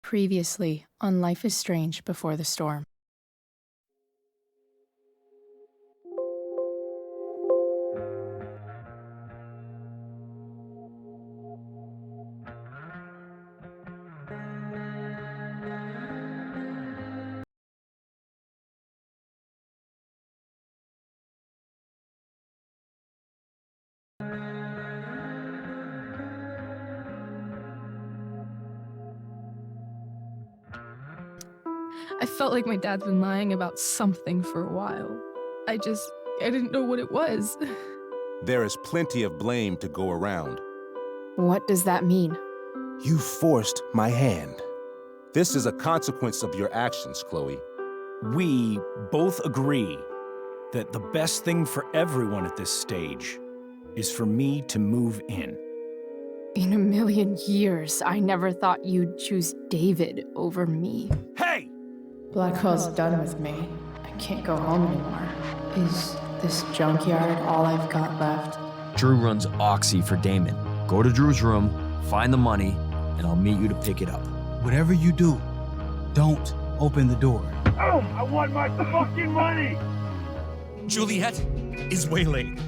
Previously on Life is Strange Before the Storm. I felt like my dad's been lying about something for a while. I didn't know what it was. There is plenty of blame to go around. What does that mean? You forced my hand. This is a consequence of your actions, Chloe. We both agree that the best thing for everyone at this stage is for me to move in. In a million years, I never thought you'd choose David over me. Hey! Blackwell's done with me. I can't go home anymore. Is this junkyard all I've got left? Drew runs Oxy for Damon. Go to Drew's room, find the money, and I'll meet you to pick it up. Whatever you do, don't open the door. Oh, I want my fucking money! Juliet is waylaid.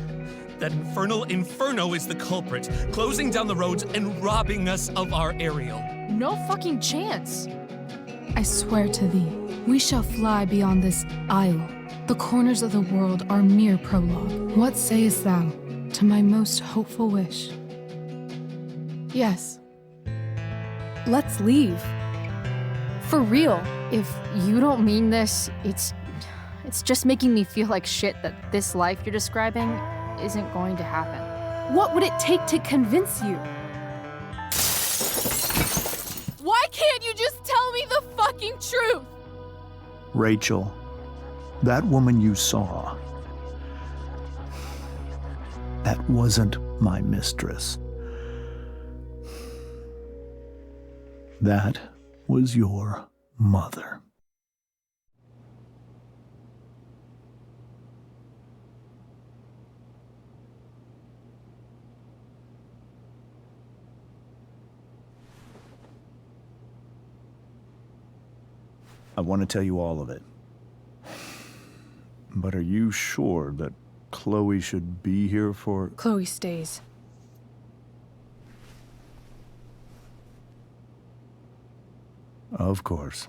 That infernal Inferno is the culprit, closing down the roads and robbing us of our aerial. No fucking chance. I swear to thee, we shall fly beyond this isle. The corners of the world are mere prologue. What sayest thou to my most hopeful wish? Yes. Let's leave. For real. If you don't mean this, it's just making me feel like shit that this life you're describing isn't going to happen. What would it take to convince you? Why can't you just tell me the fucking truth? Rachel, that woman you saw, that wasn't my mistress. That was your mother. I want to tell you all of it. But are you sure that Chloe should be here for... Chloe stays. Of course.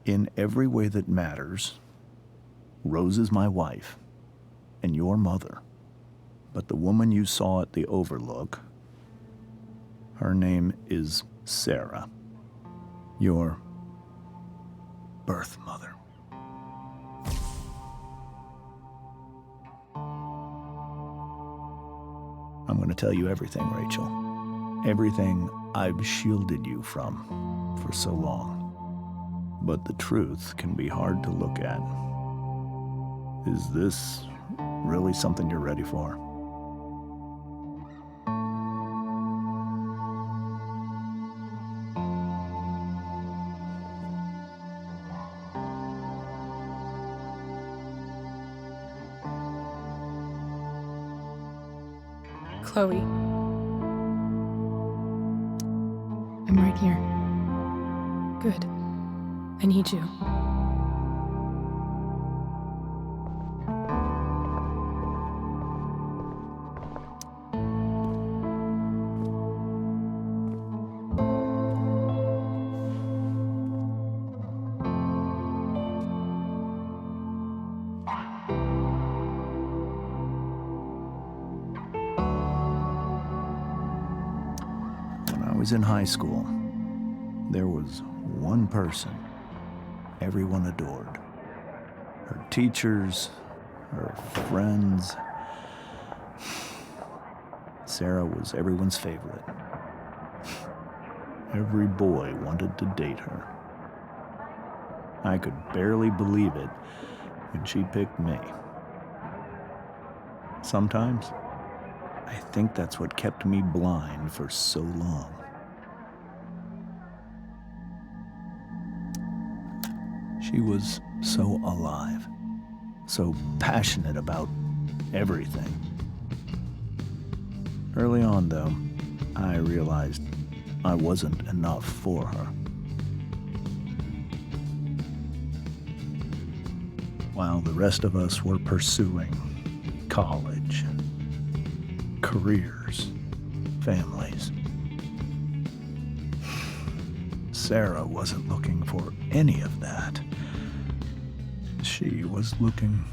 In every way that matters, Rose is my wife and your mother. But the woman you saw at the Overlook, her name is Sarah. Your birth mother. I'm going to tell you everything, Rachel. Everything I've shielded you from for so long. But the truth can be hard to look at. Is this really something you're ready for? Chloe. I'm right here. Good. I need you. When I was in high school, there was one person everyone adored. Her teachers, her friends. Sarah was everyone's favorite. Every boy wanted to date her. I could barely believe it and she picked me. Sometimes, I think that's what kept me blind for so long. She was so alive, so passionate about everything. Early on, though, I realized I wasn't enough for her. While the rest of us were pursuing college, careers, families, Sarah wasn't looking for any of that. She was looking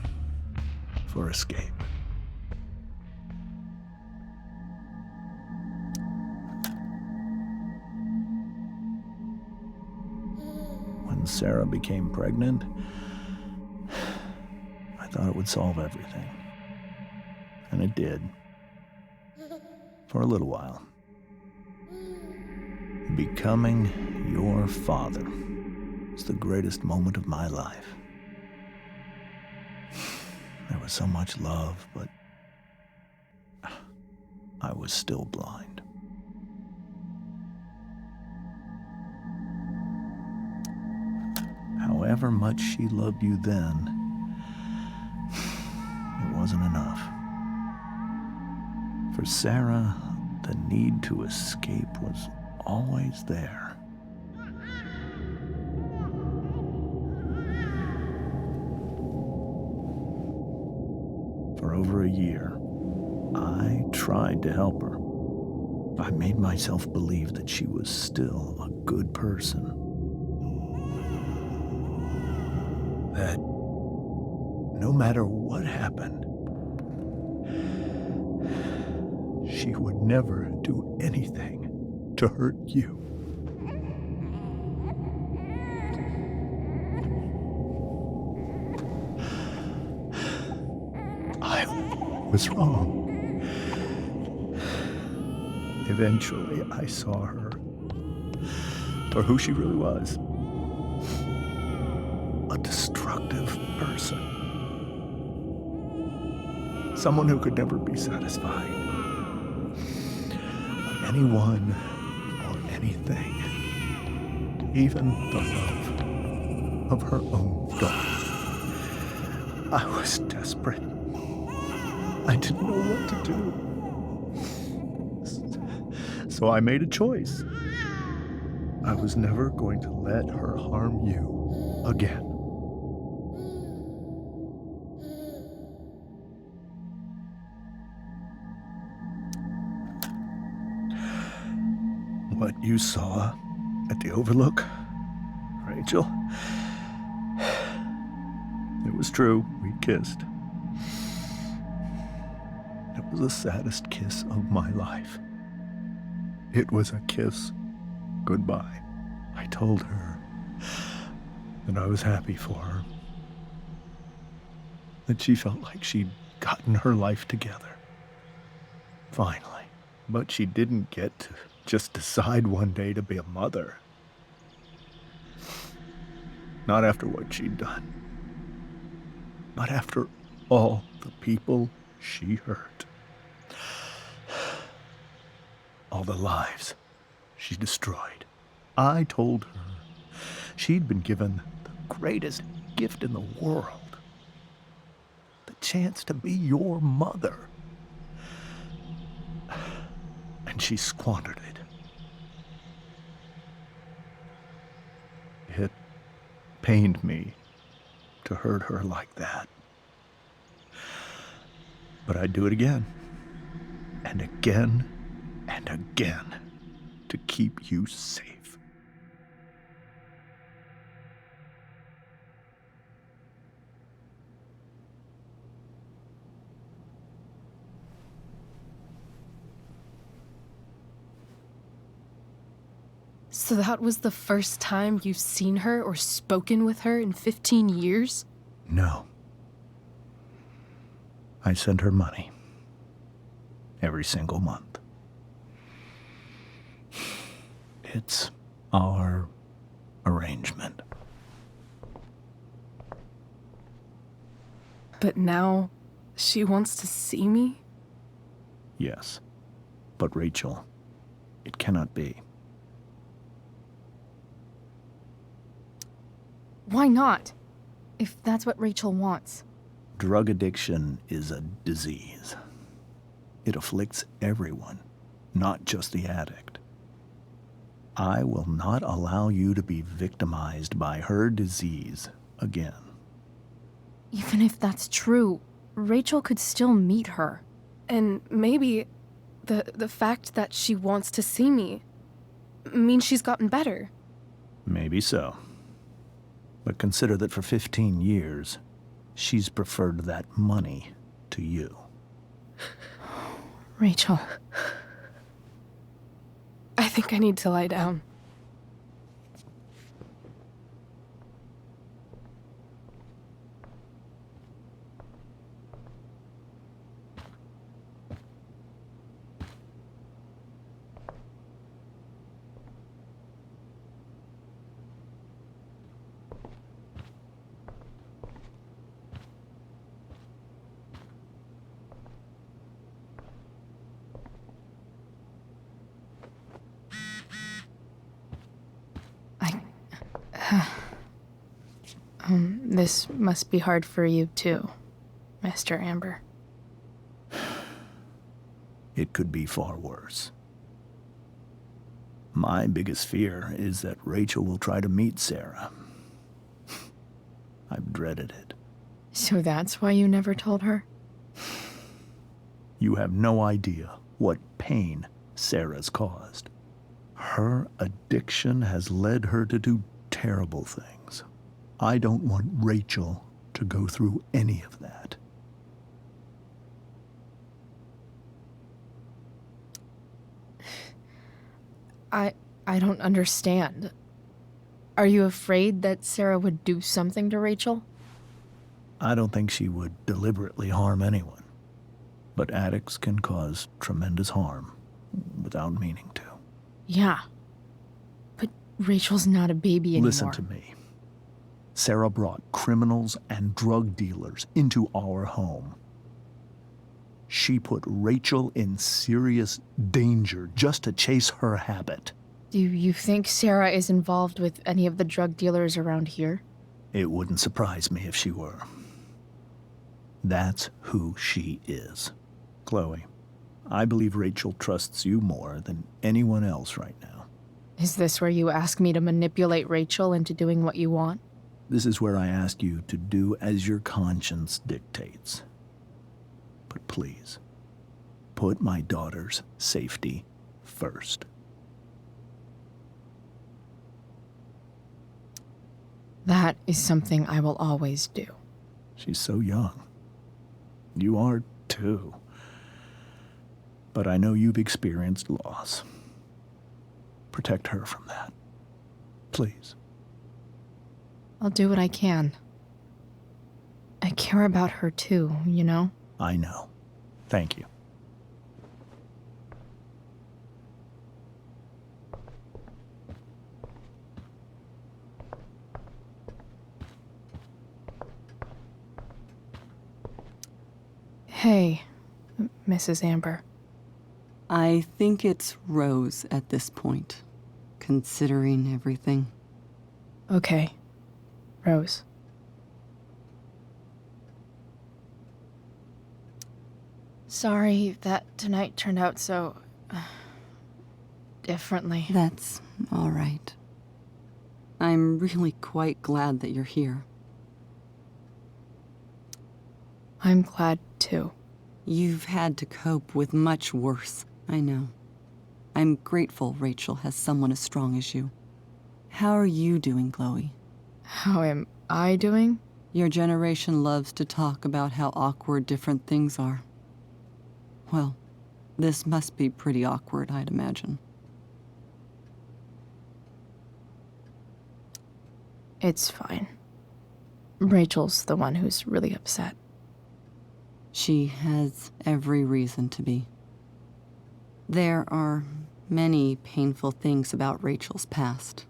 for escape. When Sarah became pregnant, I thought it would solve everything. And it did. For a little while. Becoming your father was the greatest moment of my life. There was so much love, but I was still blind. However much she loved you then, it wasn't enough. For Sarah, the need to escape was always there. For over a year, I tried to help her. I made myself believe that she was still a good person. That no matter what happened, she would never do anything to hurt you. I was wrong. Eventually, I saw her for who she really was. A destructive person. Someone who could never be satisfied. Anyone or anything. Even the love of her own daughter. I was desperate. I didn't know what to do. So I made a choice. I was never going to let her harm you again. What you saw at the Overlook, Rachel, it was true. We kissed. It was the saddest kiss of my life. It was a kiss goodbye. I told her that I was happy for her, that she felt like she'd gotten her life together. Finally. But she didn't get to just decide one day to be a mother. Not after what she'd done. Not after all the people she hurt. All the lives she destroyed. I told her she'd been given the greatest gift in the world. The chance to be your mother. And she squandered it. It pained me to hurt her like that. But I'd do it again. And again. And again. To keep you safe. So that was the first time you've seen her or spoken with her in 15 years? No. I sent her money. Every single month. It's our arrangement. But now, she wants to see me? Yes. But Rachel, it cannot be. Why not? If that's what Rachel wants. Drug addiction is a disease. It afflicts everyone, not just the addict. I will not allow you to be victimized by her disease again. Even if that's true, Rachel could still meet her. And maybe the fact that she wants to see me means she's gotten better. Maybe so. But consider that for 15 years, she's preferred that money to you. Rachel. I think I need to lie down. This must be hard for you too, Mr. Amber. It could be far worse. My biggest fear is that Rachel will try to meet Sarah. I've dreaded it. So that's why you never told her? You have no idea what pain Sarah's caused. Her addiction has led her to do terrible things. I don't want Rachel to go through any of that. I don't understand. Are you afraid that Sarah would do something to Rachel? I don't think she would deliberately harm anyone. But addicts can cause tremendous harm without meaning to. Yeah. But Rachel's not a baby anymore. Listen to me. Sarah brought criminals and drug dealers into our home. She put Rachel in serious danger just to chase her habit. Do you think Sarah is involved with any of the drug dealers around here? It wouldn't surprise me if she were. That's who she is. Chloe, I believe Rachel trusts you more than anyone else right now. Is this where you ask me to manipulate Rachel into doing what you want? This is where I ask you to do as your conscience dictates. But please, put my daughter's safety first. That is something I will always do. She's so young. You are too. But I know you've experienced loss. Protect her from that. Please. I'll do what I can. I care about her too, you know? I know. Thank you. Hey, Mrs. Amber. I think it's Rose at this point, considering everything. Okay. Rose. Sorry that tonight turned out so... differently. That's all right. I'm really quite glad that you're here. I'm glad too. You've had to cope with much worse, I know. I'm grateful Rachel has someone as strong as you. How are you doing, Chloe? How am I doing? Your generation loves to talk about how awkward different things are. Well, this must be pretty awkward, I'd imagine. It's fine. Rachel's the one who's really upset. She has every reason to be. There are many painful things about Rachel's past,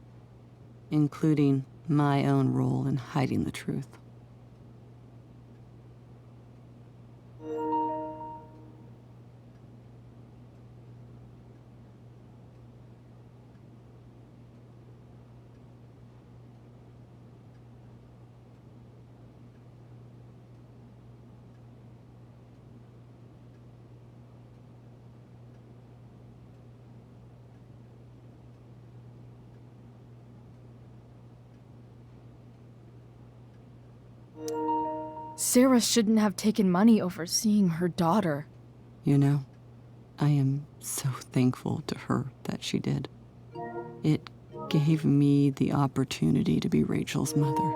including my own role in hiding the truth. Sarah shouldn't have taken money over seeing her daughter. You know, I am so thankful to her that she did. It gave me the opportunity to be Rachel's mother.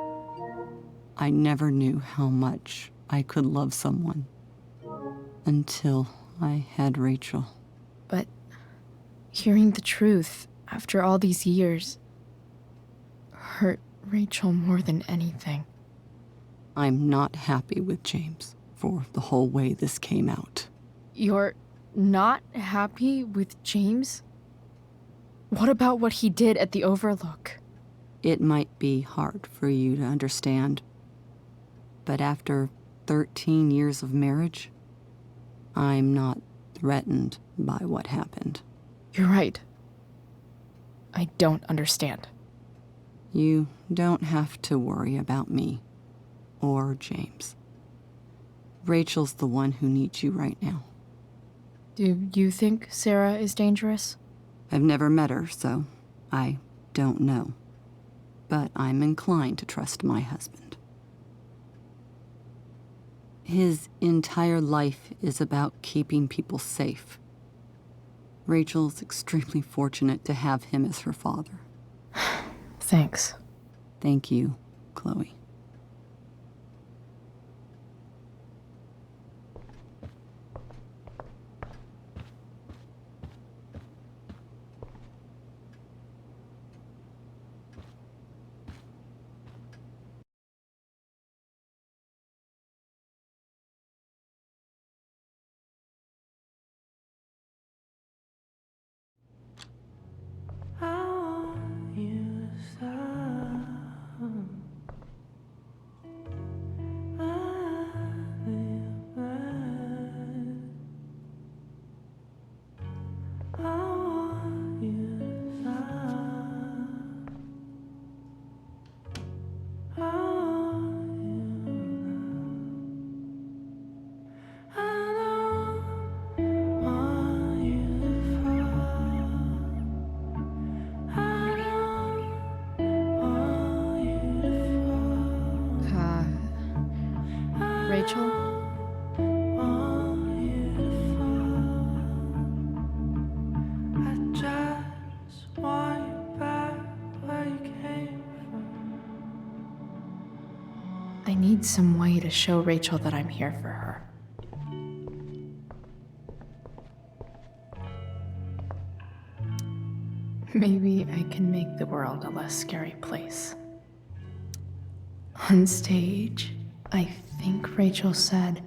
I never knew how much I could love someone until I had Rachel. But hearing the truth after all these years hurt Rachel more than anything. I'm not happy with James for the whole way this came out. You're not happy with James? What about what he did at the Overlook? It might be hard for you to understand, but after 13 years of marriage, I'm not threatened by what happened. You're right. I don't understand. You don't have to worry about me or James. Rachel's the one who needs you right now. Do you think Sarah is dangerous? I've never met her, so I don't know. But I'm inclined to trust my husband. His entire life is about keeping people safe. Rachel's extremely fortunate to have him as her father. Thanks. Thank you, Chloe. Rachel? I need some way to show Rachel that I'm here for her. Maybe I can make the world a less scary place. On stage, I think Rachel said,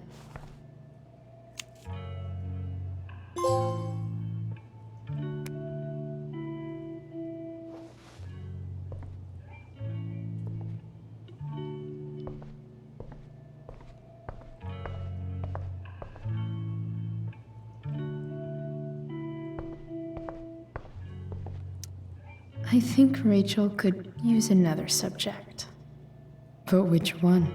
I think Rachel could use another subject. But which one?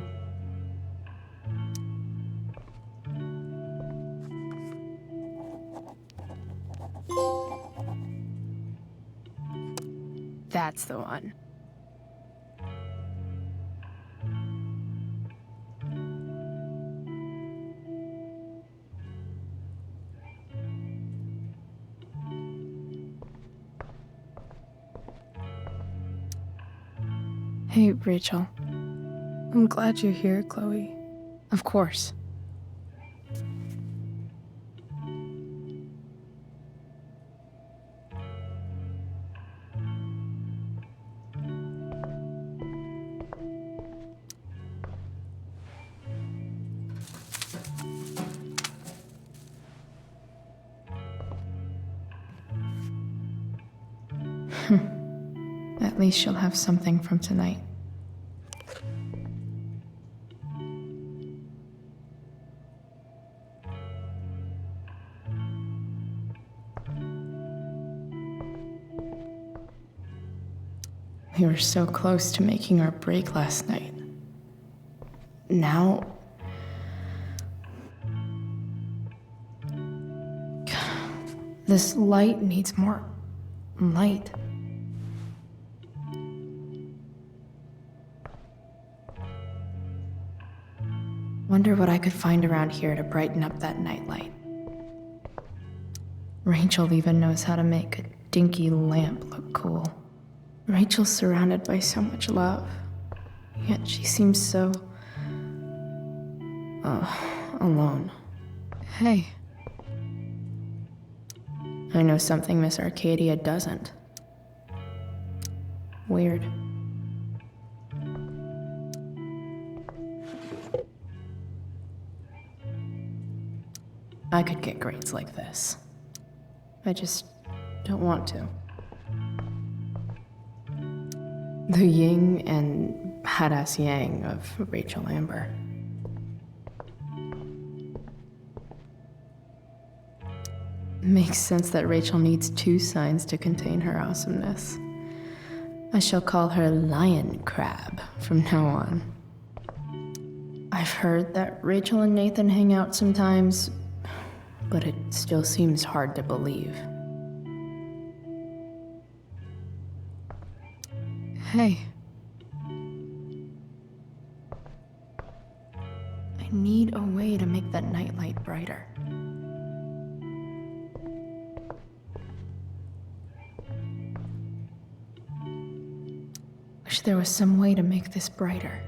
That's the one. Hey, Rachel. I'm glad you're here, Chloe. Of course. At least she'll have something from tonight. We were so close to making our break last night. Now... this light needs more light. Wonder what I could find around here to brighten up that nightlight. Rachel even knows how to make a dinky lamp look cool. Rachel's surrounded by so much love, yet she seems so... alone. Hey. I know something Miss Arcadia doesn't. Weird. I could get grades like this. I just don't want to. The yin and badass yang of Rachel Amber. Makes sense that Rachel needs 2 signs to contain her awesomeness. I shall call her Lion Crab from now on. I've heard that Rachel and Nathan hang out sometimes, but it still seems hard to believe. Hey. I need a way to make that nightlight brighter. Wish there was some way to make this brighter.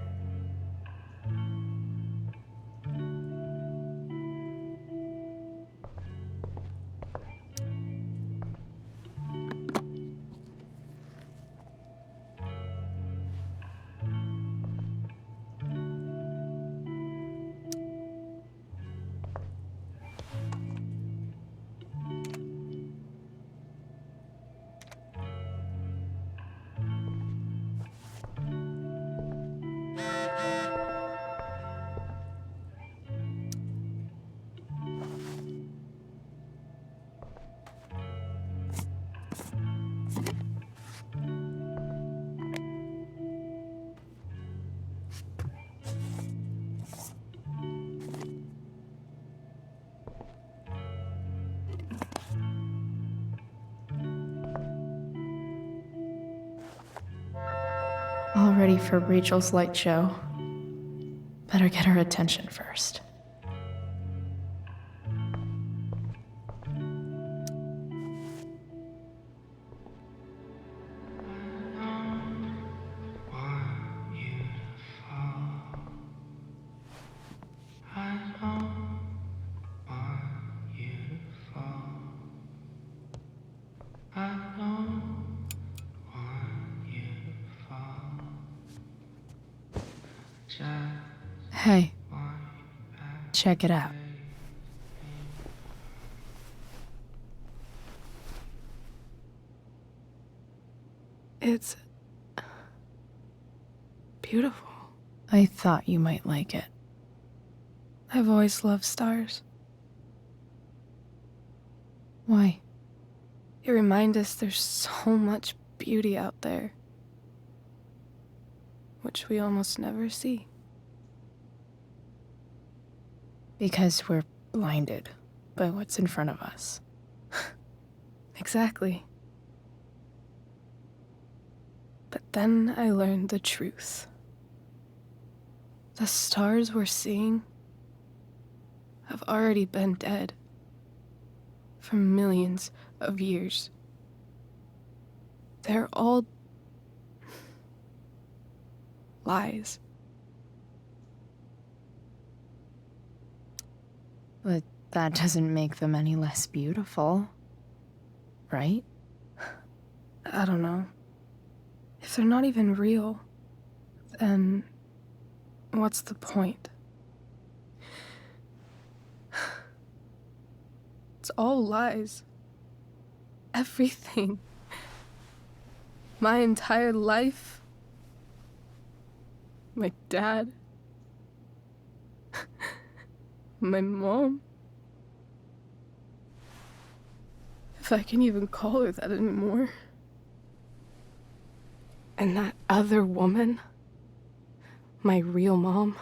All ready for Rachel's light show. Better get her attention first. Hey. Check it out. It's beautiful. I thought you might like it. I've always loved stars. Why? They remind us there's so much beauty out there, which we almost never see. Because we're blinded by what's in front of us. Exactly. But then I learned the truth. The stars we're seeing have already been dead for millions of years. They're all lies. But that doesn't make them any less beautiful, right? I don't know. If they're not even real, then what's the point? It's all lies. Everything. My entire life. My dad. My mom. If I can even call her that anymore. And that other woman. My real mom.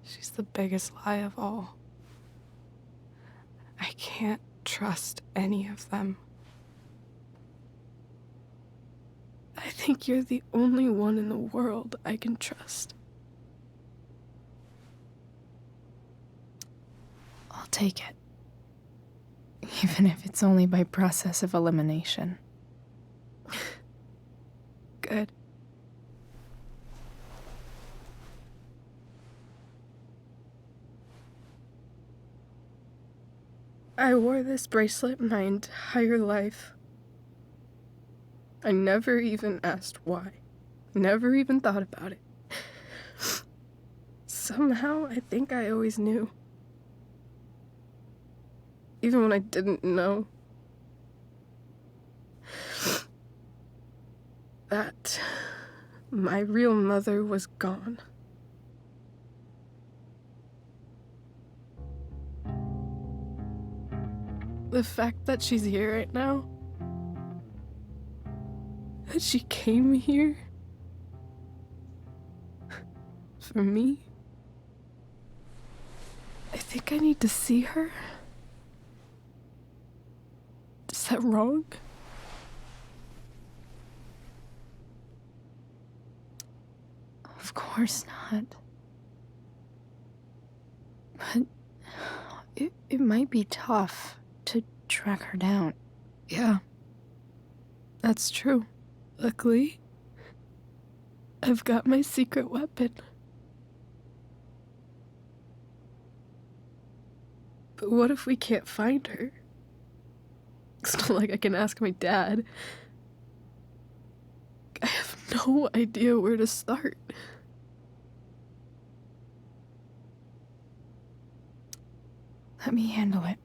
She's the biggest lie of all. I can't trust any of them. I think you're the only one in the world I can trust. take it. Even if it's only by process of elimination. Good. I wore this bracelet my entire life. I never even asked why. Never even thought about it. Somehow, I think I always knew. Even when I didn't know. That my real mother was gone. The fact that she's here right now, that she came here for me, I think I need to see her. Is that wrong? Of course not. But it might be tough to track her down. Yeah, that's true. Luckily, I've got my secret weapon. But what if we can't find her? It's not like I can ask my dad. I have no idea where to start. Let me handle it.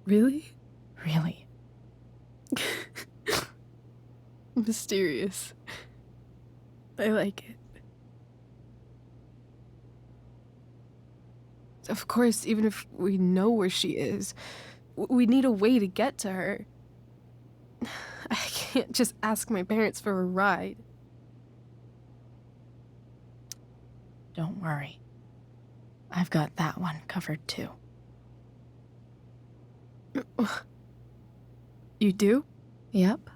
Really? Really. Mysterious. I like it. Of course, even if we know where she is, we need a way to get to her. I can't just ask my parents for a ride. Don't worry. I've got that one covered too. You do? Yep.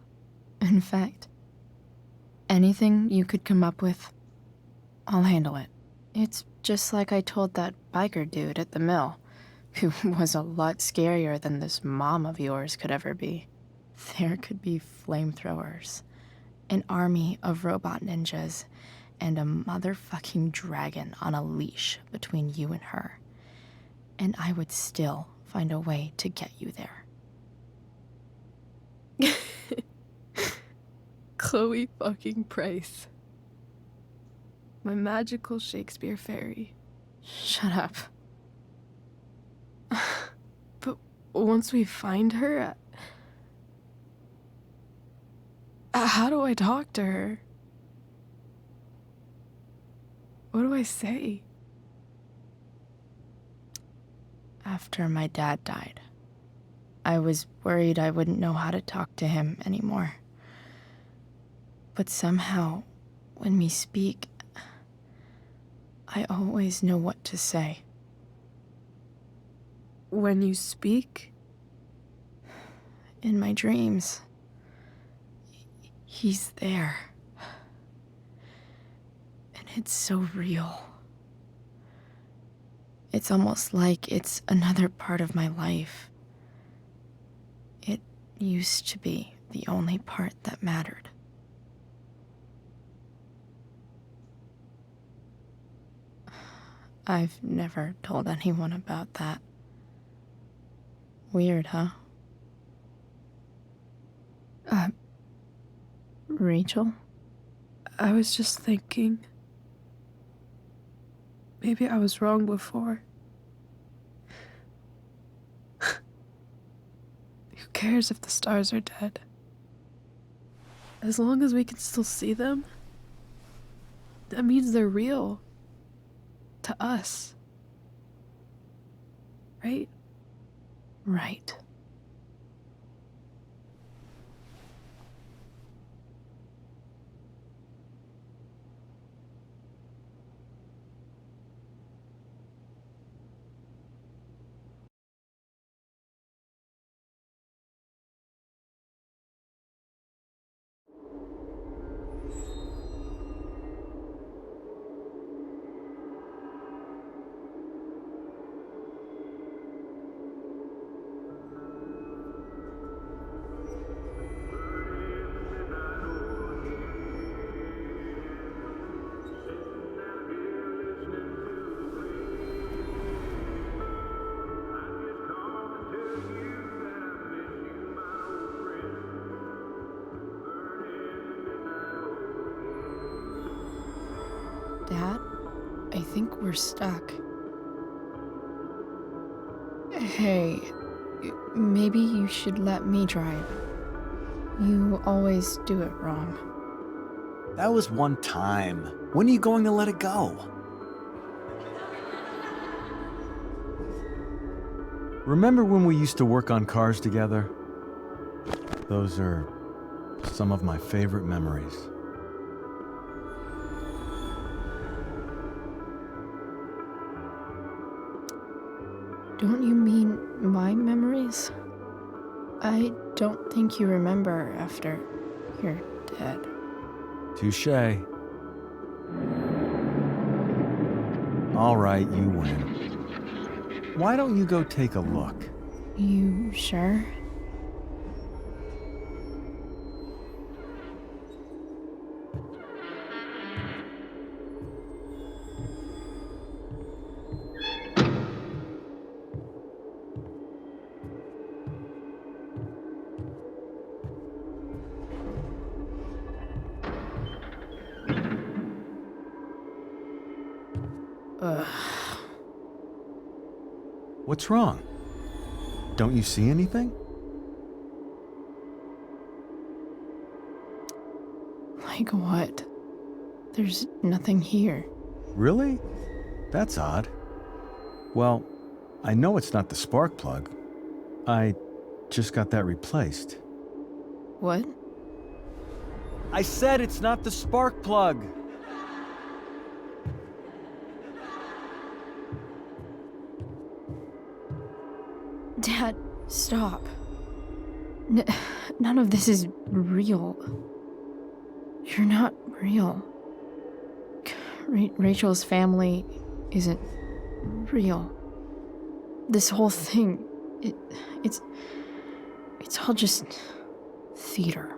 In fact, anything you could come up with, I'll handle it. It's just like I told that biker dude at the mill, who was a lot scarier than this mom of yours could ever be. There could be flamethrowers, an army of robot ninjas, and a motherfucking dragon on a leash between you and her. And I would still find a way to get you there. Chloe fucking Price. My magical Shakespeare fairy. Shut up. But once we find her, how do I talk to her? What do I say? After my dad died, I was worried I wouldn't know how to talk to him anymore. But somehow, when we speak, I always know what to say. When you speak? In my dreams. He's there. And it's so real. It's almost like it's another part of my life. It used to be the only part that mattered. I've never told anyone about that. Weird, huh? Rachel? I was just thinking. Maybe I was wrong before. Who cares if the stars are dead? As long as we can still see them, that means they're real. To us. Right? Right. Dad, I think we're stuck. Hey, maybe you should let me drive. You always do it wrong. That was one time. When are you going to let it go? Remember when we used to work on cars together? Those are some of my favorite memories. Don't you mean my memories? I don't think you remember after you're dead. Touché. All right, you win. Why don't you go take a look? You sure? Ugh. What's wrong? Don't you see anything? Like what? There's nothing here. Really? That's odd. Well, I know it's not the spark plug. I just got that replaced. What? I said it's not the spark plug! Dad, stop. None of this is real. You're not real. Rachel's family isn't real. This whole thing, it's all just theater.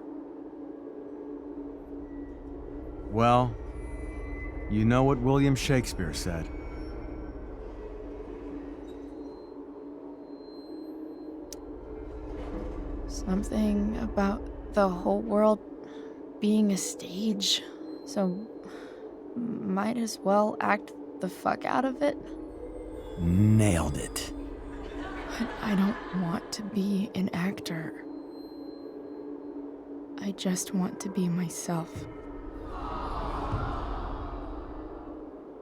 Well, you know what William Shakespeare said. Something about the whole world being a stage, so might as well act the fuck out of it. Nailed it. But I don't want to be an actor. I just want to be myself.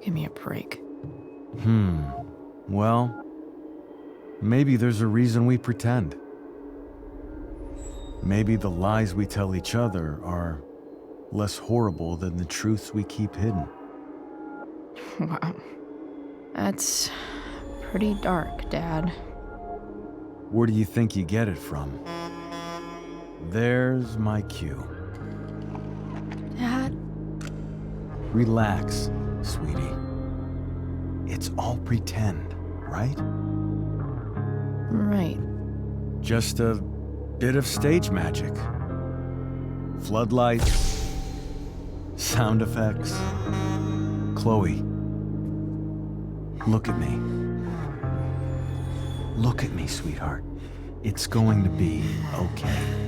Give me a break. Well, maybe there's a reason we pretend. Maybe the lies we tell each other are less horrible than the truths we keep hidden. Wow. That's pretty dark, Dad. Where do you think you get it from? There's my cue. Dad? Relax, sweetie. It's all pretend, right? Right. Just a bit of stage magic. Floodlights, sound effects. Chloe, look at me. Look at me, sweetheart. It's going to be okay.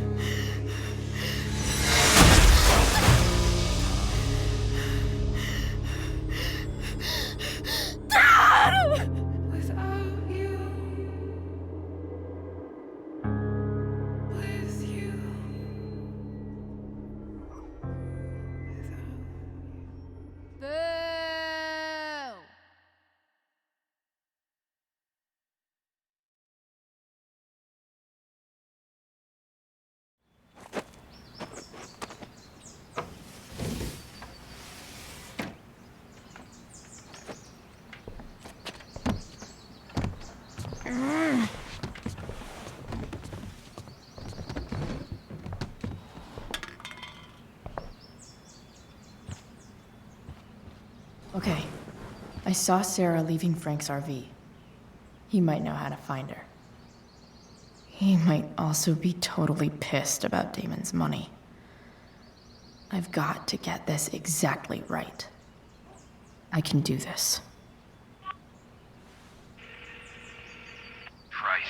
Okay. I saw Sarah leaving Frank's RV. He might know how to find her. He might also be totally pissed about Damon's money. I've got to get this exactly right. I can do this. Price.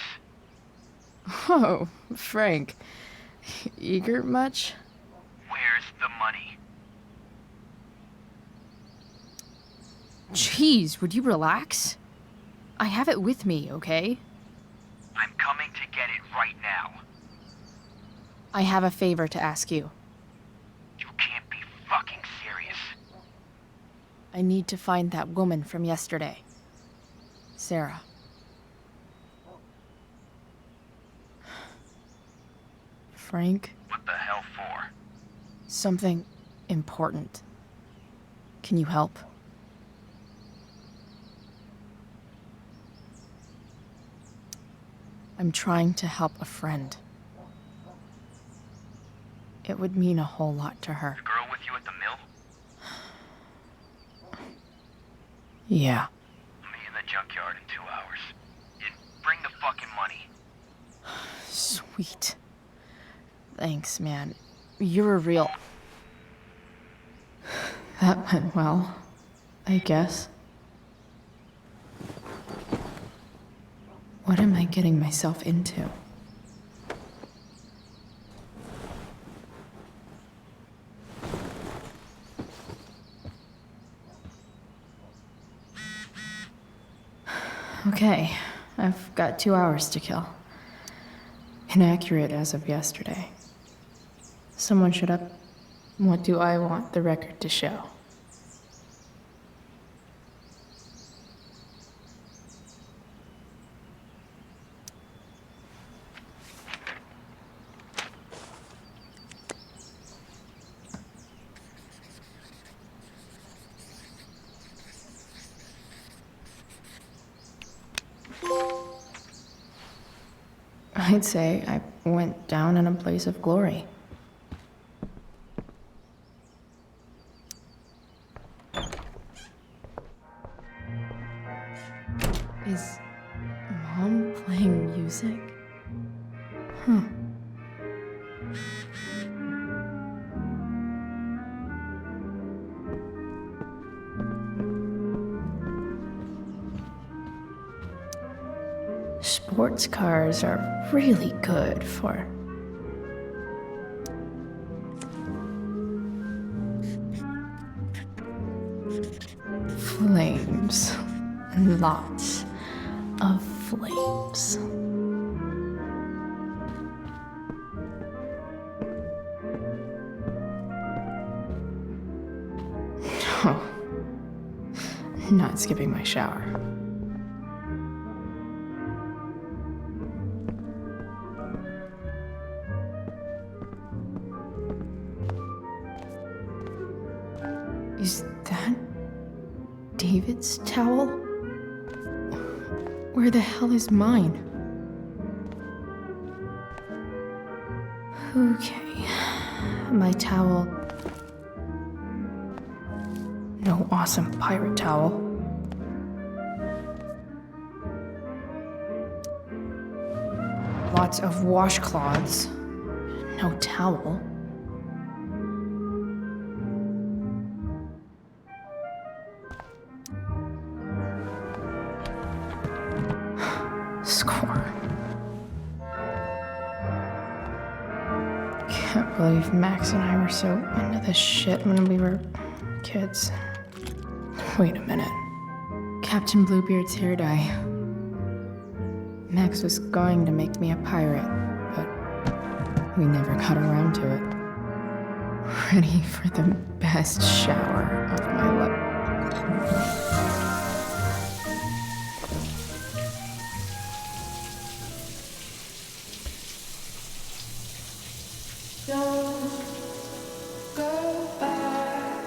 Oh, Frank. Eager much? Where's the money? Jeez, would you relax? I have it with me, okay? I'm coming to get it right now. I have a favor to ask you. You can't be fucking serious. I need to find that woman from yesterday. Sarah. Frank? What the hell for? Something important. Can you help? I'm trying to help a friend. It would mean a whole lot to her. The girl with you at the mill? Yeah. Meet in the junkyard in 2 hours. And bring the fucking money. Sweet. Thanks, man. You're a real... That went well, I guess. What am I getting myself into? Okay, I've got 2 hours to kill. Inaccurate as of yesterday. Someone shut up. What do I want the record to show? I'd say I went down in a blaze of glory. Is Mom playing music? Huh. Sports cars are really good for flames. Lots of flames. No. Not skipping my shower. Is that David's towel? Where the hell is mine? Okay, my towel. No awesome pirate towel. Lots of washcloths. No towel. Score. Can't believe Max and I were so into this shit when we were kids. Wait a minute. Captain Bluebeard's hair dye. Max was going to make me a pirate, but we never got around to it. Ready for the best shower of my life. Don't go back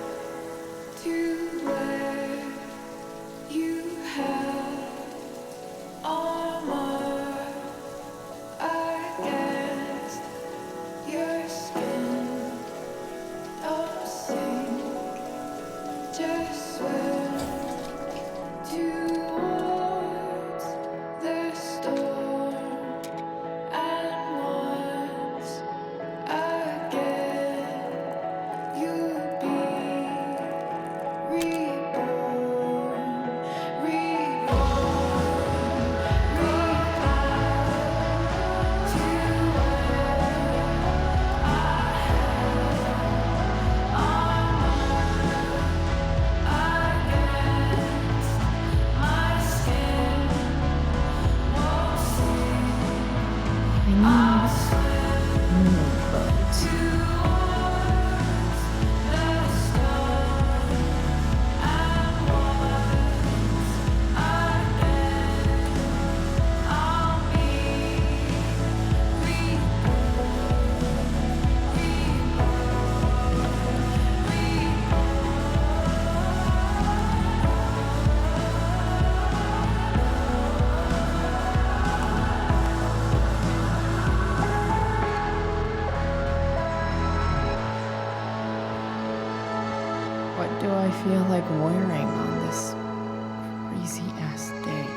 to where you had armor against your skin. Don't sink, just swim. feel like wearing on this crazy ass day.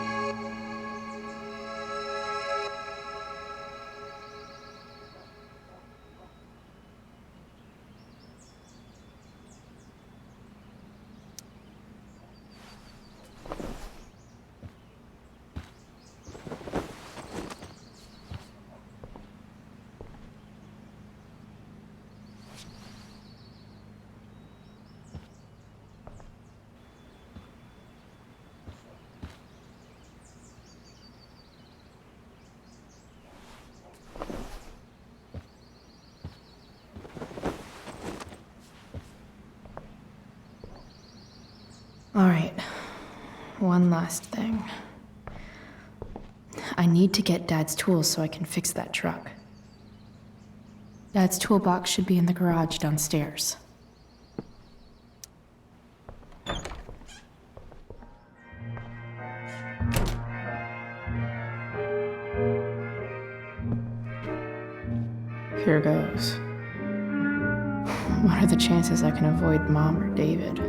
All right, one last thing. I need to get Dad's tools so I can fix that truck. Dad's toolbox should be in the garage downstairs. Here goes. What are the chances I can avoid Mom or David?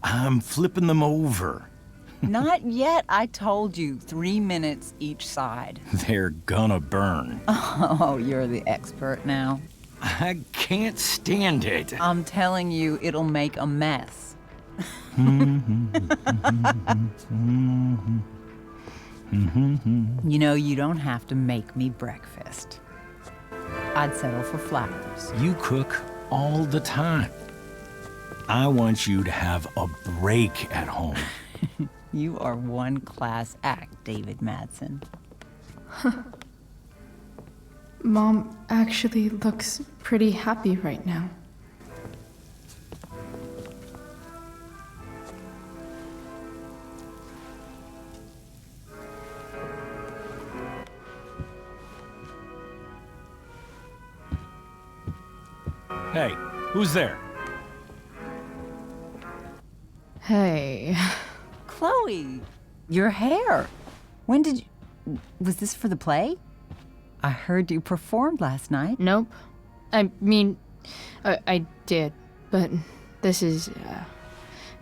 I'm flipping them over. Not yet. I told you, 3 minutes each side. They're gonna burn. Oh, you're the expert now. I can't stand it. I'm telling you, it'll make a mess. You know, you don't have to make me breakfast. I'd settle for flowers. You cook all the time. I want you to have a break at home. You are one class act, David Madsen. Mom actually looks pretty happy right now. Hey, who's there? Hey. Chloe, your hair. When did you... Was this for the play? I heard you performed last night. Nope. I mean, I did, but this is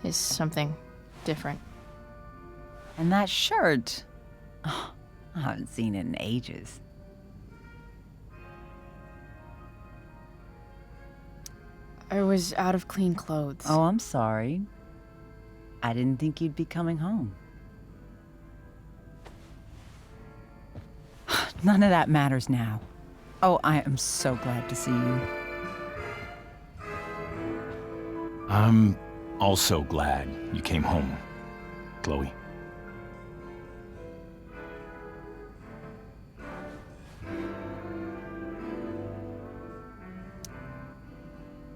something different. And that shirt. Oh, I haven't seen it in ages. I was out of clean clothes. Oh, I'm sorry. I didn't think you'd be coming home. None of that matters now. Oh, I am so glad to see you. I'm also glad you came home, Chloe.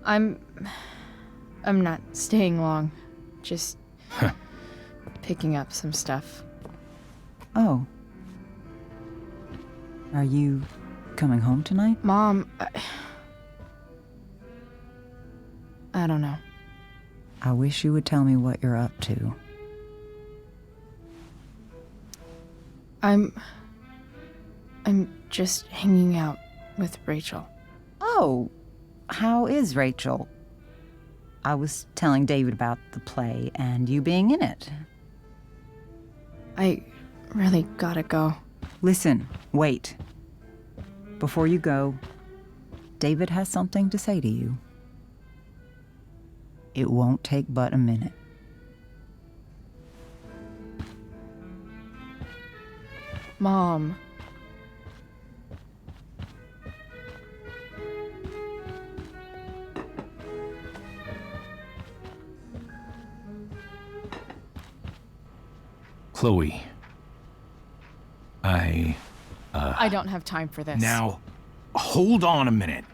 I'm not staying long. Just picking up some stuff. Oh. Are you coming home tonight? Mom, I don't know. I wish you would tell me what you're up to. I'm just hanging out with Rachel. Oh, how is Rachel? I was telling David about the play and you being in it. I really gotta go. Listen, wait. Before you go, David has something to say to you. It won't take but a minute. Mom. Chloe. I don't have time for this. Now, hold on a minute.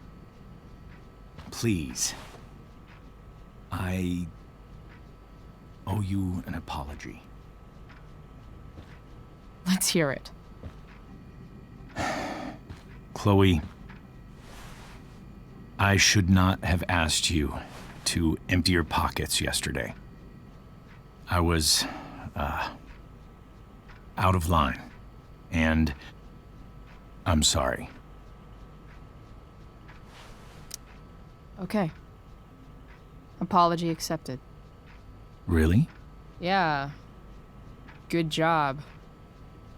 Please. I owe you an apology. Let's hear it. Chloe, I should not have asked you to empty your pockets yesterday. I was, out of line, and I'm sorry. Okay. Apology accepted. Really? Yeah. Good job.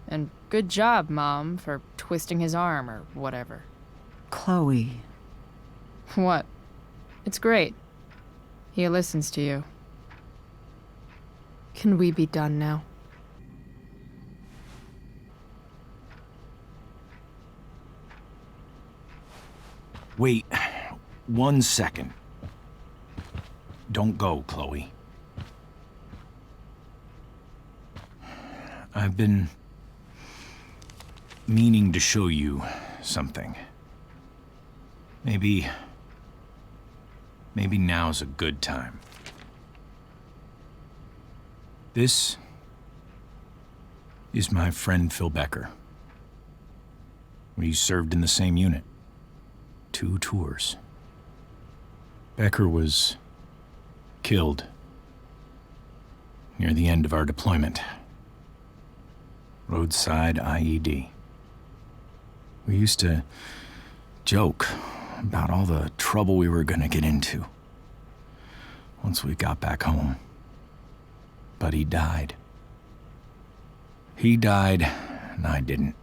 And good job, Mom, for twisting his arm or whatever. Chloe. What? It's great. He listens to you. Can we be done now? Wait 1 second. Don't go, Chloe. I've been meaning to show you something. Maybe now's a good time. This is my friend Phil Becker. We served in the same unit. 2 tours. Becker was killed near the end of our deployment. Roadside IED. We used to joke about all the trouble we were gonna get into once we got back home. But he died. He died, and I didn't.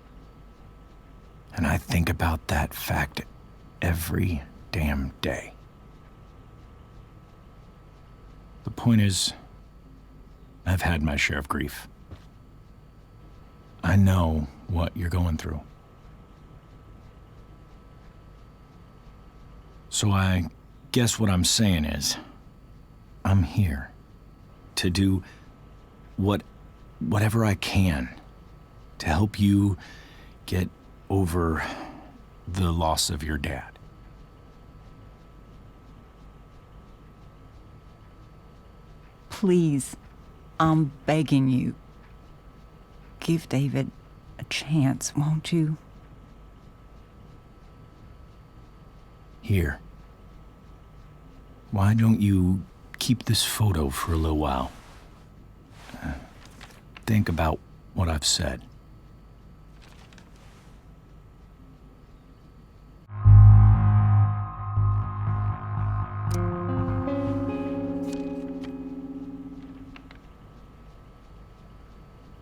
And I think about that fact every damn day. The point is, I've had my share of grief. I know what you're going through. So I guess what I'm saying is, I'm here to do whatever I can to help you get over the loss of your dad. Please, I'm begging you. Give David a chance, won't you? Here. Why don't you keep this photo for a little while? Think about what I've said.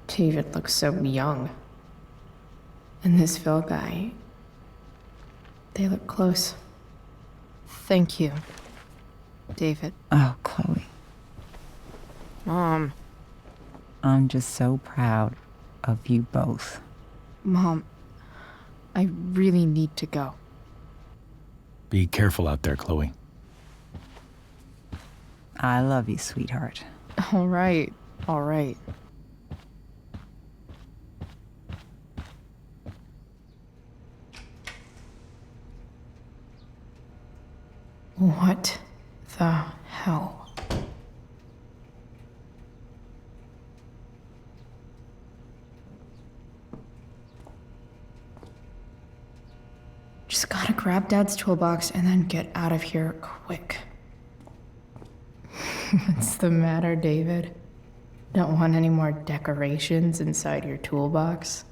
David looks so young. And this Phil guy, they look close. Thank you, David. Oh, Chloe. Mom. I'm just so proud of you both. Mom, I really need to go. Be careful out there, Chloe. I love you, sweetheart. All right, all right. What the hell? Just gotta grab Dad's toolbox and then get out of here quick. What's the matter, David? Don't want any more decorations inside your toolbox?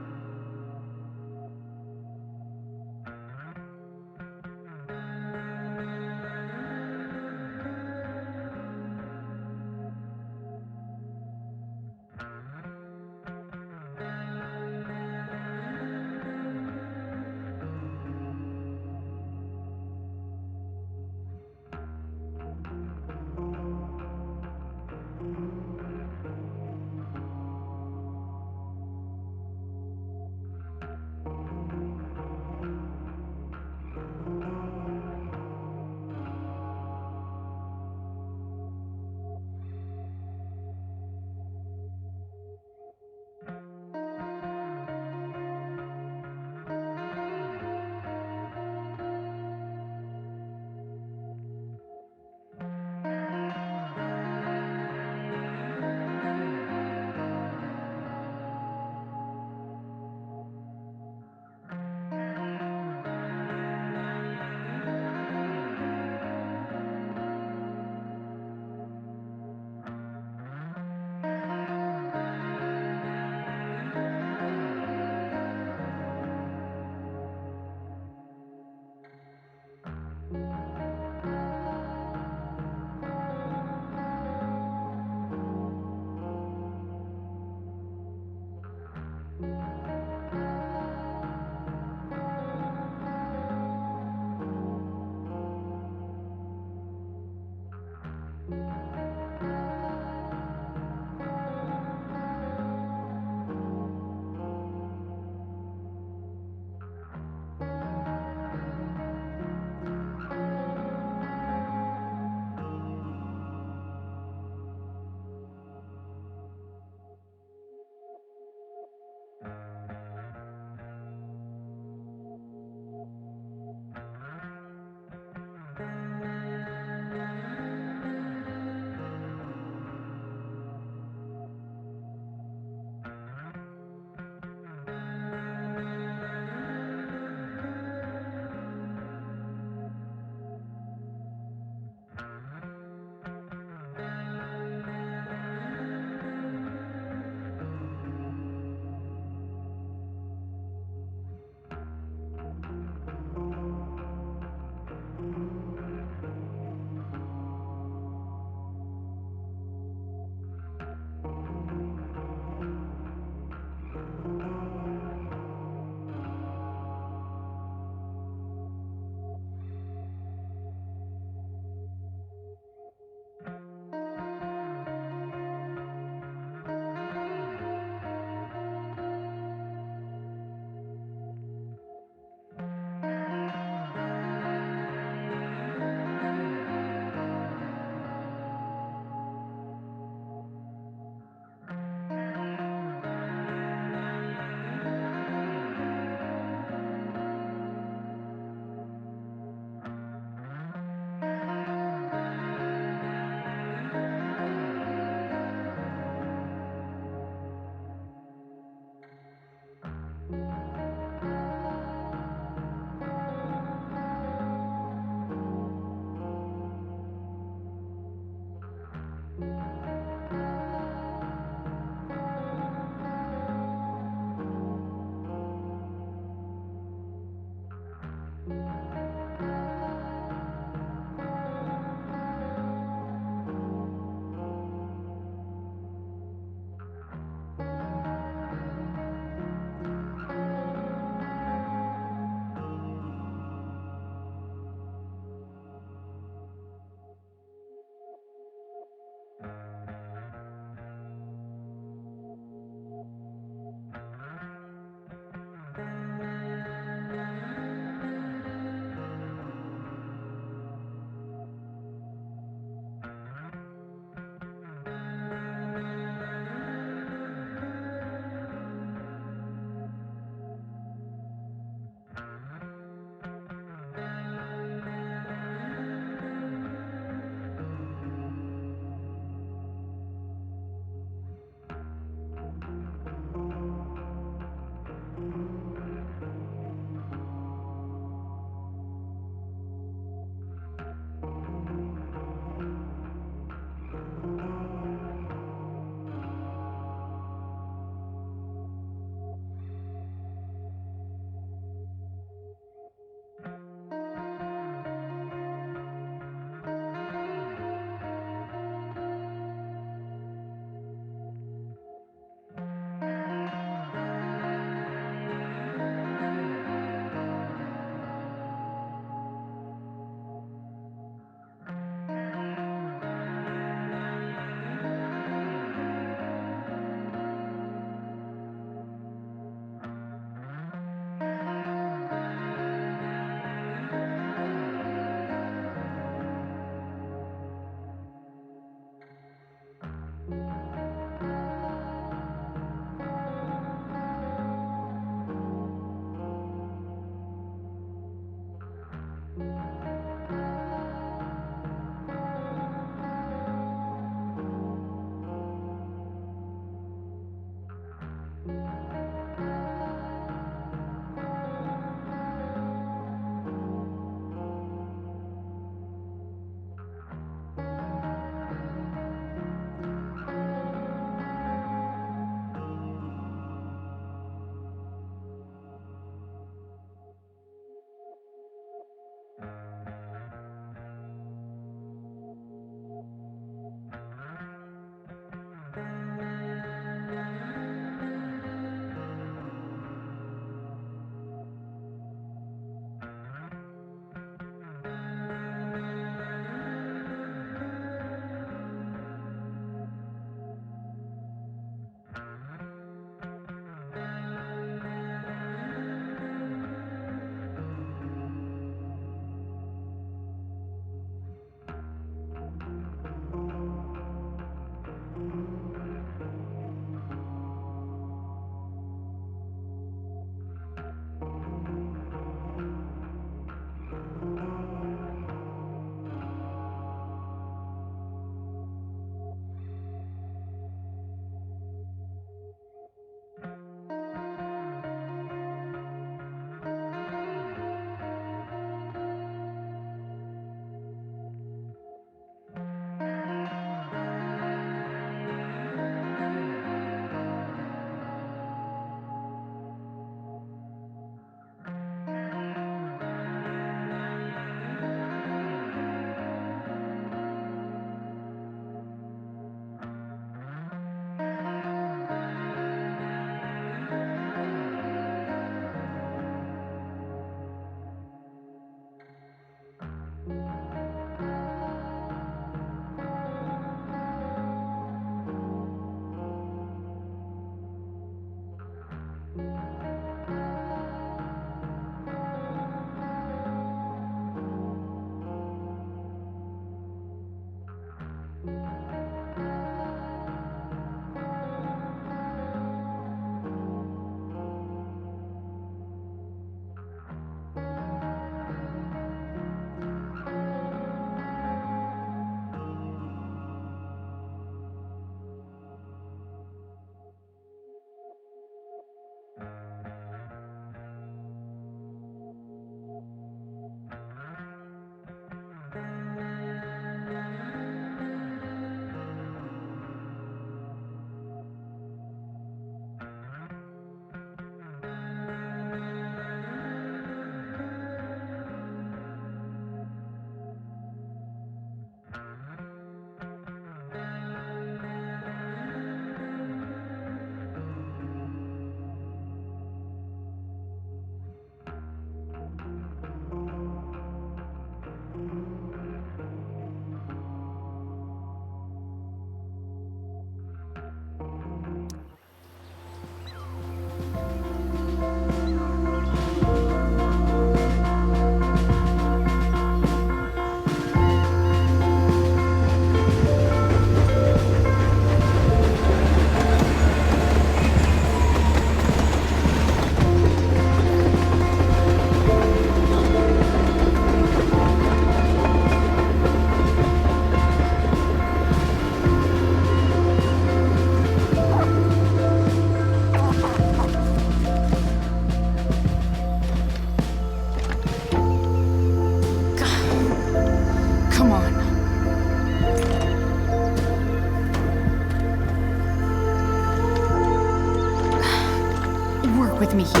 to me here.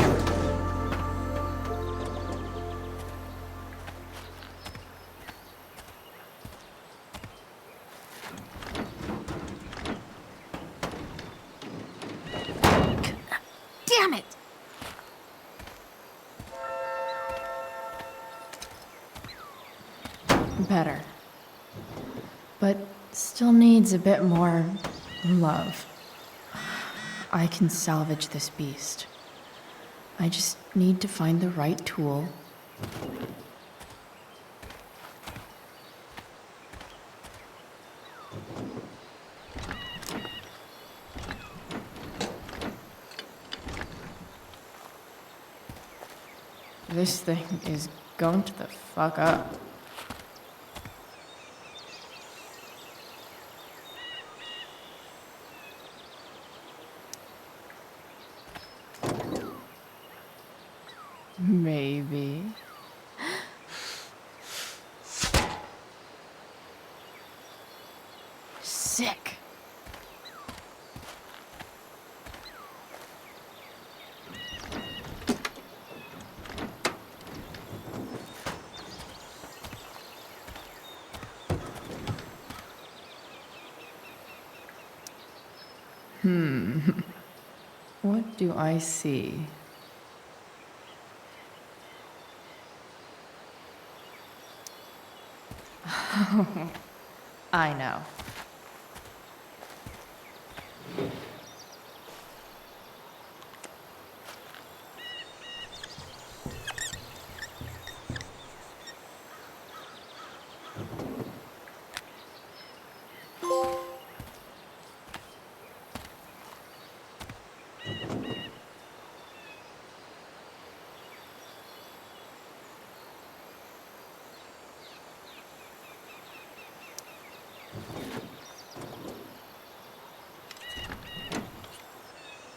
Damn it! Better. But still needs a bit more love. I can salvage this beast. I just need to find the right tool. This thing is going to the fuck up. Maybe. Sick. What do I see? I know.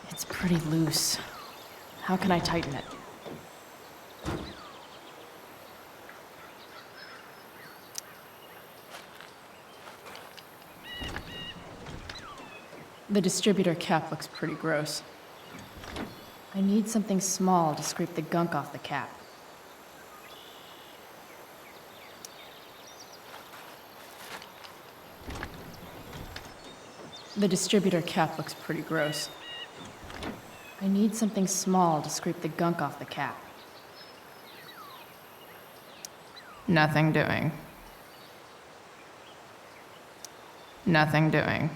It's pretty loose. How can I tighten it? The distributor cap looks pretty gross. I need something small to scrape the gunk off the cap. The distributor cap looks pretty gross. I need something small to scrape the gunk off the cap. Nothing doing. Nothing doing.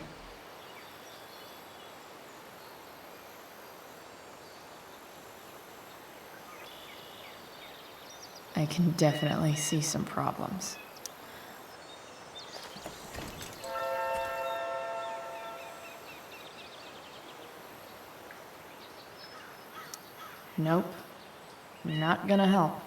I can definitely see some problems. Nope. Not gonna help.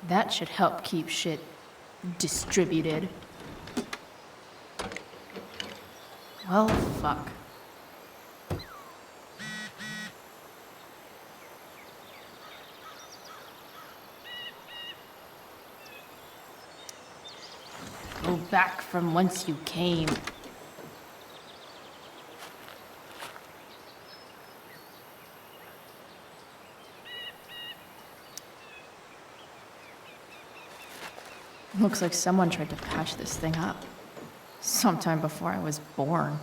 That should help keep shit distributed. Well, fuck. Go back from whence you came. Looks like someone tried to patch this thing up. Sometime before I was born.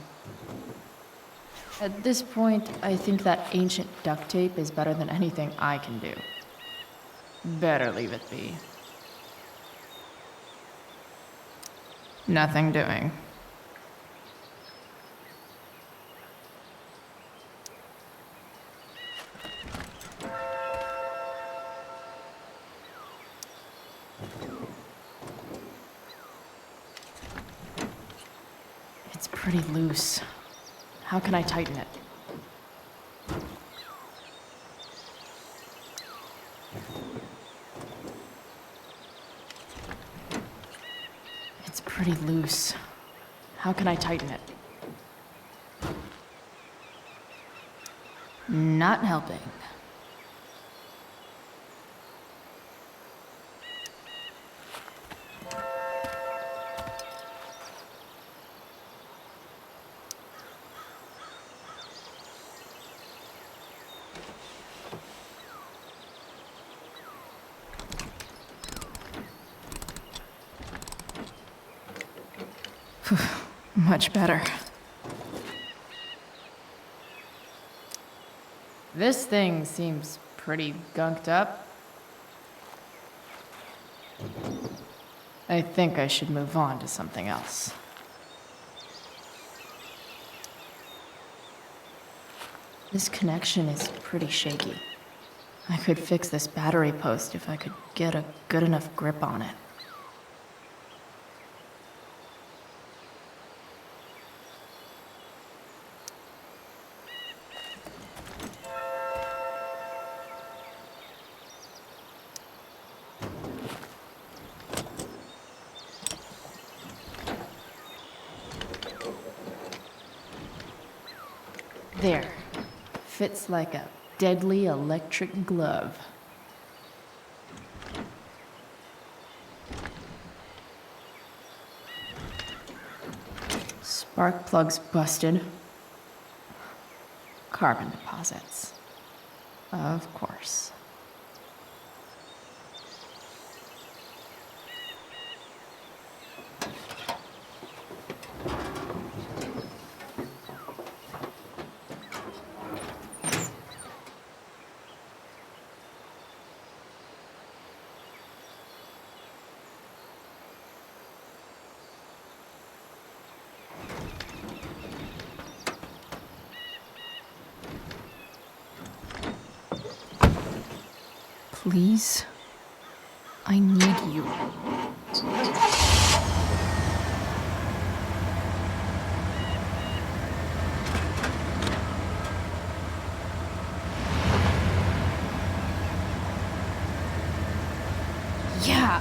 At this point, I think that ancient duct tape is better than anything I can do. Better leave it be. Nothing doing. It's pretty loose. How can I tighten it? pretty loose. How can I tighten it? Not helping. Much better. This thing seems pretty gunked up. I think I should move on to something else. This connection is pretty shaky. I could fix this battery post if I could get a good enough grip on it. There. Fits like a deadly electric glove. Spark plug's busted. Carbon deposits. Of course. Please, I need you. Yeah.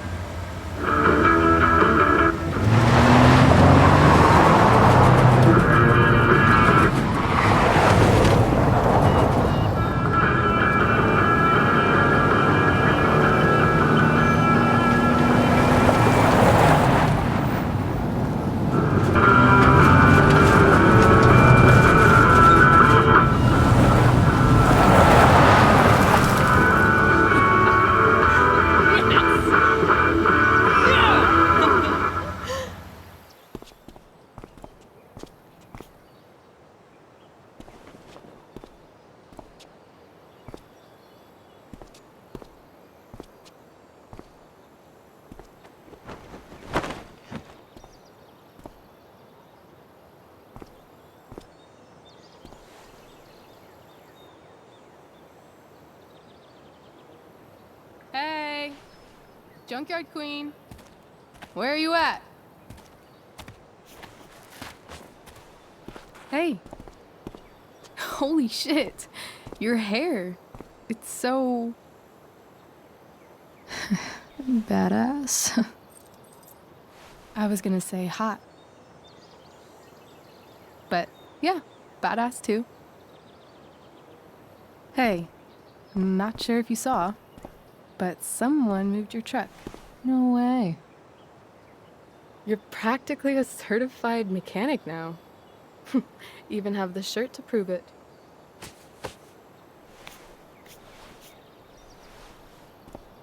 Hey, Junkyard Queen, where are you at? Hey, holy shit, your hair, it's so... Badass. I was gonna say hot. But yeah, badass too. Hey, not sure if you saw, but someone moved your truck. No way. You're practically a certified mechanic now. Even have the shirt to prove it.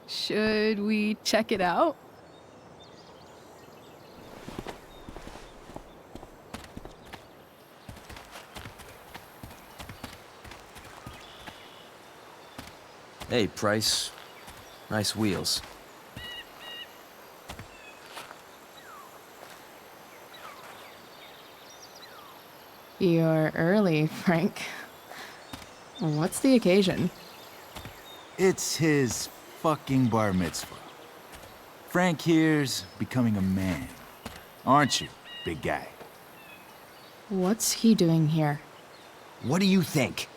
Should we check it out? Hey, Price. Nice wheels. You're early, Frank. What's the occasion? It's his fucking bar mitzvah. Frank here's becoming a man. Aren't you, big guy? What's he doing here? What do you think?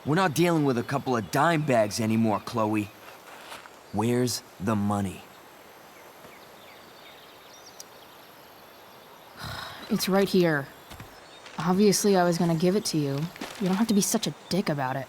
We're not dealing with a couple of dime bags anymore, Chloe. Where's the money? It's right here. Obviously, I was gonna give it to you. You don't have to be such a dick about it.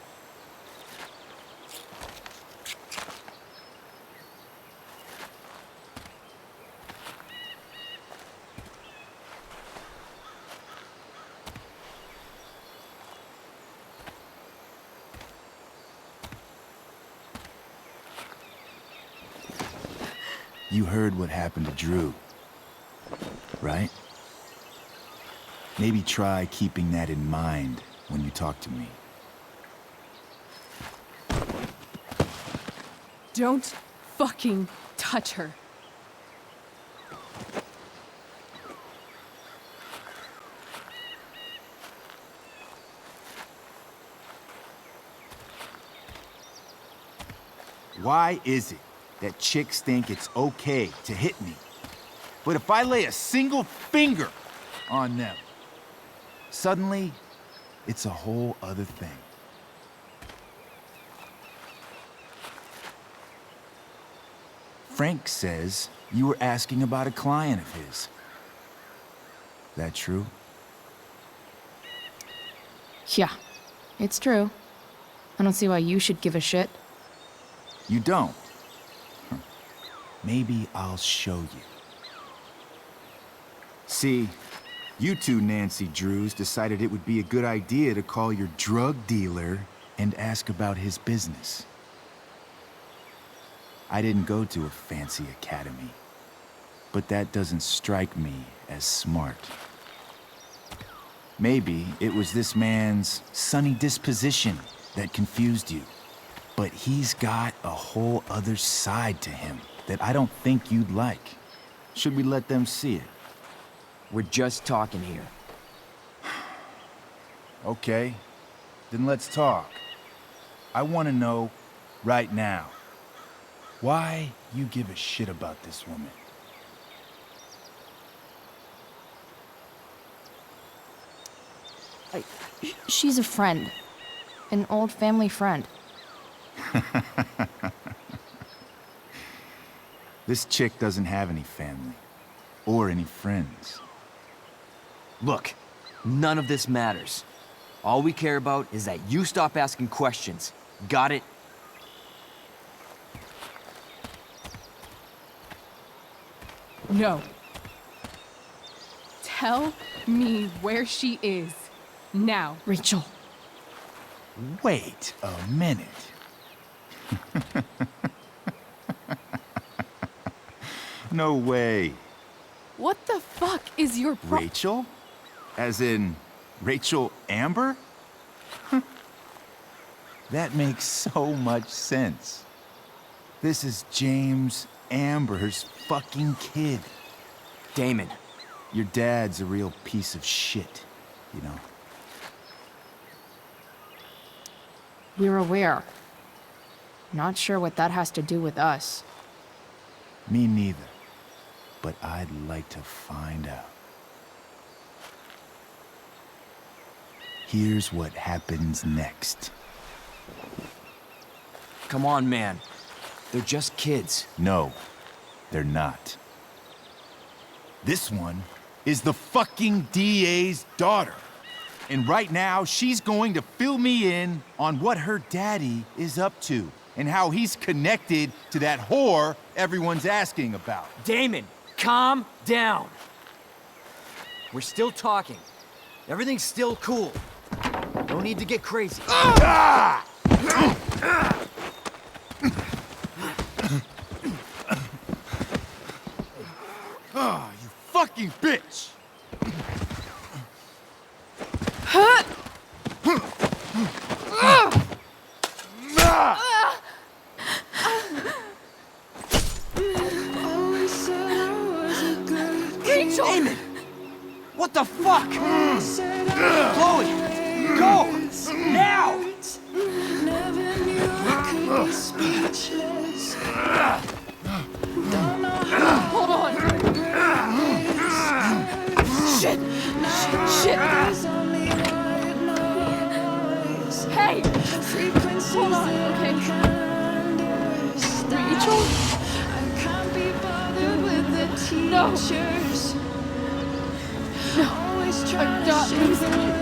You heard what happened to Drew, right? Maybe try keeping that in mind when you talk to me. Don't fucking touch her. Why is it that chicks think it's okay to hit me? But if I lay a single finger on them, suddenly it's a whole other thing. Frank says you were asking about a client of his. That true? Yeah, it's true. I don't see why you should give a shit. You don't? Maybe I'll show you. See, you two Nancy Drews decided it would be a good idea to call your drug dealer and ask about his business. I didn't go to a fancy academy, but that doesn't strike me as smart. Maybe it was this man's sunny disposition that confused you, but he's got a whole other side to him that I don't think you'd like. Should we let them see it? We're just talking here. Okay, then let's talk. I want to know right now why you give a shit about this woman. She's a friend. An old family friend. This chick doesn't have any family or any friends. Look, none of this matters. All we care about is that you stop asking questions. Got it? No. Tell me where she is. Now. Rachel. Wait a minute. No way. What the fuck is your Rachel? As in, Rachel Amber? That makes so much sense. This is James Amber's fucking kid. Damon. Your dad's a real piece of shit, you know? We're aware. Not sure what that has to do with us. Me neither. But I'd like to find out. Here's what happens next. Come on, man. They're just kids. No, they're not. This one is the fucking DA's daughter. And right now, she's going to fill me in on what her daddy is up to and how he's connected to that whore everyone's asking about. Damon, calm down. We're still talking. Everything's still cool. No need to get crazy. Ah! Oh, you fucking bitch! Rachel! Damon! What the fuck? Chloe! Go! Now! Hold on! Shit! Shit! Hey! Hold on, okay? Rachel? No! No! I'm not losing you.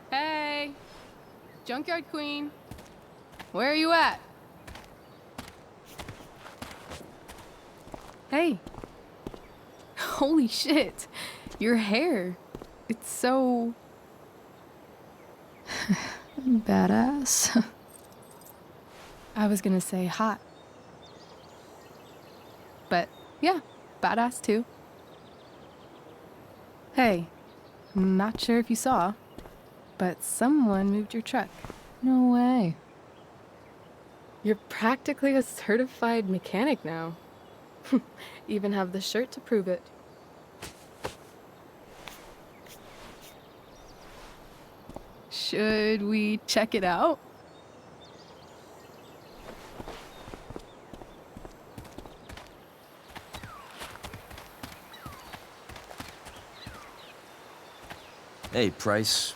Hey, Junkyard Queen, where are you at? Hey, holy shit, your hair, it's so Badass. I was gonna say hot, but yeah, badass too. Hey, not sure if you saw, but someone moved your truck. No way. You're practically a certified mechanic now. Even have the shirt to prove it. Shit. Should we check it out? Hey, Price.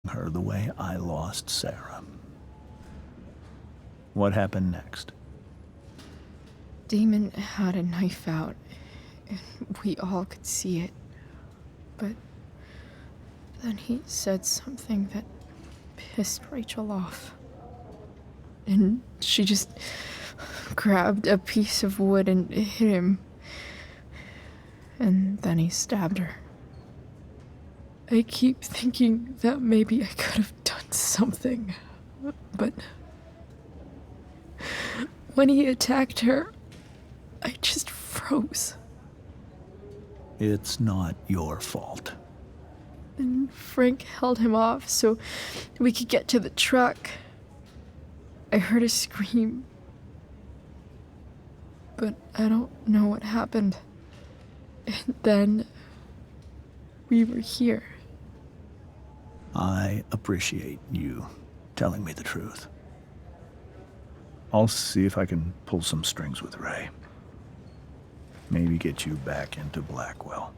her the way I lost Sarah. What happened next? Damon had a knife out, and we all could see it. But then he said something that pissed Rachel off. And she just grabbed a piece of wood and hit him. And then he stabbed her. I keep thinking that maybe I could have done something, but when he attacked her, I just froze. It's not your fault. And Frank held him off so we could get to the truck. I heard a scream, but I don't know what happened. And then we were here. I appreciate you telling me the truth. I'll see if I can pull some strings with Ray. Maybe get you back into Blackwell.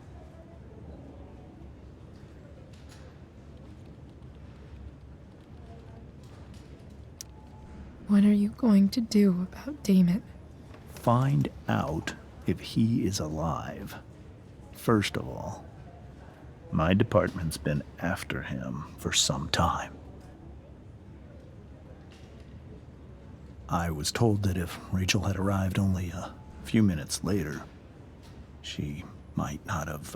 What are you going to do about Damon? Find out if he is alive. First of all, my department's been after him for some time. I was told that if Rachel had arrived only a few minutes later, she might not have,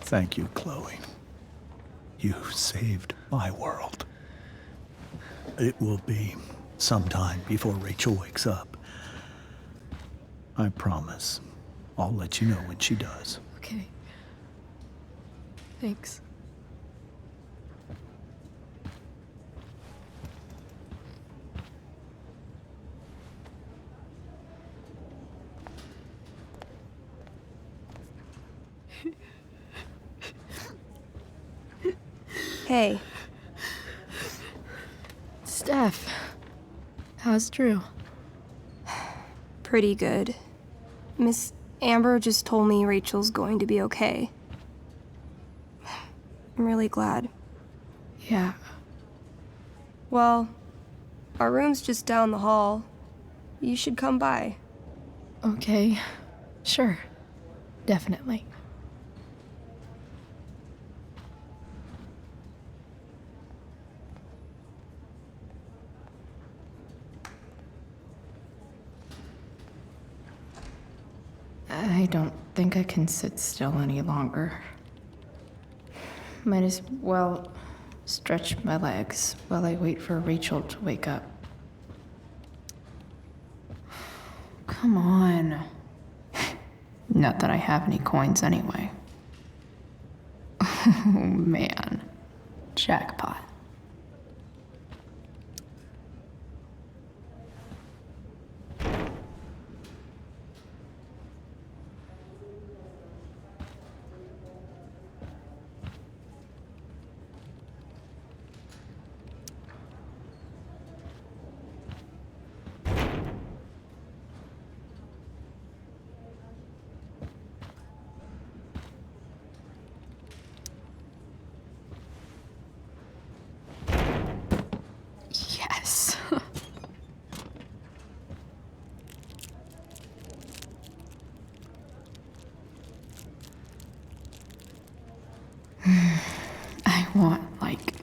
Thank you, Chloe. You saved my world. It will be some time before Rachel wakes up. I promise. I'll let you know when she does. Okay. Thanks. Hey. Steph, how's Drew? Pretty good. Miss Amber just told me Rachel's going to be okay. I'm really glad. Yeah. Well, our room's just down the hall. You should come by. Okay. Sure. Definitely. I don't think I can sit still any longer. Might as well stretch my legs while I wait for Rachel to wake up. Come on. Not that I have any coins anyway. Oh man. Jackpot. Yes. I want like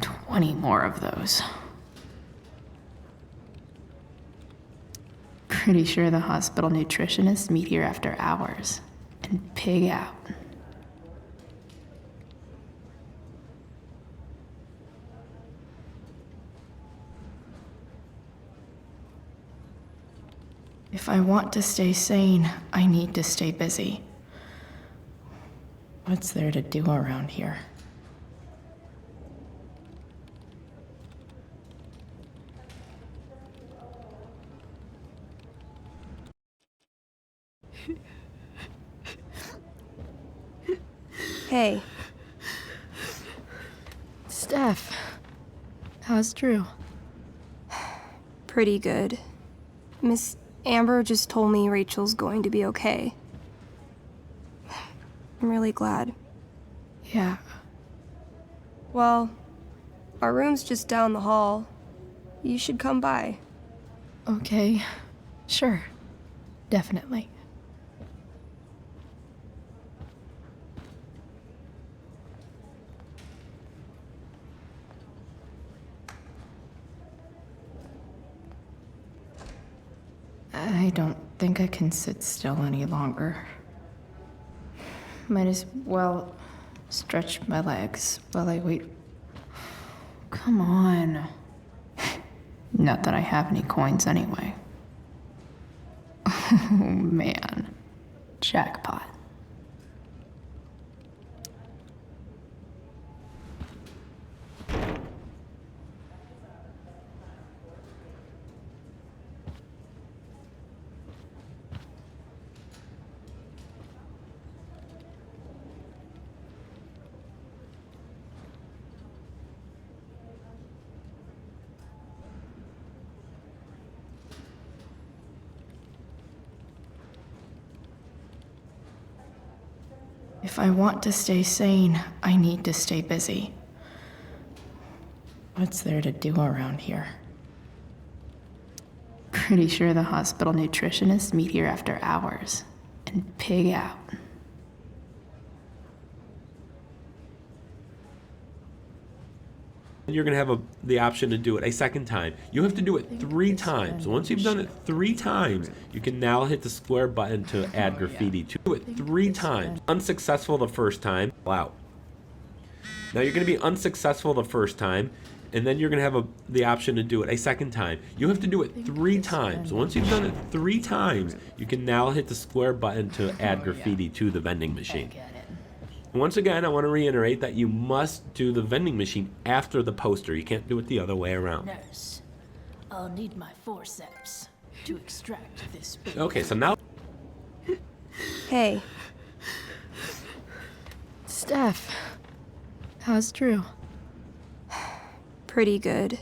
20 more of those. Pretty sure the hospital nutritionists meet here after hours and pig out. If I want to stay sane, I need to stay busy. What's there to do around here? Hey. Steph, how's Drew? Pretty good. Miss Amber just told me Rachel's going to be okay. I'm really glad. Yeah. Well, our room's just down the hall. You should come by. Okay, sure. Definitely. I don't think I can sit still any longer. Might as well stretch my legs while I wait. Come on. Not that I have any coins anyway. Oh man. Jackpot. If I want to stay sane, I need to stay busy. What's there to do around here? Pretty sure the hospital nutritionists meet here after hours and pig out. You're going to have the option to do it a second time. You have to do it 3 times. Once you've done it 3 times, you can now hit the square button to add graffiti. Do it 3 times. Unsuccessful the first time, out. Now you're going to be unsuccessful the first time, and then you're going to have the option to do it a second time. You have to do it 3 times. Once you've done it 3 times, you can now hit the square button to add graffiti to the vending machine. Once again, I want to reiterate that you must do the vending machine after the poster. You can't do it the other way around. Nurse, I'll need my forceps to extract this baby. Okay, so now... Hey. Steph, how's Drew? Pretty good.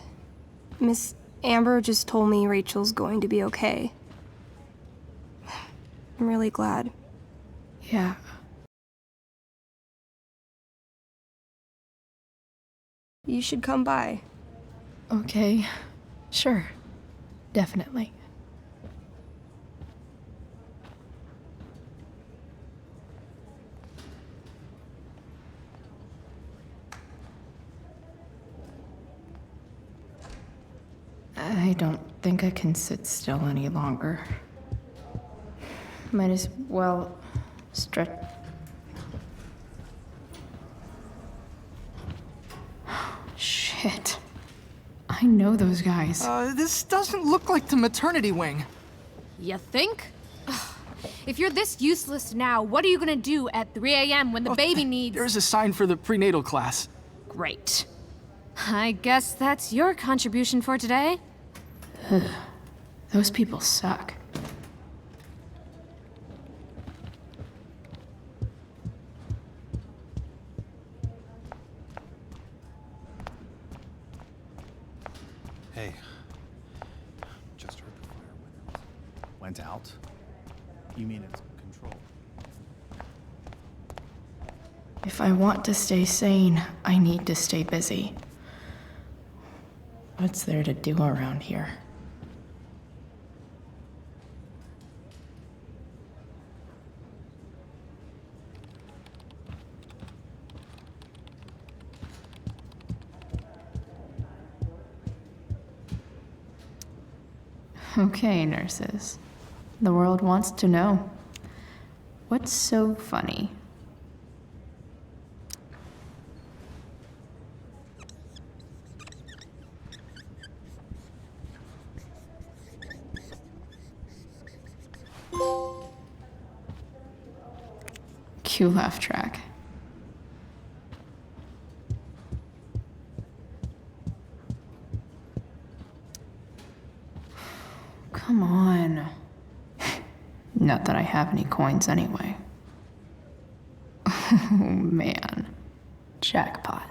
Miss Amber just told me Rachel's going to be okay. I'm really glad. Yeah. You should come by. Okay, sure. Definitely. I don't think I can sit still any longer. Might as well stretch. Shit. I know those guys. This doesn't look like the maternity wing. You think? Ugh. If you're this useless now, what are you gonna do at 3 a.m. when the baby needs... There's a sign for the prenatal class. Great. I guess that's your contribution for today. Ugh. Those people suck. Hey, just heard the fire went out. You mean it's controlled? If I want to stay sane, I need to stay busy. What's there to do around here? Okay, nurses. The world wants to know. What's so funny? Cue laugh track. Come on. Not that I have any coins anyway. Oh man. Jackpot.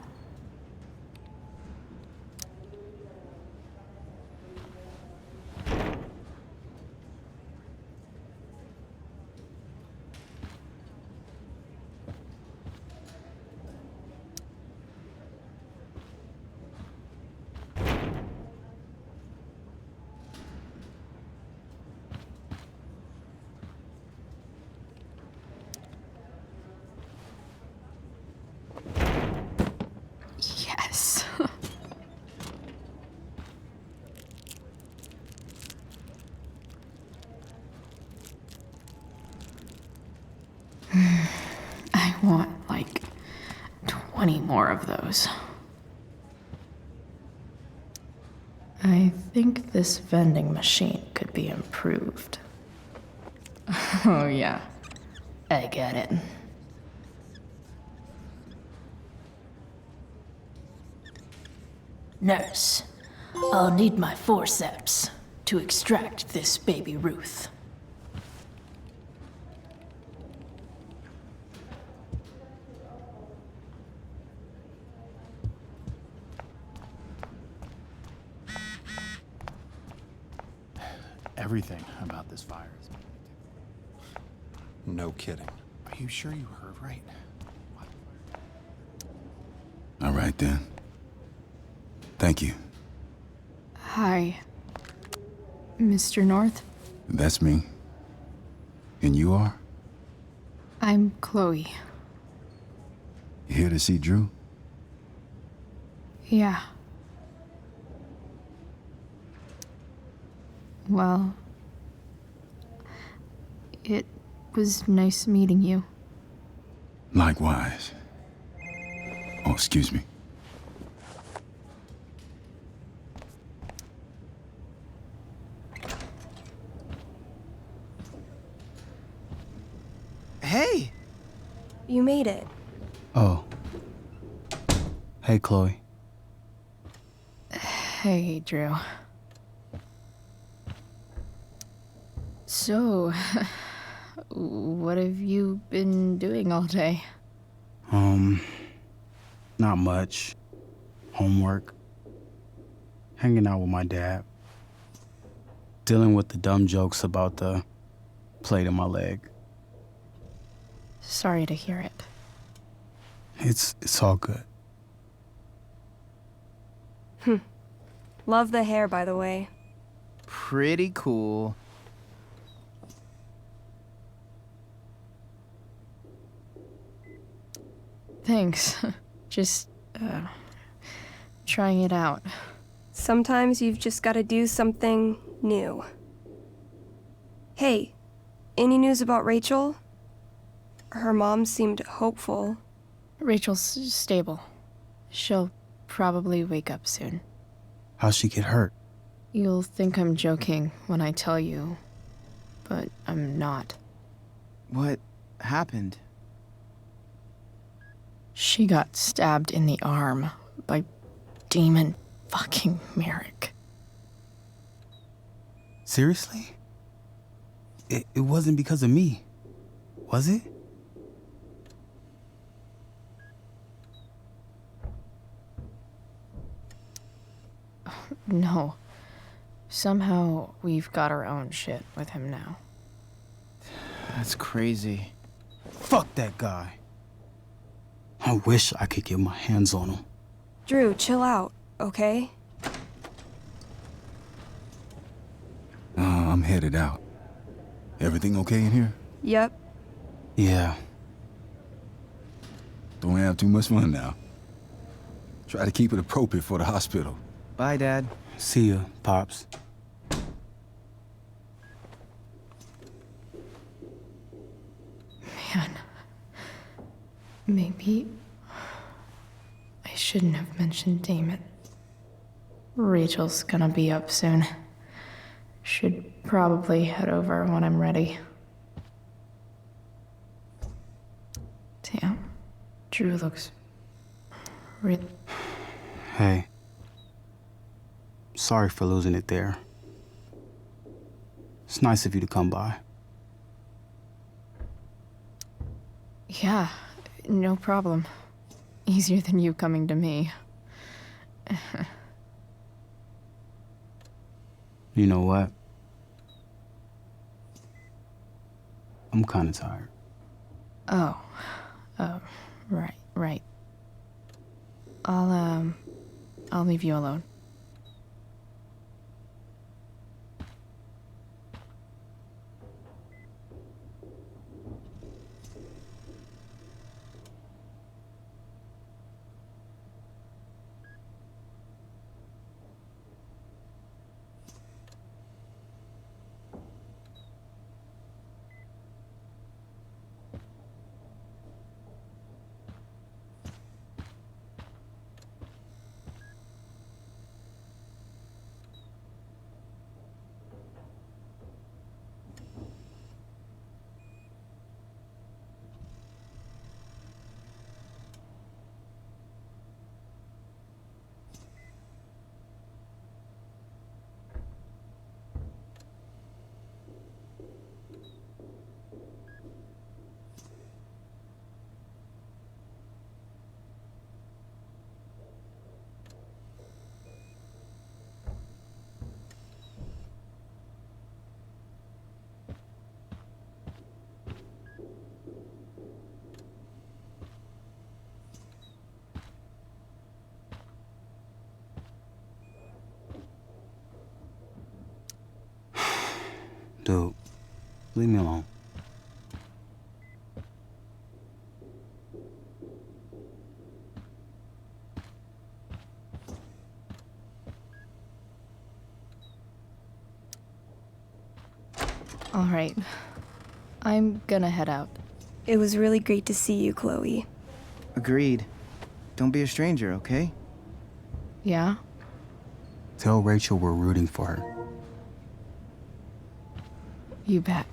20 more of those. I think this vending machine could be improved. Oh, yeah. I get it. Nurse, I'll need my forceps to extract this baby Ruth. Everything about this fire is... No kidding. Are you sure you heard right? All right, then. Thank you. Hi, Mr. North. That's me. And you are? I'm Chloe. You here to see Drew? Yeah. Well, it was nice meeting you. Likewise. Oh, excuse me. Hey! You made it. Oh. Hey, Chloe. Hey, Drew. So, what have you been doing all day? Not much. Homework. Hanging out with my dad. Dealing with the dumb jokes about the plate in my leg. Sorry to hear it. It's all good. Love the hair, by the way. Pretty cool. Thanks. Just, trying it out. Sometimes you've just gotta do something new. Hey, any news about Rachel? Her mom seemed hopeful. Rachel's stable. She'll probably wake up soon. How'd she get hurt? You'll think I'm joking when I tell you, but I'm not. What happened? She got stabbed in the arm by Demon fucking Merrick. Seriously? It wasn't because of me, was it? No. Somehow we've got our own shit with him now. That's crazy. Fuck that guy. I wish I could get my hands on him. Drew, chill out, okay? I'm headed out. Everything okay in here? Yep. Yeah. Don't have too much fun now. Try to keep it appropriate for the hospital. Bye, Dad. See ya, Pops. Man. Maybe I shouldn't have mentioned Damon. Rachel's gonna be up soon. Should probably head over when I'm ready. Damn. Drew looks real. Hey. Sorry for losing it there. It's nice of you to come by. Yeah, no problem. Easier than you coming to me. You know what? I'm kinda tired. Oh, right. I'll leave you alone. Leave me alone. All right. I'm gonna head out. It was really great to see you, Chloe. Agreed. Don't be a stranger, okay? Yeah? Tell Rachel we're rooting for her. You bet.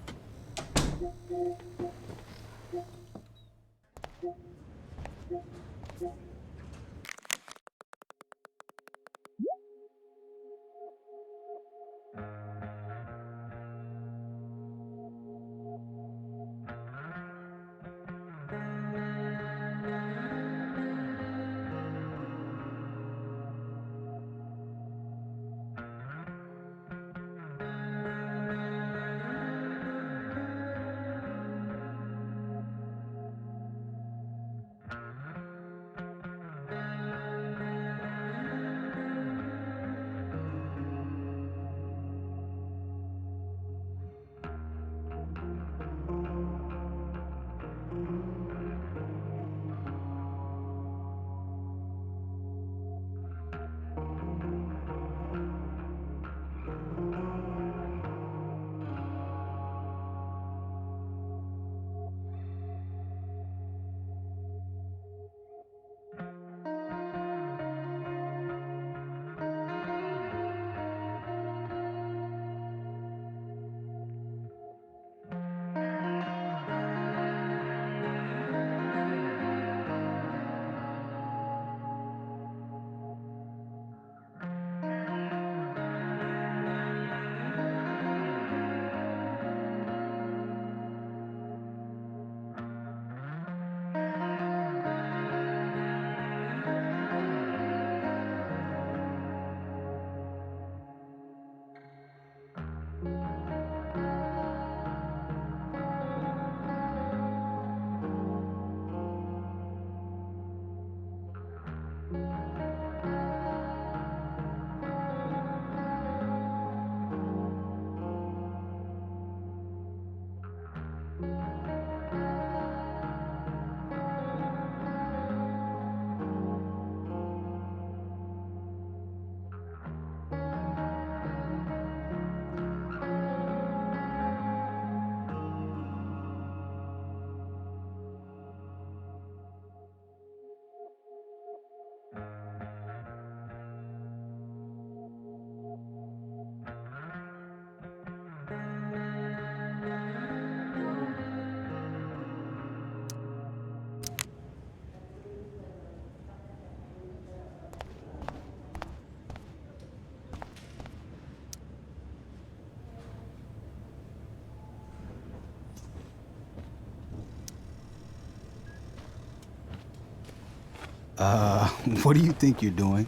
What do you think you're doing?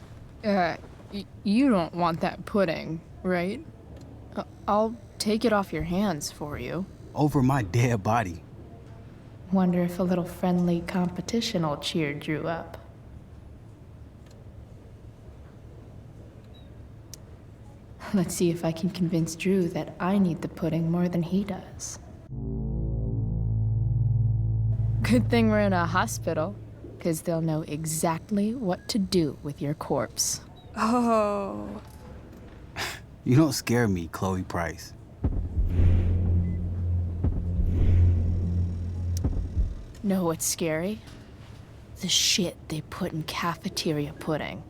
You don't want that pudding, right? I'll take it off your hands for you. Over my dead body. Wonder if a little friendly competition will cheer Drew up. Let's see if I can convince Drew that I need the pudding more than he does. Good thing we're in a hospital, because they'll know exactly what to do with your corpse. Oh. You don't scare me, Chloe Price. Know what's scary? The shit they put in cafeteria pudding.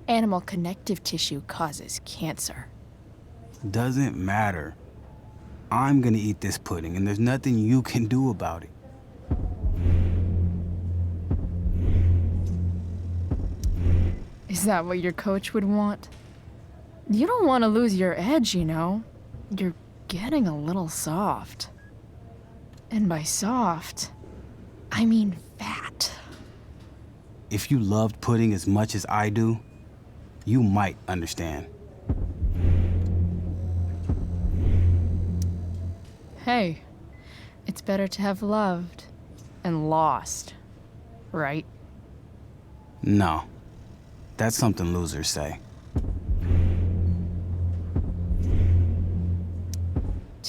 Animal connective tissue causes cancer. Doesn't matter. I'm gonna eat this pudding, and there's nothing you can do about it. Is that what your coach would want? You don't want to lose your edge, you know. You're getting a little soft. And by soft, I mean fat. If you loved pudding as much as I do, you might understand. Hey, it's better to have loved and lost, right? No. That's something losers say.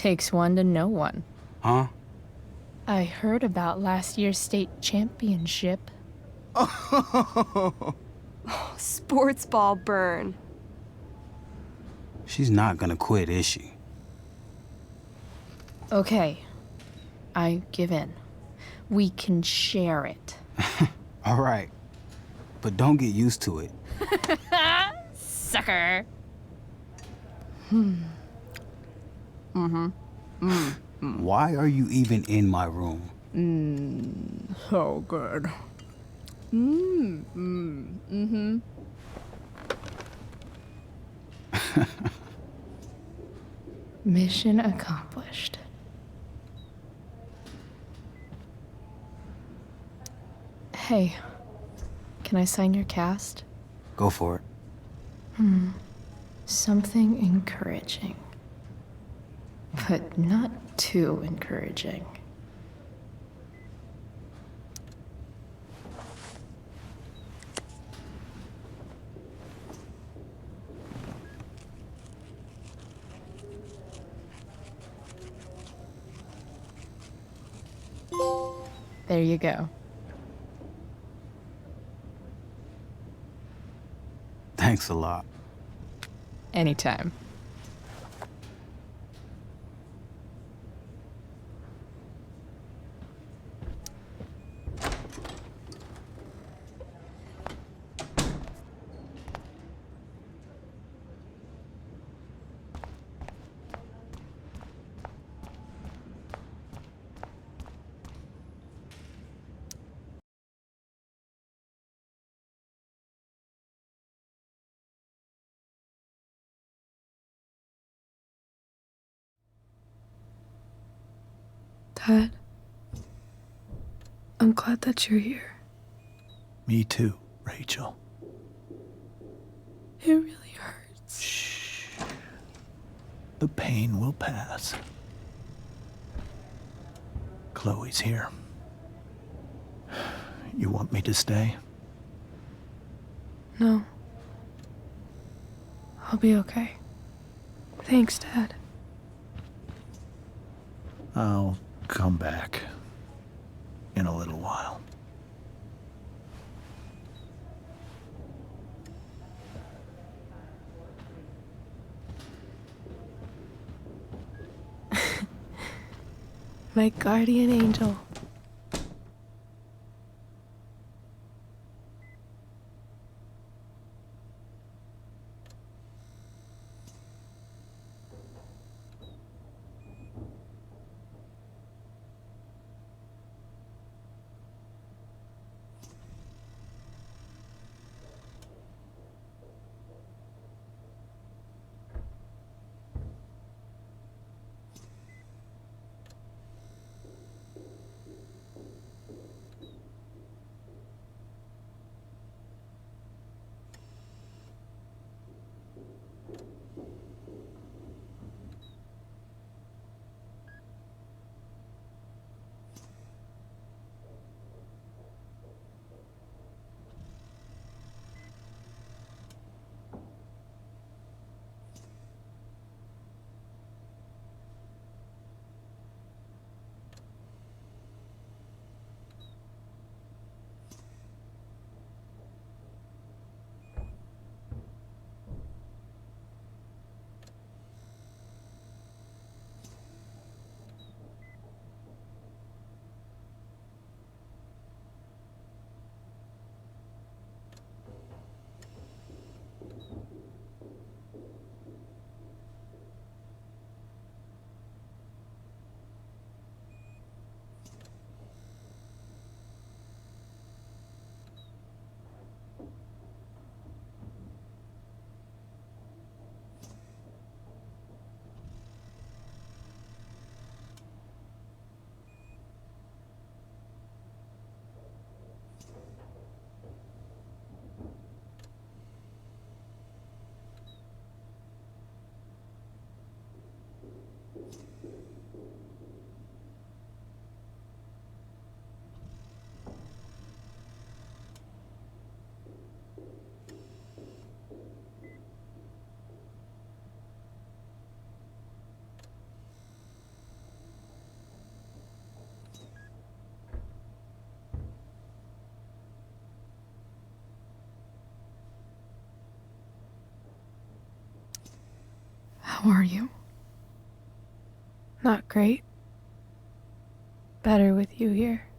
Takes one to know one. Huh? I heard about last year's state championship. Sports ball burn. She's not gonna quit, is she? Okay, I give in. We can share it. All right. But don't get used to it. Sucker. Why are you even in my room? So good. Mission accomplished. Hey, can I sign your cast? Go for it. Something encouraging. But not too encouraging. There you go. Thanks a lot. Anytime. Dad, I'm glad that you're here. Me too, Rachel. It really hurts. Shh. The pain will pass. Chloe's here. You want me to stay? No. I'll be okay. Thanks, Dad. I'll come back in a little while. My guardian angel. How are you? Not great. Better with you here.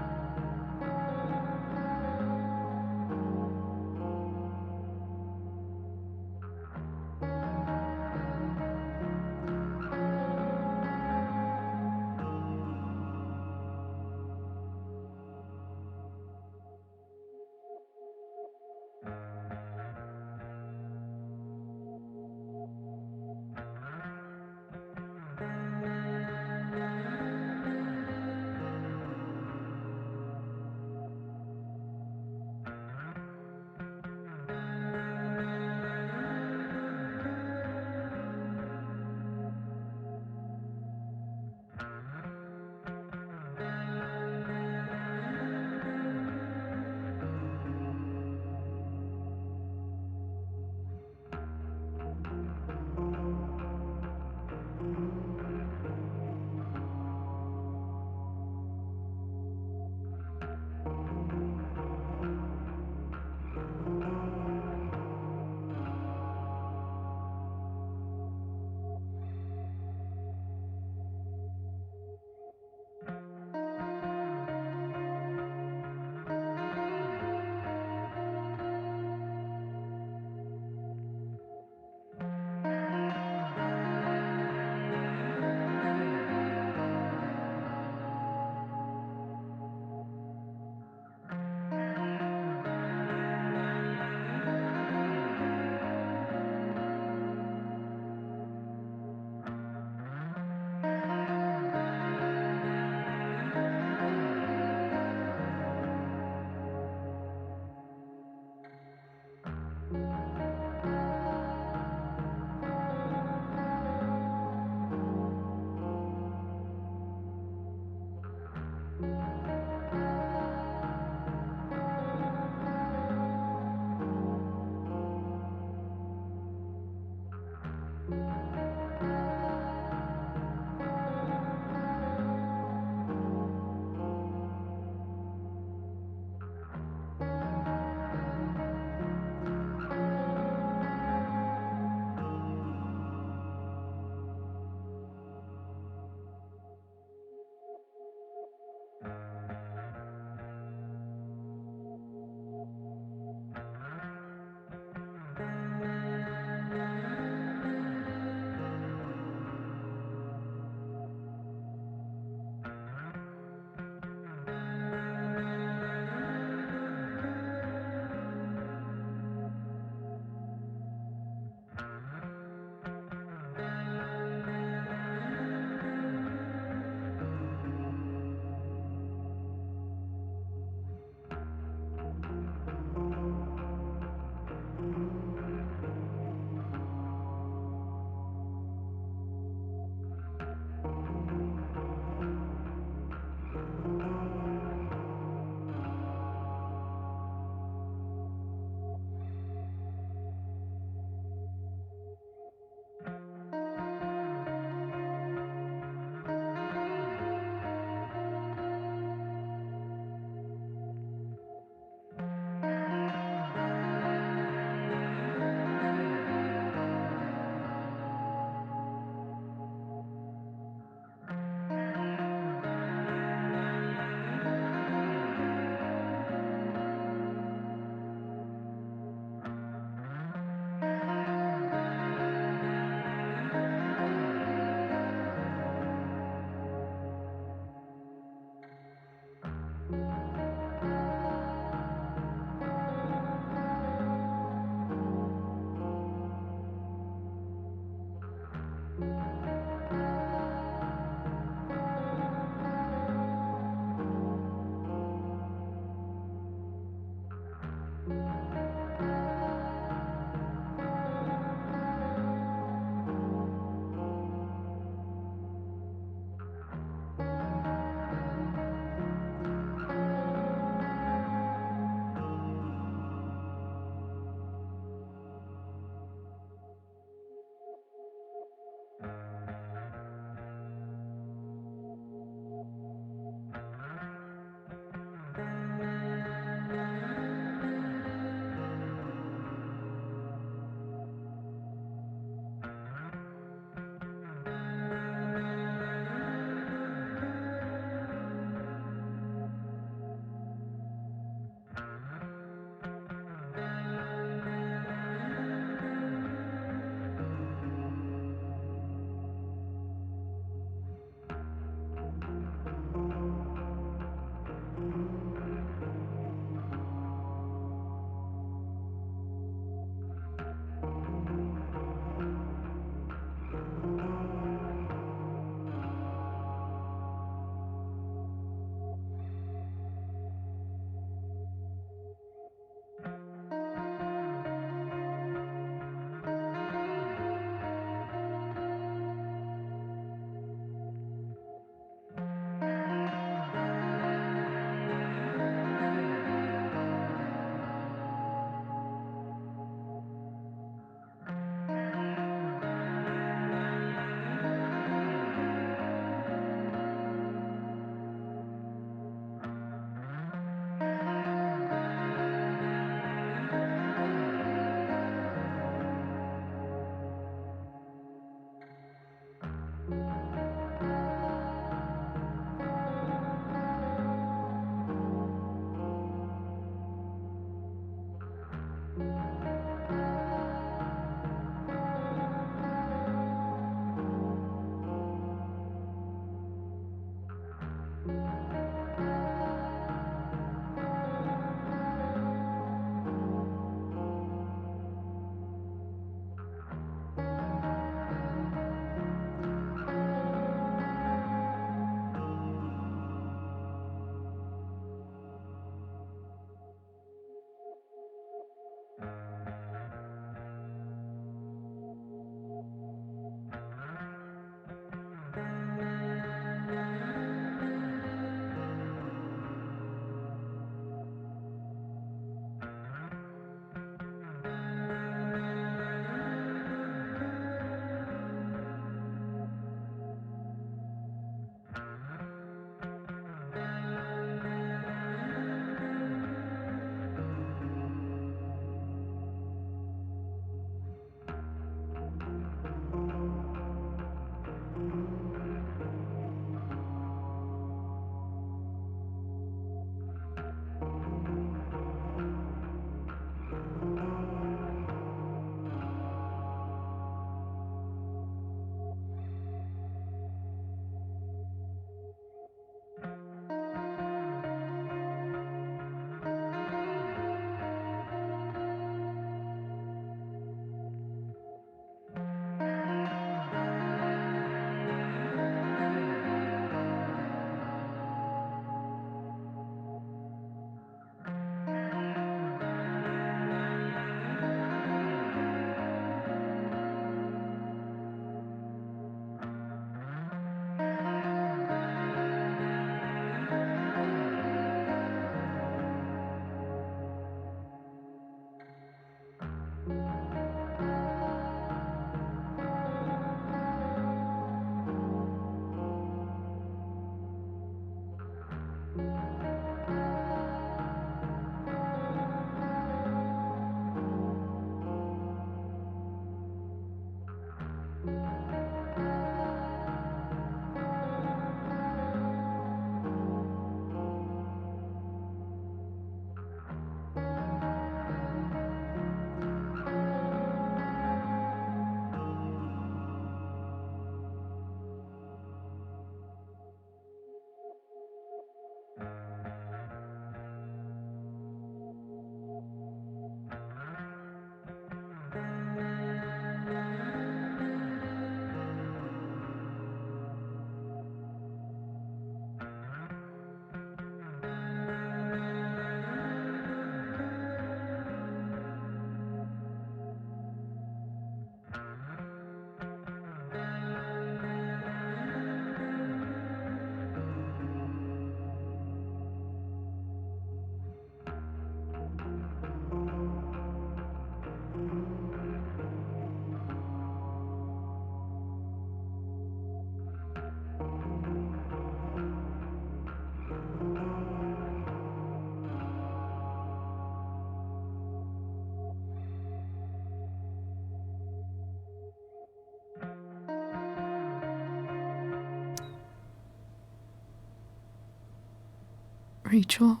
Rachel,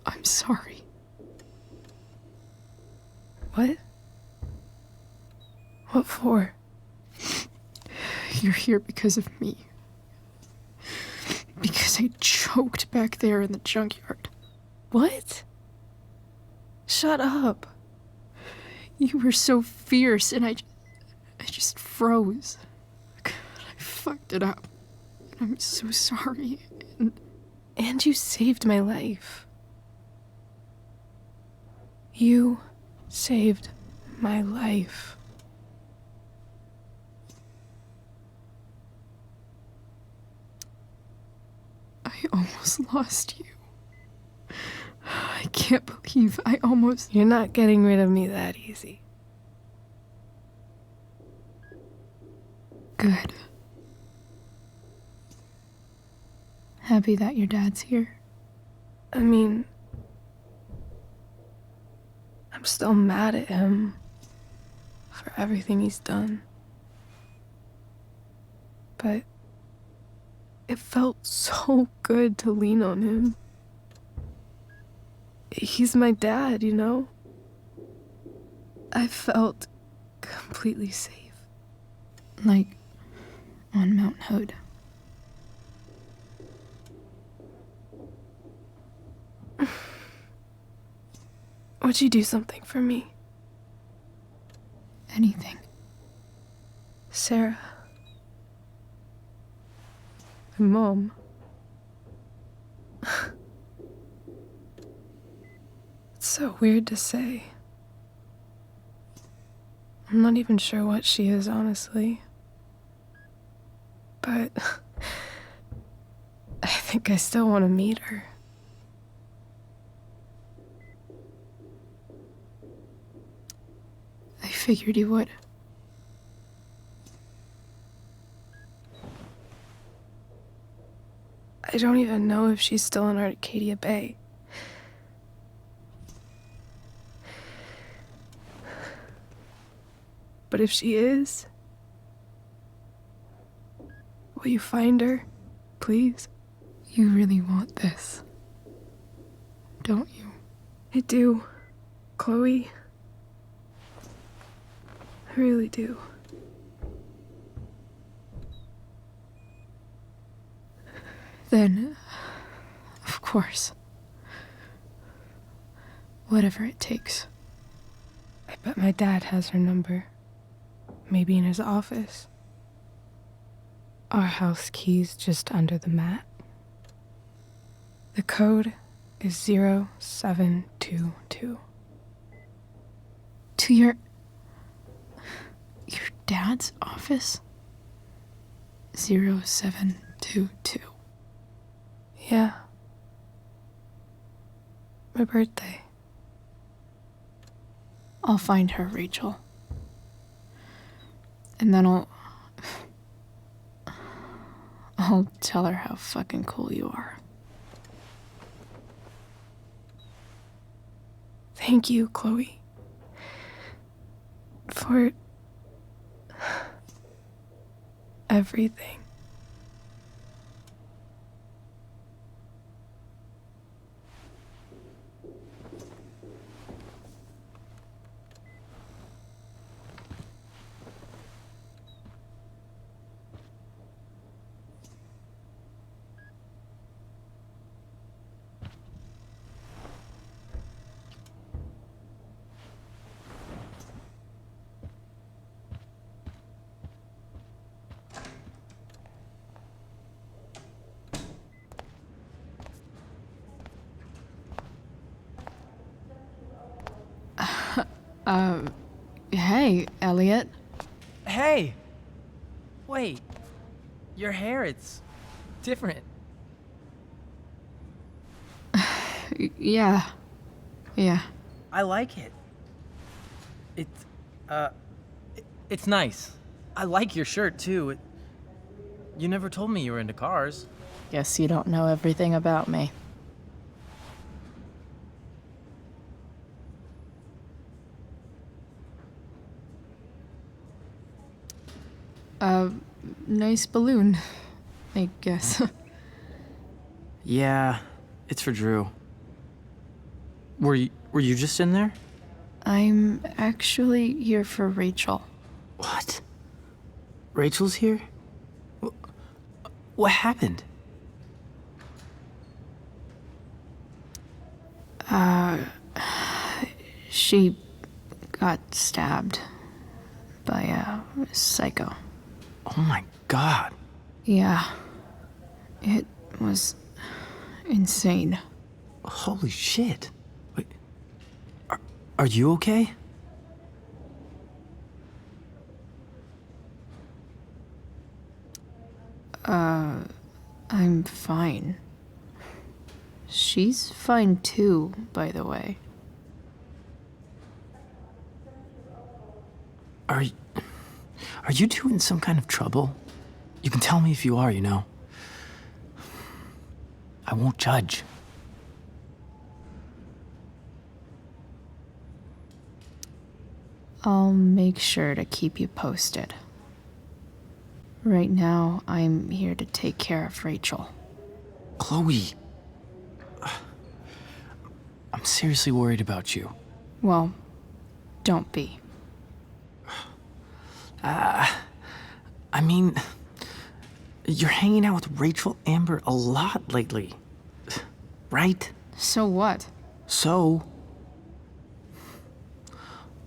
I'm sorry. What? What for? You're here because of me. Because I choked back there in the junkyard. What? Shut up. You were so fierce and I just froze. I fucked it up. I'm so sorry. And you saved my life. You saved my life. I almost lost you. I can't believe I almost... You're not getting rid of me that easy. Good. Happy that your dad's here? I mean, I'm still mad at him for everything he's done. But it felt so good to lean on him. He's my dad, you know? I felt completely safe. Like on Mount Hood. Would you do something for me? Anything. Sarah. My mom. It's so weird to say. I'm not even sure what she is, honestly. But I think I still want to meet her. I figured you would. I don't even know if she's still in Arcadia Bay. But if she is, will you find her, please? You really want this, don't you? I do, Chloe. I really do. Then, of course. Whatever it takes. I bet my dad has her number. Maybe in his office. Our house key's just under the mat. The code is 0722. To your dad's office? 0722. Yeah. My birthday. I'll find her, Rachel. And then I'll tell her how fucking cool you are. Thank you, Chloe. For everything. Hey, Elliot. Hey! Wait. Your hair, it's different. Yeah. I like it. It's nice. I like your shirt, too. You never told me you were into cars. Guess you don't know everything about me. Nice balloon, I guess. Yeah, it's for Drew. Were you just in there? I'm actually here for Rachel. What? Rachel's here? What happened? She got stabbed by a psycho. Oh my god. Yeah. It was insane. Holy shit. Wait, are you okay? I'm fine. She's fine too, by the way. Are you two in some kind of trouble? You can tell me if you are, you know. I won't judge. I'll make sure to keep you posted. Right now, I'm here to take care of Rachel. Chloe. I'm seriously worried about you. Well, don't be. I mean, you're hanging out with Rachel Amber a lot lately, right? So what? So,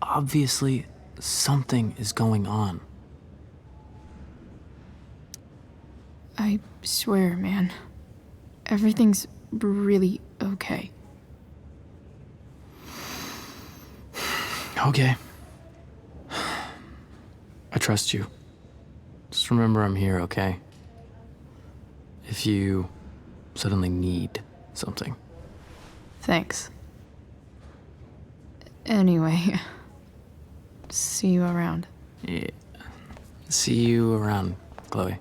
obviously, something is going on. I swear, man. Everything's really okay. Okay. I trust you. Just remember I'm here, okay? If you suddenly need something. Thanks. Anyway, see you around. Yeah. See you around, Chloe.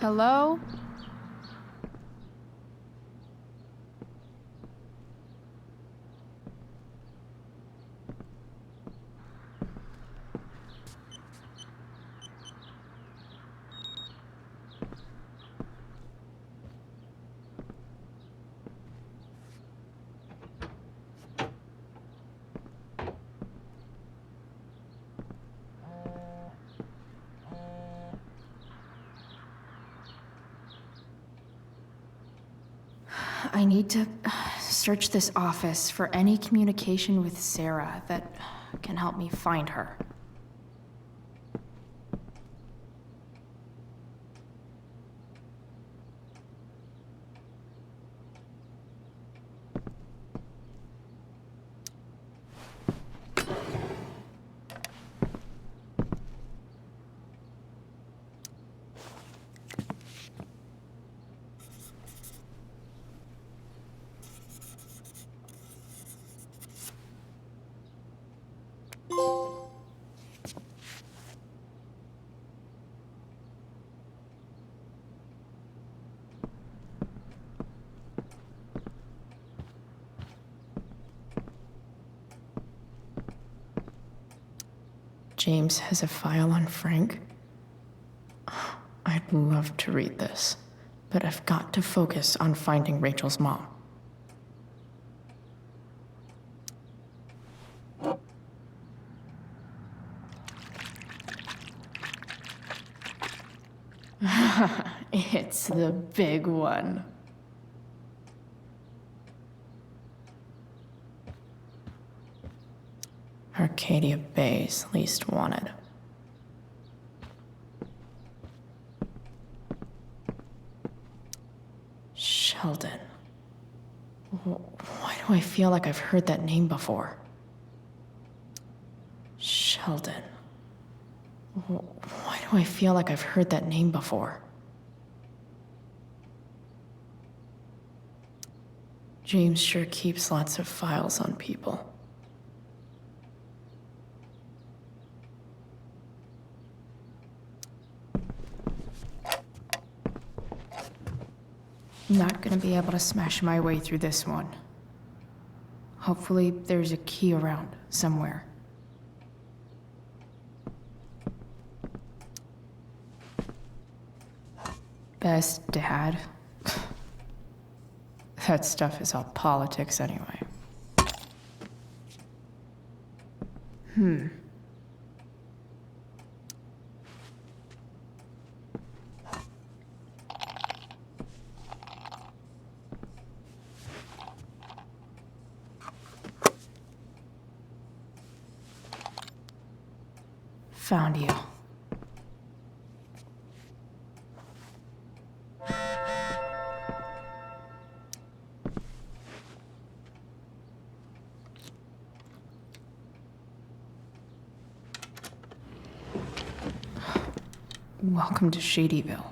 Hello? I need to search this office for any communication with Sarah that can help me find her. James has a file on Frank. I'd love to read this, but I've got to focus on finding Rachel's mom. It's the big one. Arcadia Bay's least wanted. Sheldon. Why do I feel like I've heard that name before? Sheldon. Why do I feel like I've heard that name before? James sure keeps lots of files on people. Not gonna be able to smash my way through this one. Hopefully there's a key around somewhere. Best dad. That stuff is all politics anyway. Found you. Welcome to Shadyville.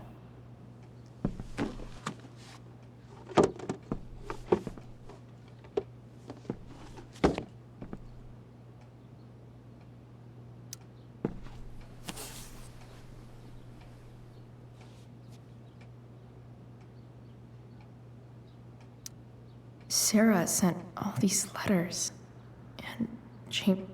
Sarah sent all these letters, and James.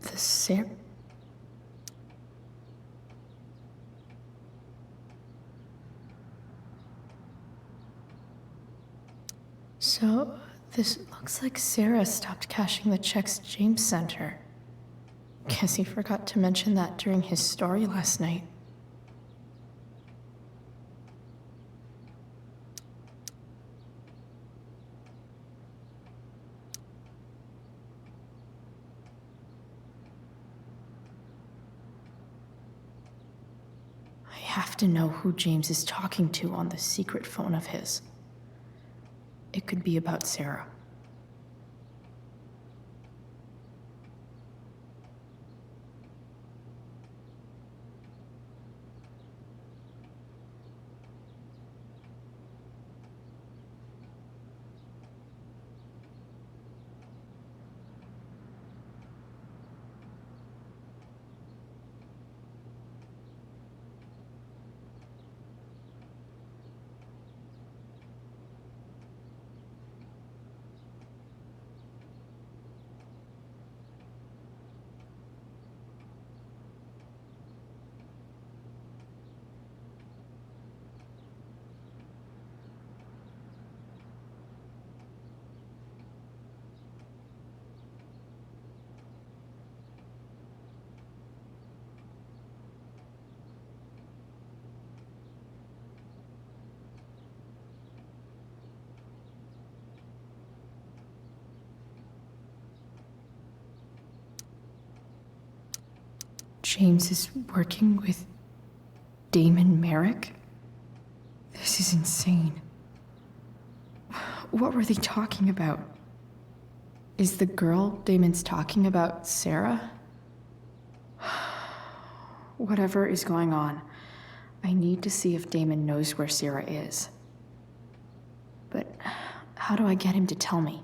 The Sarah. So, this looks like Sarah stopped cashing the checks James sent her. Guess he forgot to mention that during his story last night. I have to know who James is talking to on the secret phone of his. It could be about Sarah. James is working with Damon Merrick? This is insane. What were they talking about? Is the girl Damon's talking about Sarah? Whatever is going on, I need to see if Damon knows where Sarah is. But how do I get him to tell me?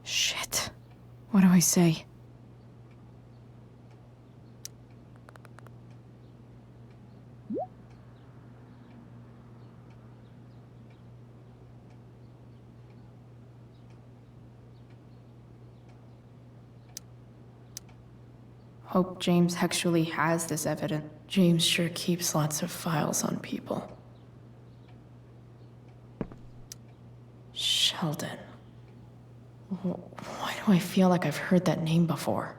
Shit. What do I say? Hope James actually has this evidence. James sure keeps lots of files on people. Sheldon. Why do I feel like I've heard that name before?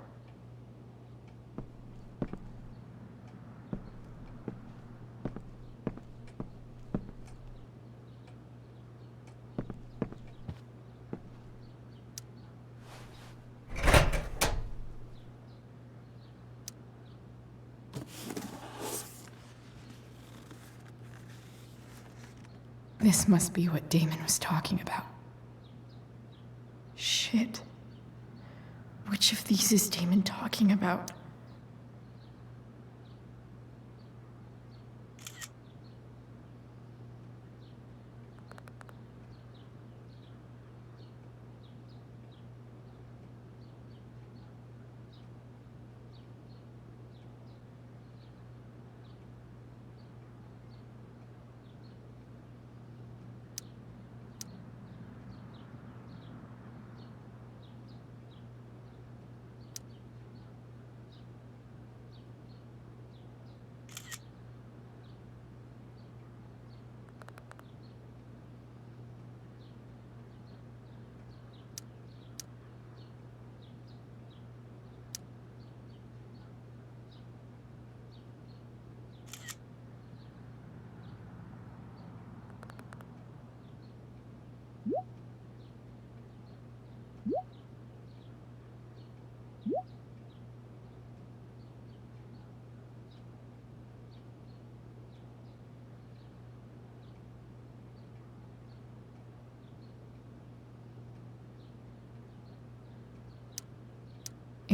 This must be what Damon was talking about. Shit. Which of these is Damon talking about?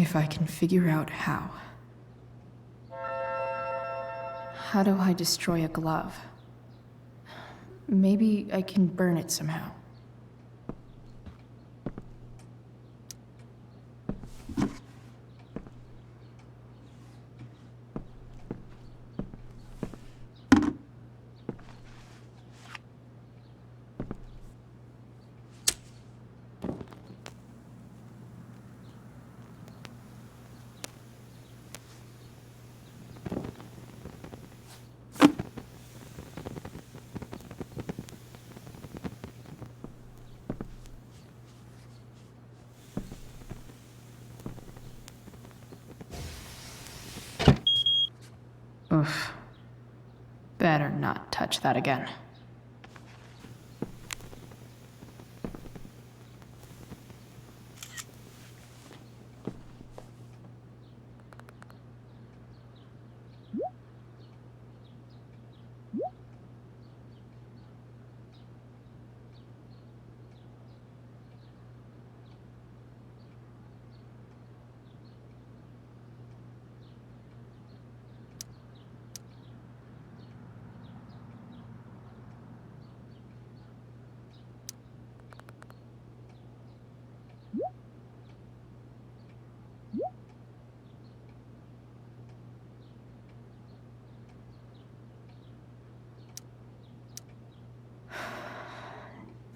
If I can figure out how. How do I destroy a glove? Maybe I can burn it somehow. Oof. Better not touch that again.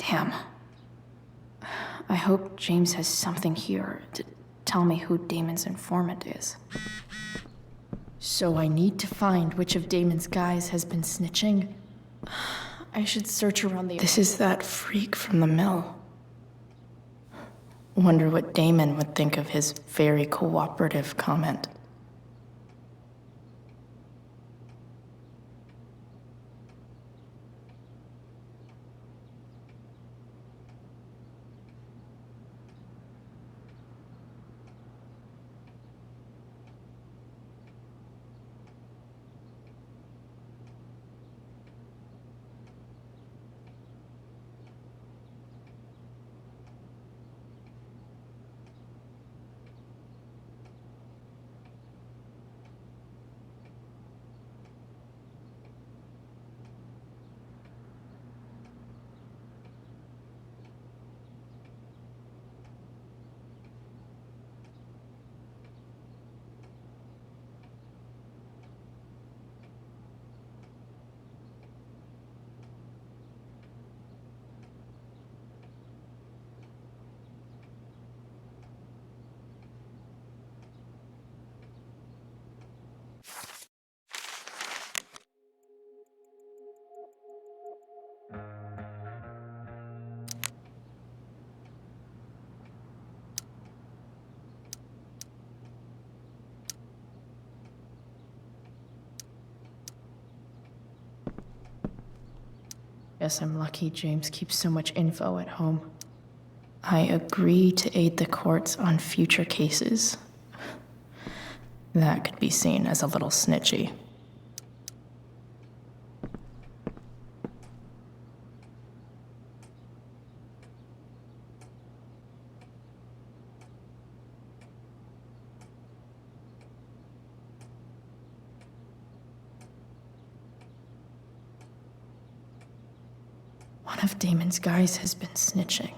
Damn. I hope James has something here to tell me who Damon's informant is. So I need to find which of Damon's guys has been snitching. I should search around the— This is that freak from the mill. Wonder what Damon would think of his very cooperative comment. Guess I'm lucky James keeps so much info at home. I agree to aid the courts on future cases. That could be seen as a little snitchy. One of Damon's guys has been snitching.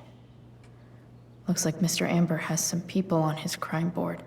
Looks like Mr. Amber has some people on his crime board.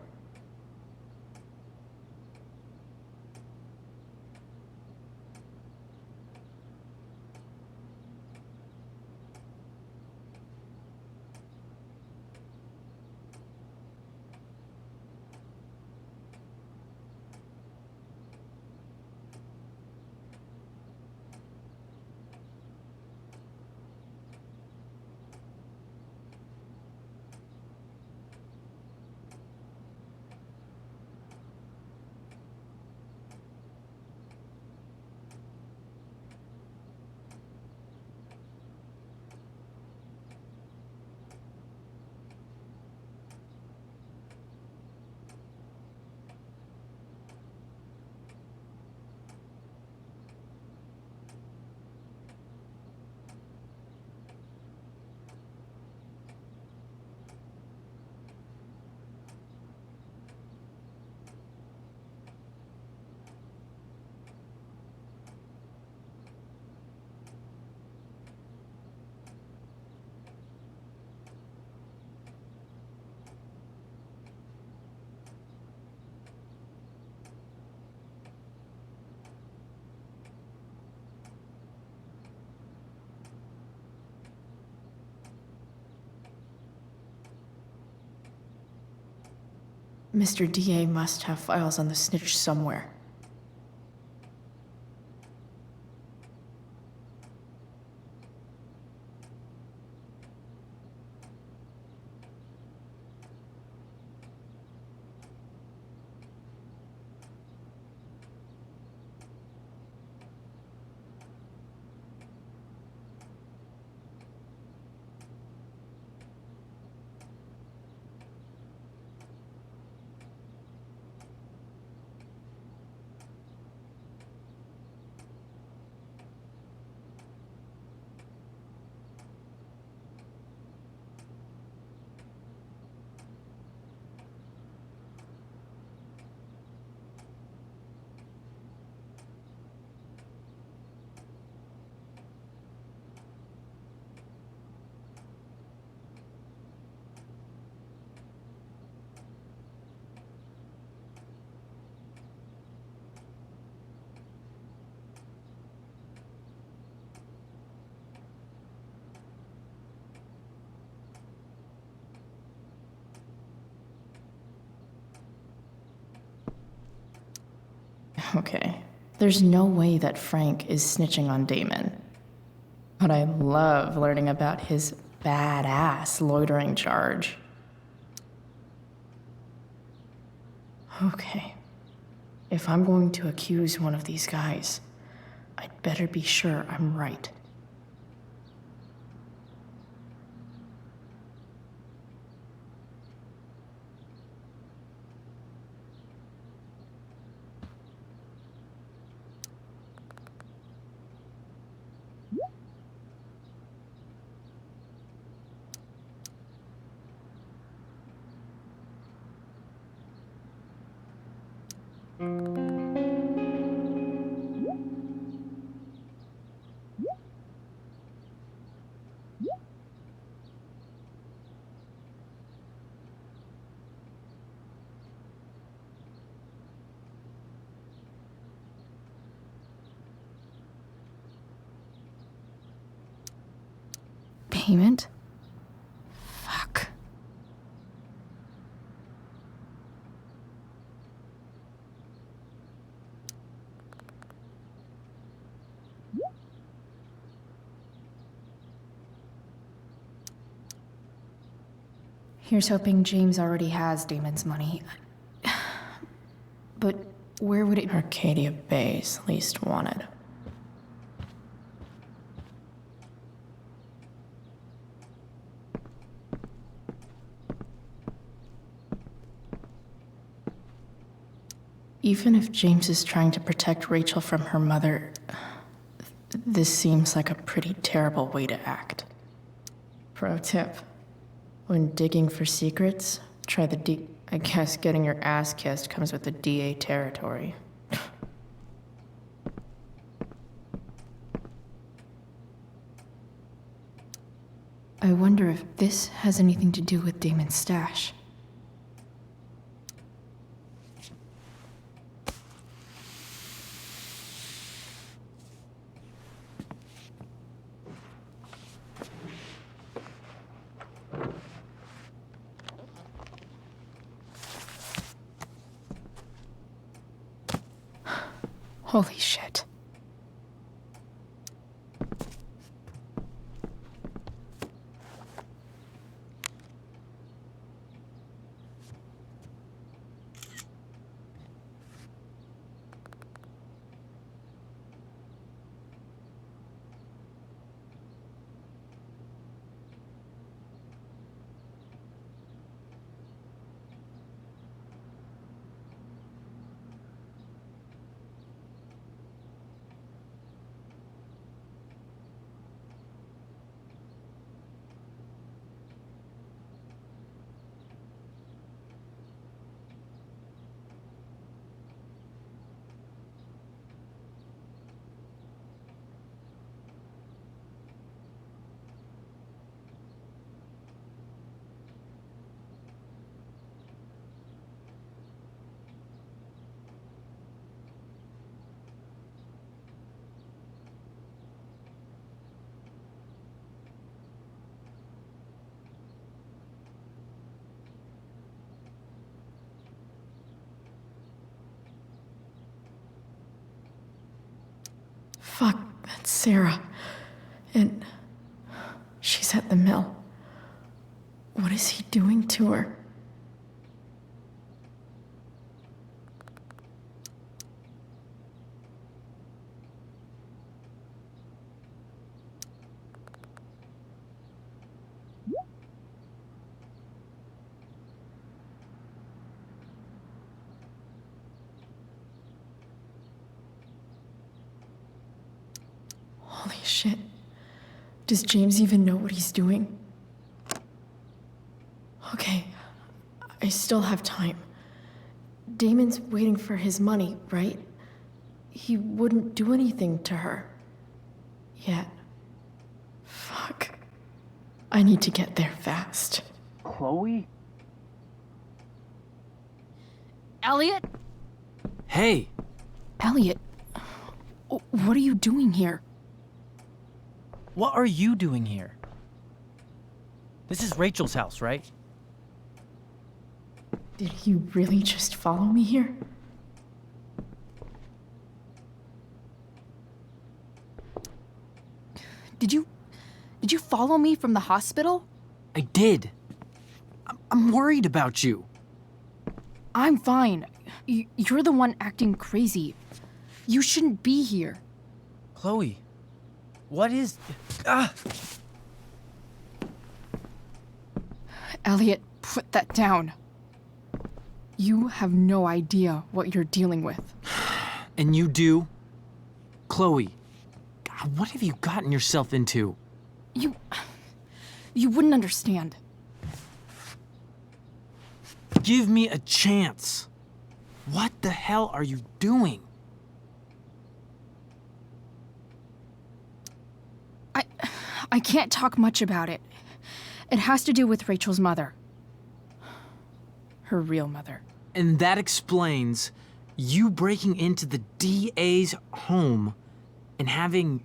Mr. DA must have files on the snitch somewhere. Okay, there's no way that Frank is snitching on Damon. But I love learning about his badass loitering charge. Okay, if I'm going to accuse one of these guys, I'd better be sure I'm right. Payment? Fuck. Here's hoping James already has Damon's money. But where would it... Arcadia Bay's least wanted. Even if James is trying to protect Rachel from her mother, this seems like a pretty terrible way to act. Pro tip. When digging for secrets, try the I guess getting your ass kissed comes with the DA territory. I wonder if this has anything to do with Damon's stash. Holy shit. Fuck, that's Sarah. And she's at the mill. What is he doing to her? Holy shit. Does James even know what he's doing? Okay, I still have time. Damon's waiting for his money, right? He wouldn't do anything to her. Yet. Fuck. I need to get there fast. Chloe? Elliot? Hey! Elliot, what are you doing here? What are you doing here? This is Rachel's house, right? Did he really just follow me here? Did you follow me from the hospital? I did. I'm worried about you. I'm fine. You're the one acting crazy. You shouldn't be here. Chloe, what is... Ah! Elliot, put that down. You have no idea what you're dealing with. And you do? Chloe, God, what have you gotten yourself into? You wouldn't understand. Give me a chance. What the hell are you doing? I can't talk much about it. It has to do with Rachel's mother. Her real mother. And that explains you breaking into the DA's home and having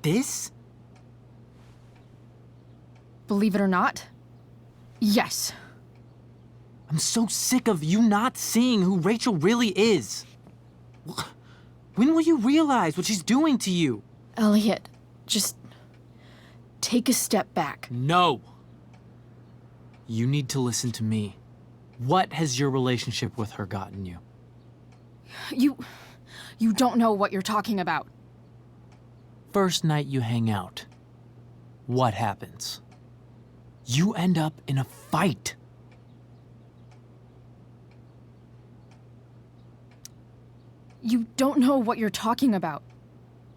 this? Believe it or not, yes. I'm so sick of you not seeing who Rachel really is. When will you realize what she's doing to you? Elliot, just take a step back. No. You need to listen to me. What has your relationship with her gotten you? You don't know what you're talking about. First night you hang out, what happens? You end up in a fight. You don't know what you're talking about.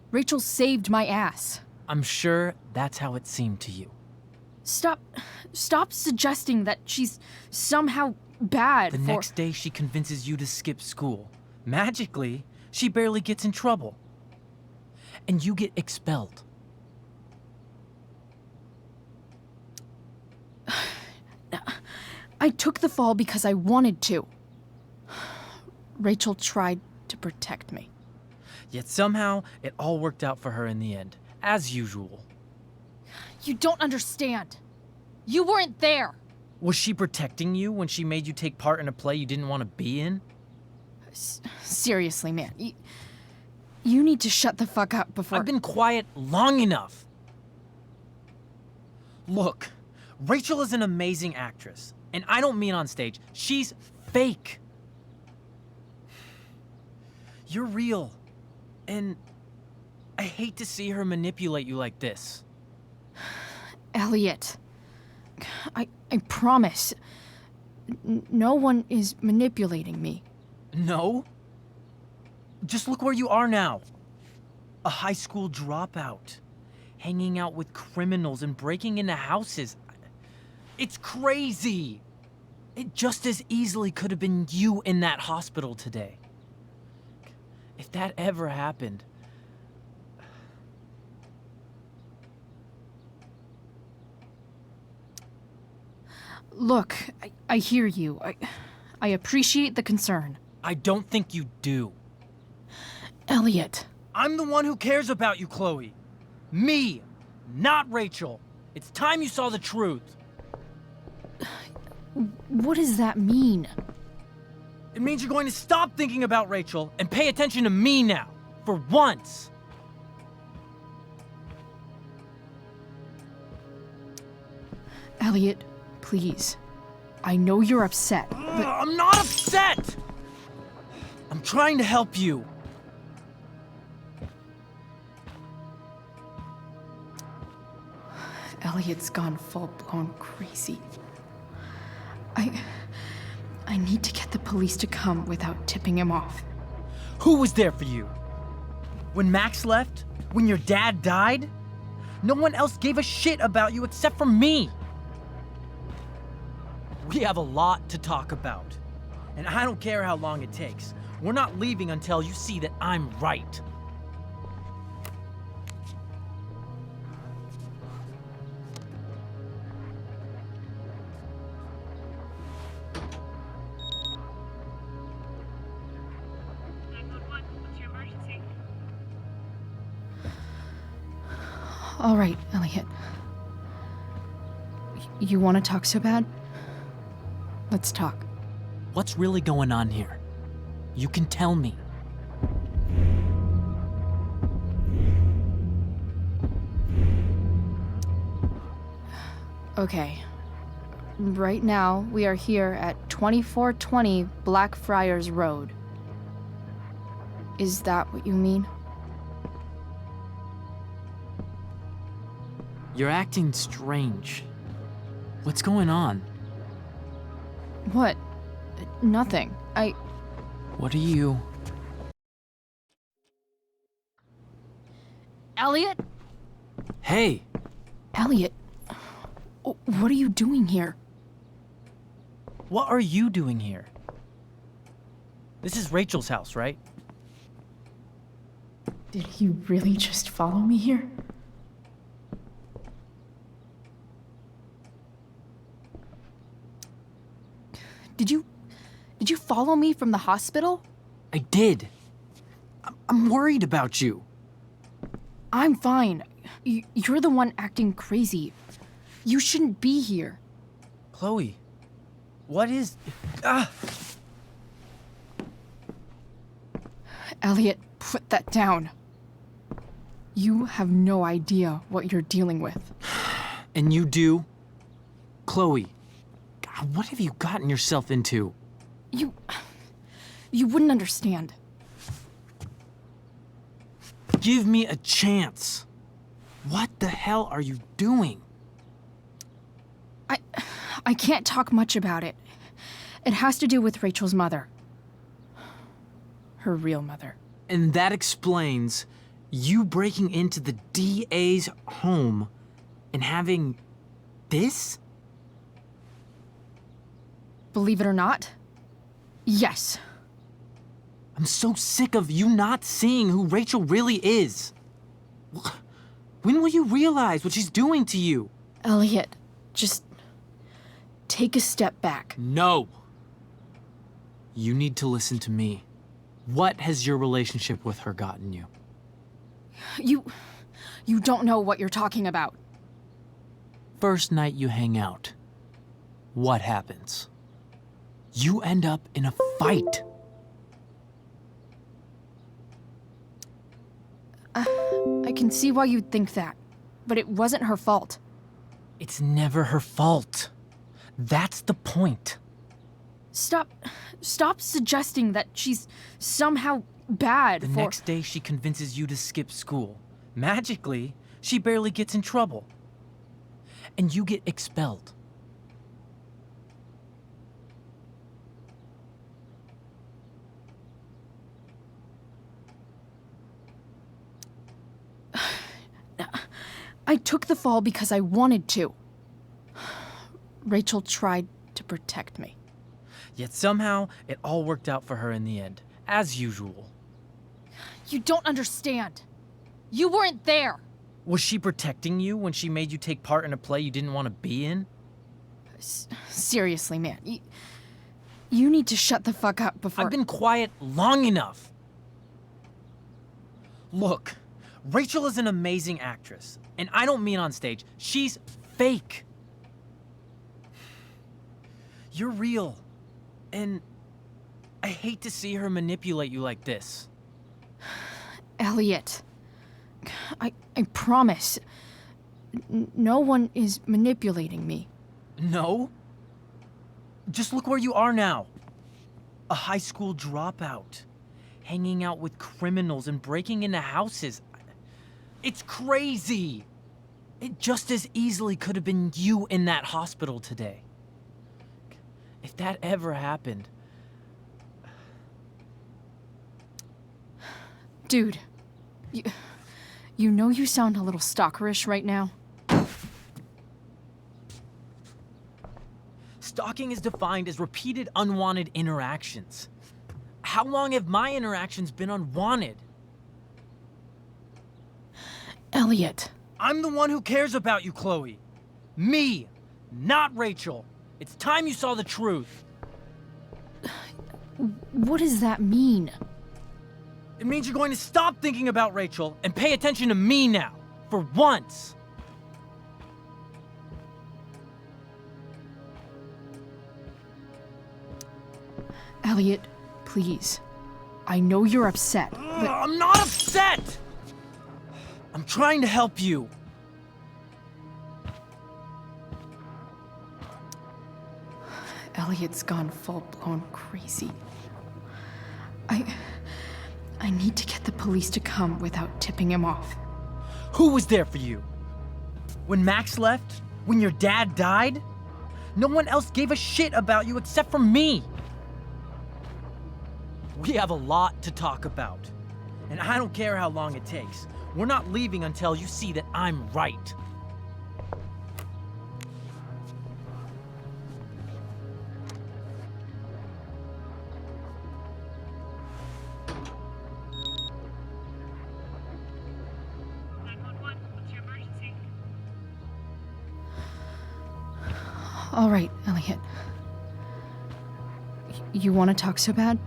Rachel saved my ass. I'm sure that's how it seemed to you. Stop suggesting that she's somehow bad. The next day she convinces you to skip school. Magically, she barely gets in trouble. And you get expelled. I took the fall because I wanted to. Rachel tried to protect me. Yet somehow, it all worked out for her in the end, as usual. You don't understand. You weren't there. Was she protecting you when she made you take part in a play you didn't want to be in? Seriously, man. You need to shut the fuck up before... I've been quiet long enough. Look, Rachel is an amazing actress. And I don't mean on stage. She's fake. You're real. And I hate to see her manipulate you like this. Elliot, I promise. No one is manipulating me. No? Just look where you are now. A high school dropout. Hanging out with criminals and breaking into houses. It's crazy. It just as easily could have been you in that hospital today. If that ever happened... Look, I hear you. I appreciate the concern. I don't think you do. Elliot. I'm the one who cares about you, Chloe. Me, not Rachel. It's time you saw the truth. What does that mean? It means you're going to stop thinking about Rachel and pay attention to me now, for once. Elliot, please. I know you're upset, but... I'm not upset! I'm trying to help you. Elliot's gone full-blown crazy. I need to get the police to come without tipping him off. Who was there for you? When Max left? When your dad died? No one else gave a shit about you except for me. We have a lot to talk about. And I don't care how long it takes. We're not leaving until you see that I'm right. All right, Elliot. You want to talk so bad? Let's talk. What's really going on here? You can tell me. Okay. Right now, we are here at 2420 Blackfriars Road. Is that what you mean? You're acting strange. What's going on? What? Nothing. What are you... Elliot? Hey! Elliot, what are you doing here? What are you doing here? This is Rachel's house, right? Did he really just follow me here? Did you follow me from the hospital? I did. I'm worried about you. I'm fine. You're the one acting crazy. You shouldn't be here. Chloe, what is... Elliot, put that down. You have no idea what you're dealing with. And you do? Chloe, God, what have you gotten yourself into? You wouldn't understand. Give me a chance. What the hell are you doing? I can't talk much about it. It has to do with Rachel's mother. Her real mother. And that explains you breaking into the DA's home and having this? Believe it or not, yes. I'm so sick of you not seeing who Rachel really is. When will you realize what she's doing to you? Elliot, just take a step back. No. You need to listen to me. What has your relationship with her gotten you? You don't know what you're talking about. First night you hang out, what happens? You end up in a fight. I can see why you'd think that, but it wasn't her fault. It's never her fault. That's the point. Stop suggesting that she's somehow bad The for... next day she convinces you to skip school. Magically, she barely gets in trouble. And you get expelled. I took the fall because I wanted to. Rachel tried to protect me. Yet somehow, it all worked out for her in the end, as usual. You don't understand. You weren't there. Was she protecting you when she made you take part in a play you didn't want to be in? Seriously, man. You need to shut the fuck up before... I've been quiet long enough. Look, Rachel is an amazing actress. And I don't mean on stage. She's fake. You're real. And I hate to see her manipulate you like this. Elliot, I promise, no one is manipulating me. No. Just look where you are now. A high school dropout. Hanging out with criminals and breaking into houses. It's crazy. It just as easily could have been you in that hospital today. If that ever happened... Dude, you know you sound a little stalkerish right now. Stalking is defined as repeated unwanted interactions. How long have my interactions been unwanted? Elliot. I'm the one who cares about you, Chloe. Me, not Rachel. It's time you saw the truth. What does that mean? It means you're going to stop thinking about Rachel and pay attention to me now, for once. Elliot, please. I know you're upset, but... I'm not upset! I'm trying to help you. Elliot's gone full-blown crazy. I need to get the police to come without tipping him off. Who was there for you? When Max left? When your dad died? No one else gave a shit about you except for me. We have a lot to talk about. And I don't care how long it takes. We're not leaving until you see that I'm right. All right, Elliot. You want to talk so bad?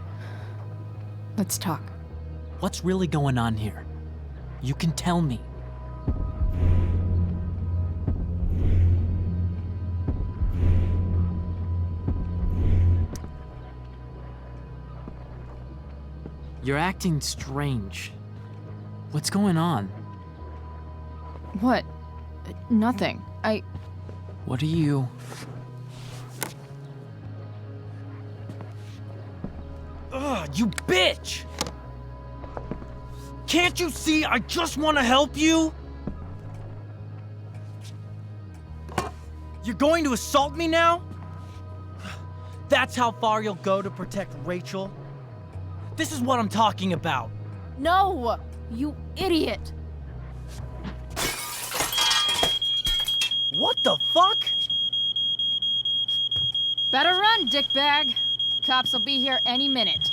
Let's talk. What's really going on here? You can tell me. You're acting strange. What's going on? What? Nothing. What are you... Ugh, you bitch! Can't you see I just want to help you? You're going to assault me now? That's how far you'll go to protect Rachel? This is what I'm talking about. No! You idiot! What the fuck? Better run, dickbag. Cops will be here any minute.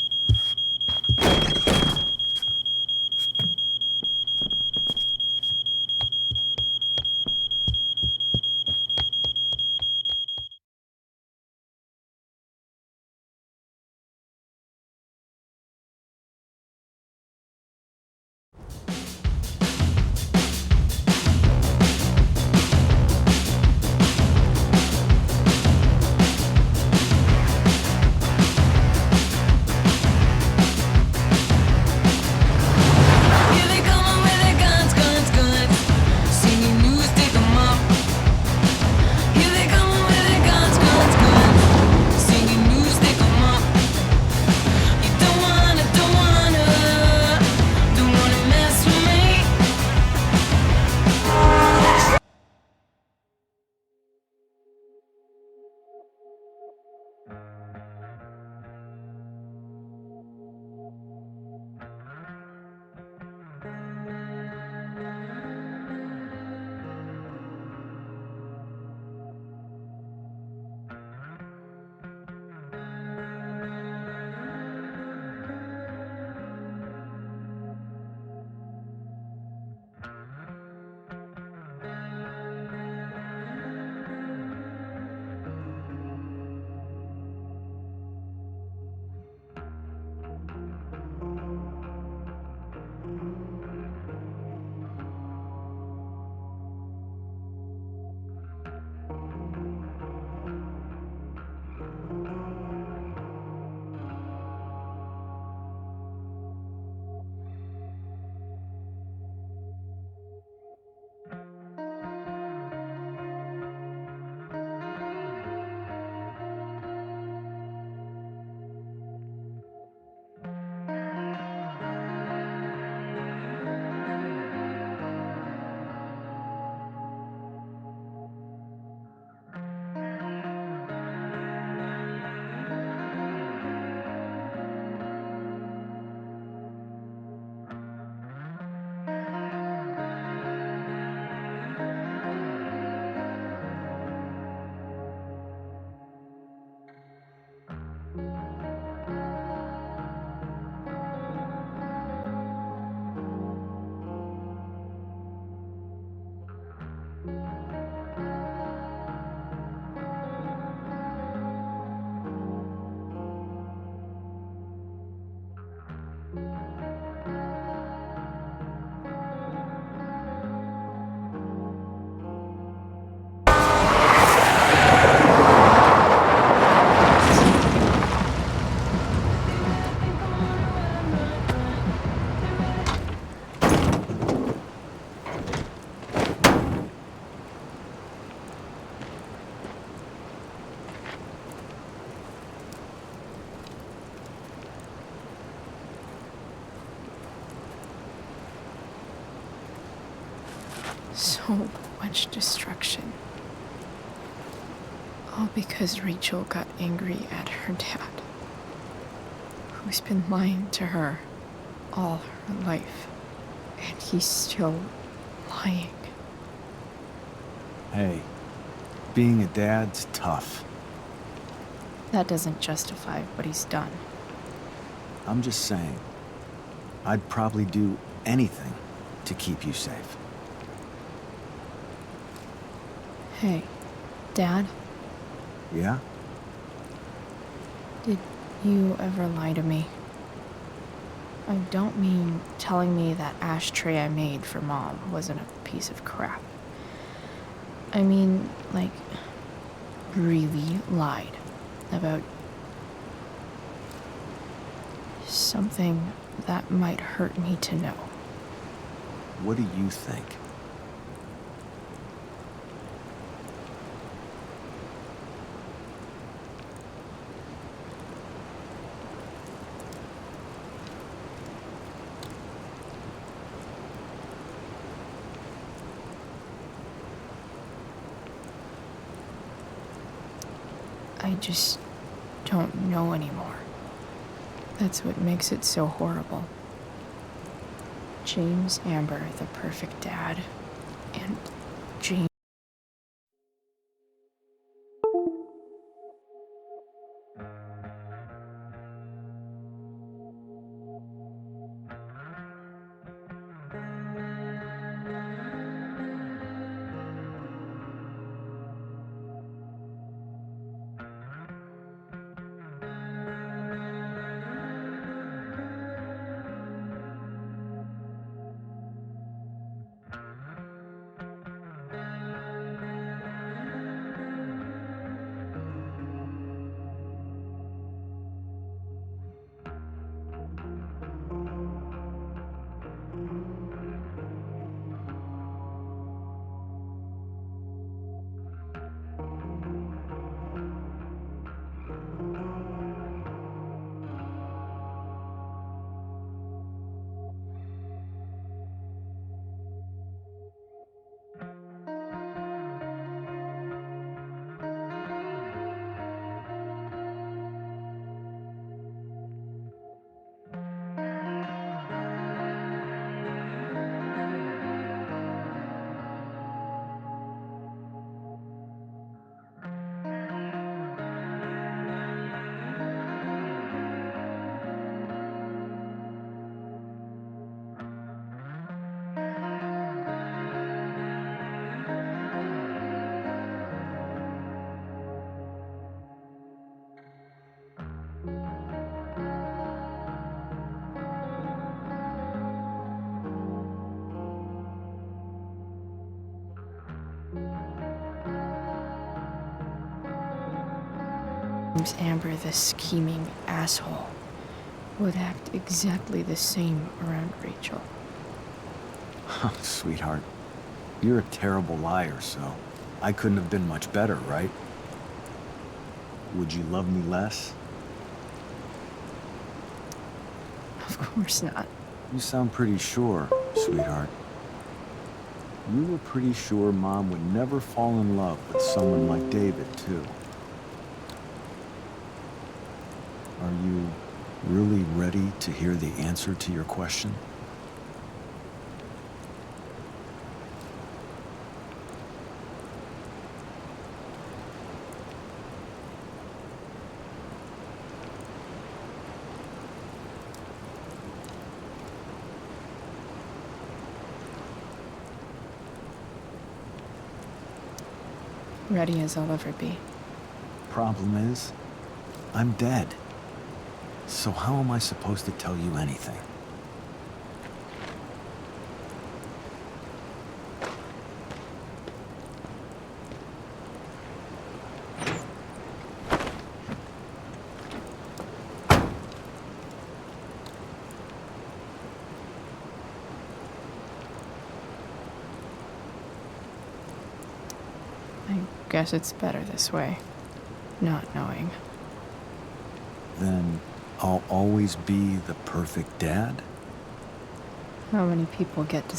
So much destruction. All because Rachel got angry at her dad, who's been lying to her all her life. And he's still lying. Hey, being a dad's tough. That doesn't justify what he's done. I'm just saying, I'd probably do anything to keep you safe. Hey, Dad, Yeah? did you ever lie to me? I don't mean telling me that ashtray I made for Mom wasn't a piece of crap. I mean, like, really lied about something that might hurt me to know. What do you think? I just don't know anymore. That's what makes it so horrible. James Amber, the perfect dad, and James. James Amber, the scheming asshole, would act exactly the same around Rachel. Sweetheart, you're a terrible liar, so I couldn't have been much better, right? Would you love me less? Of course not. You sound pretty sure, sweetheart. You were pretty sure Mom would never fall in love with someone like David, too. Are you really ready to hear the answer to your question? Ready as I'll ever be. Problem is, I'm dead. So how am I supposed to tell you anything? I guess it's better this way, not knowing. Then I'll always be the perfect dad? How many people get to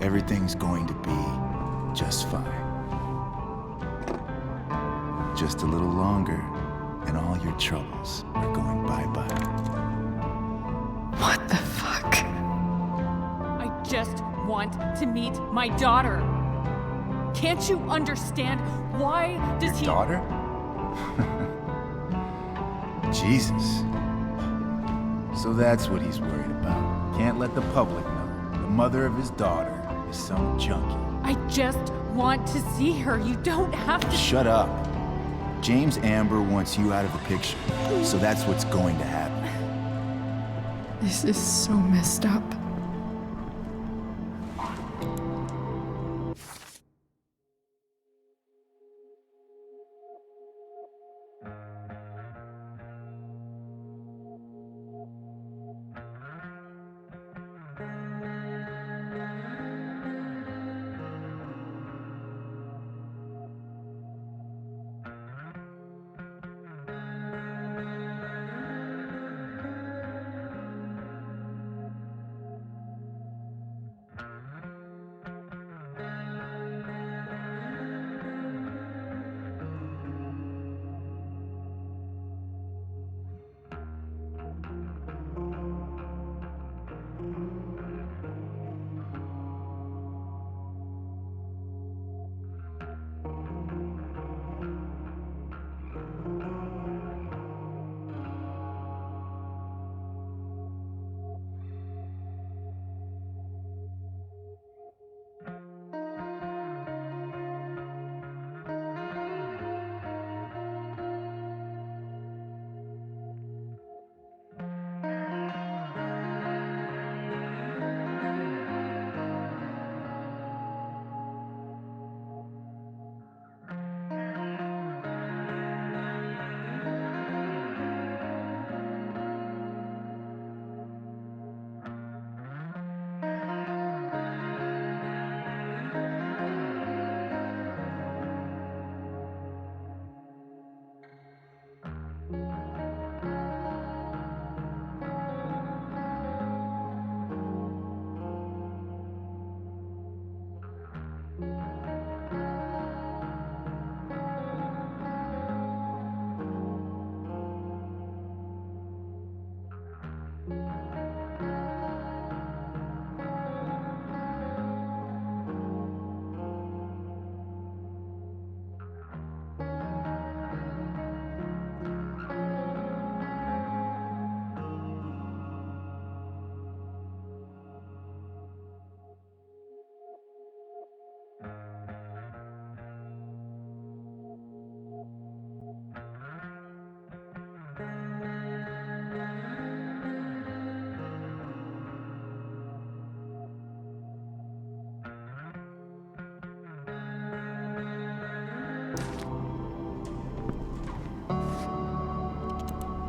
Everything's going to be just fine. Just a little longer, and all your troubles are going bye-bye. What the fuck? I just want to meet my daughter. Can't you understand? Why does he... Daughter? Jesus. So that's what he's worried about. Can't let the public know. The mother of his daughter is some junkie. I just want to see her. You don't have to... Shut up. James Amber wants you out of the picture, so that's what's going to happen. This is so messed up.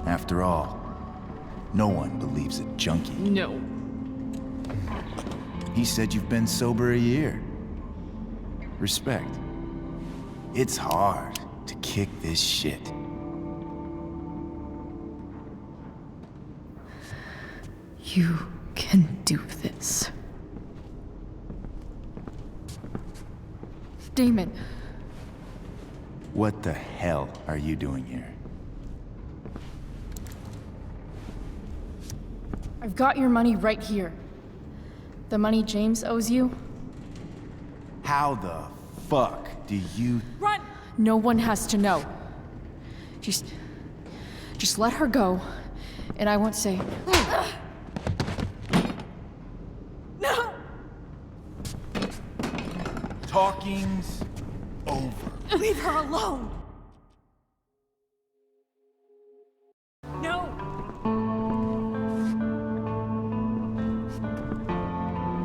After all, no one believes a junkie. No. He said you've been sober a year. Respect. It's hard to kick this shit. You can do this. Damon. What the hell are you doing here? I've got your money right here. The money James owes you. How the fuck do you... Run! No one has to know. Just let her go, and I won't say... No! Talking's over. Leave her alone! No!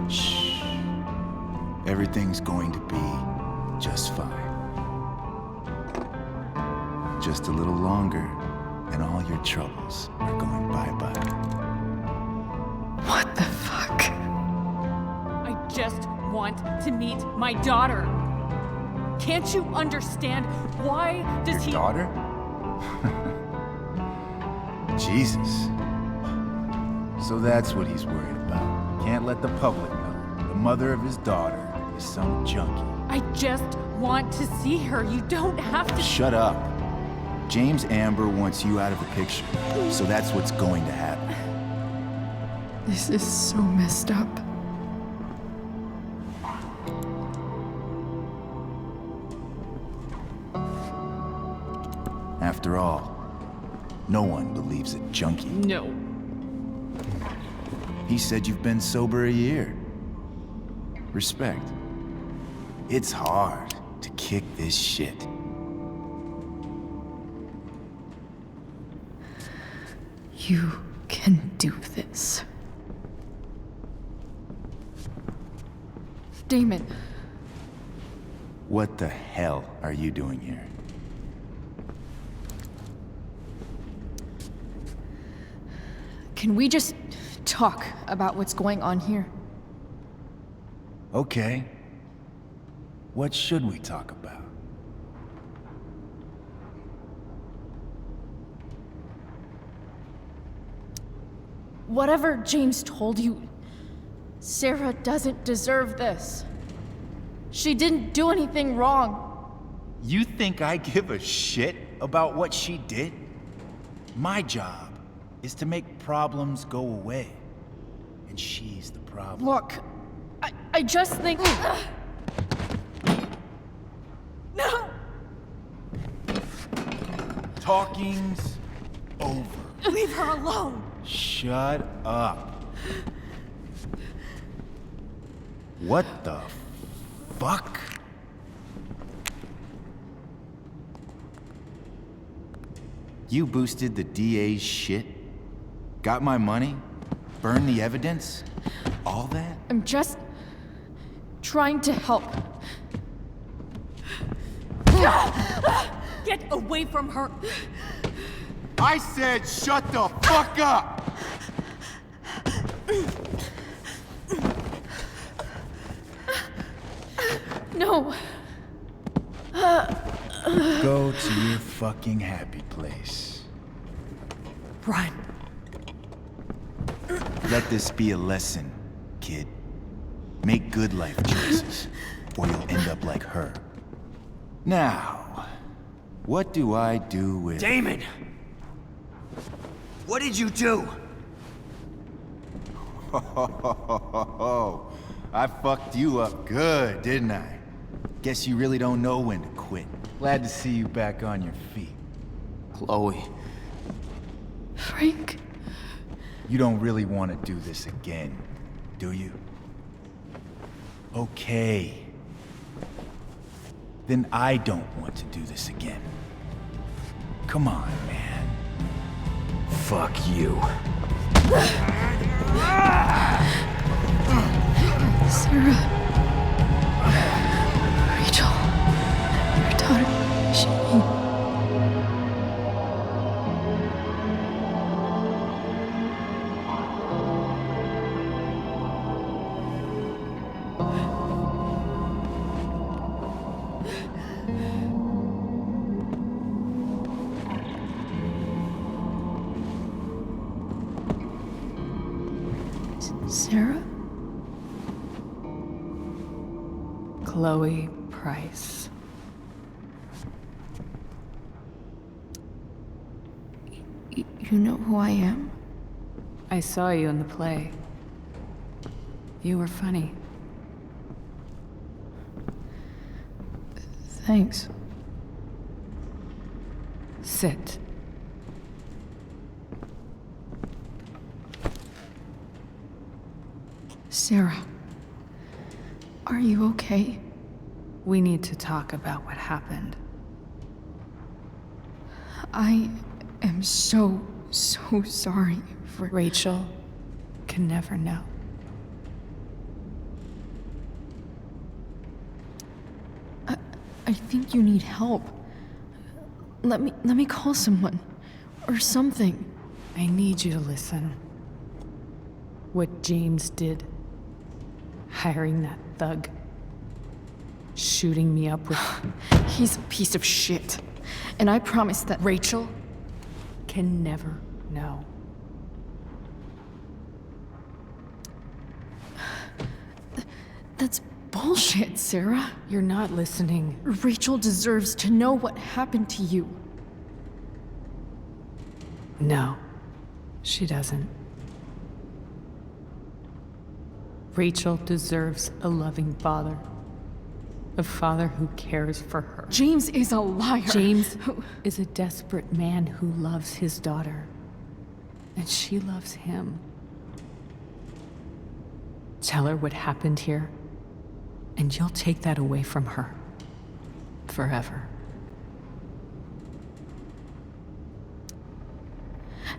Shh. Everything's going to be just fine. Just a little longer, and all your troubles are going bye-bye. What the fuck? I just want to meet my daughter. Can't you understand? Why does he... Daughter? Jesus. So that's what he's worried about. Can't let the public know. The mother of his daughter is some junkie. I just want to see her. You don't have to. Shut up. James Amber wants you out of the picture, so that's what's going to happen. This is so messed up. After all, no one believes a junkie. No. He said you've been sober a year. Respect. It's hard to kick this shit. You can do this. Damon. What the hell are you doing here? Can we just talk about what's going on here? Okay. What should we talk about? Whatever James told you, Sarah doesn't deserve this. She didn't do anything wrong. You think I give a shit about what she did? My job is to make problems go away. And she's the problem. Look, I just think... No! Talking's over. Leave her alone. Shut up. What the fuck? You boosted the DA's shit? Got my money? Burned the evidence? All that? I'm just trying to help. Get away from her. I said shut the fuck up! No. Go to your fucking happy place. Run. Let this be a lesson, kid. Make good life choices, or you'll end up like her. Now, what do I do with... Damon! What did you do? I fucked you up good, didn't I? Guess you really don't know when to quit. Glad to see you back on your feet. Chloe. Frank? You don't really want to do this again, do you? Okay. Then I don't want to do this again. Come on, man. Fuck you. Sarah. Rachel. Your daughter. She... Sarah? Chloe Price. You know who I am? I saw you in the play. You were funny. Thanks. Sit. Sarah. Are you okay? We need to talk about what happened. I am so sorry for... Rachel can never know. I think you need help. Let me call someone. Or something. I need you to listen. What James did. Hiring that thug. Shooting me up with... He's a piece of shit. And I promise that... Rachel can never know. That's bullshit, Sarah. You're not listening. Rachel deserves to know what happened to you. No, she doesn't. Rachel deserves a loving father. A father who cares for her. James is a liar. James is a desperate man who loves his daughter. And she loves him. Tell her what happened here, and you'll take that away from her. Forever.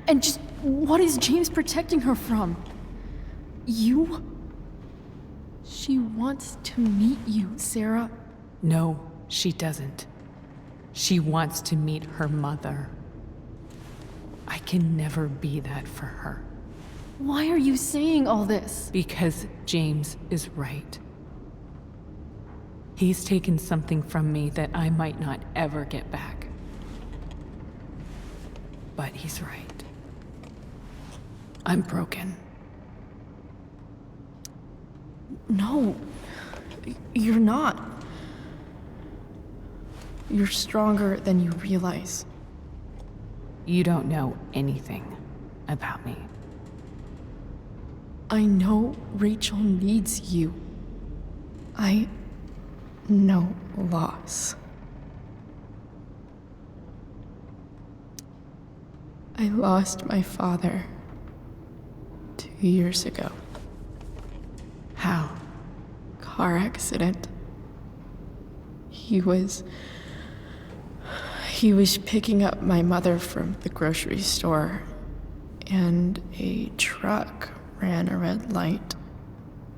And just what is James protecting her from? You? She wants to meet you, Sarah. No, she doesn't. She wants to meet her mother. I can never be that for her. Why are you saying all this? Because James is right. He's taken something from me that I might not ever get back. But he's right. I'm broken. No, you're not. You're stronger than you realize. You don't know anything about me. I know Rachel needs you. I know loss. I lost my father 2 years ago. How? Car accident. He was picking up my mother from the grocery store, and a truck ran a red light,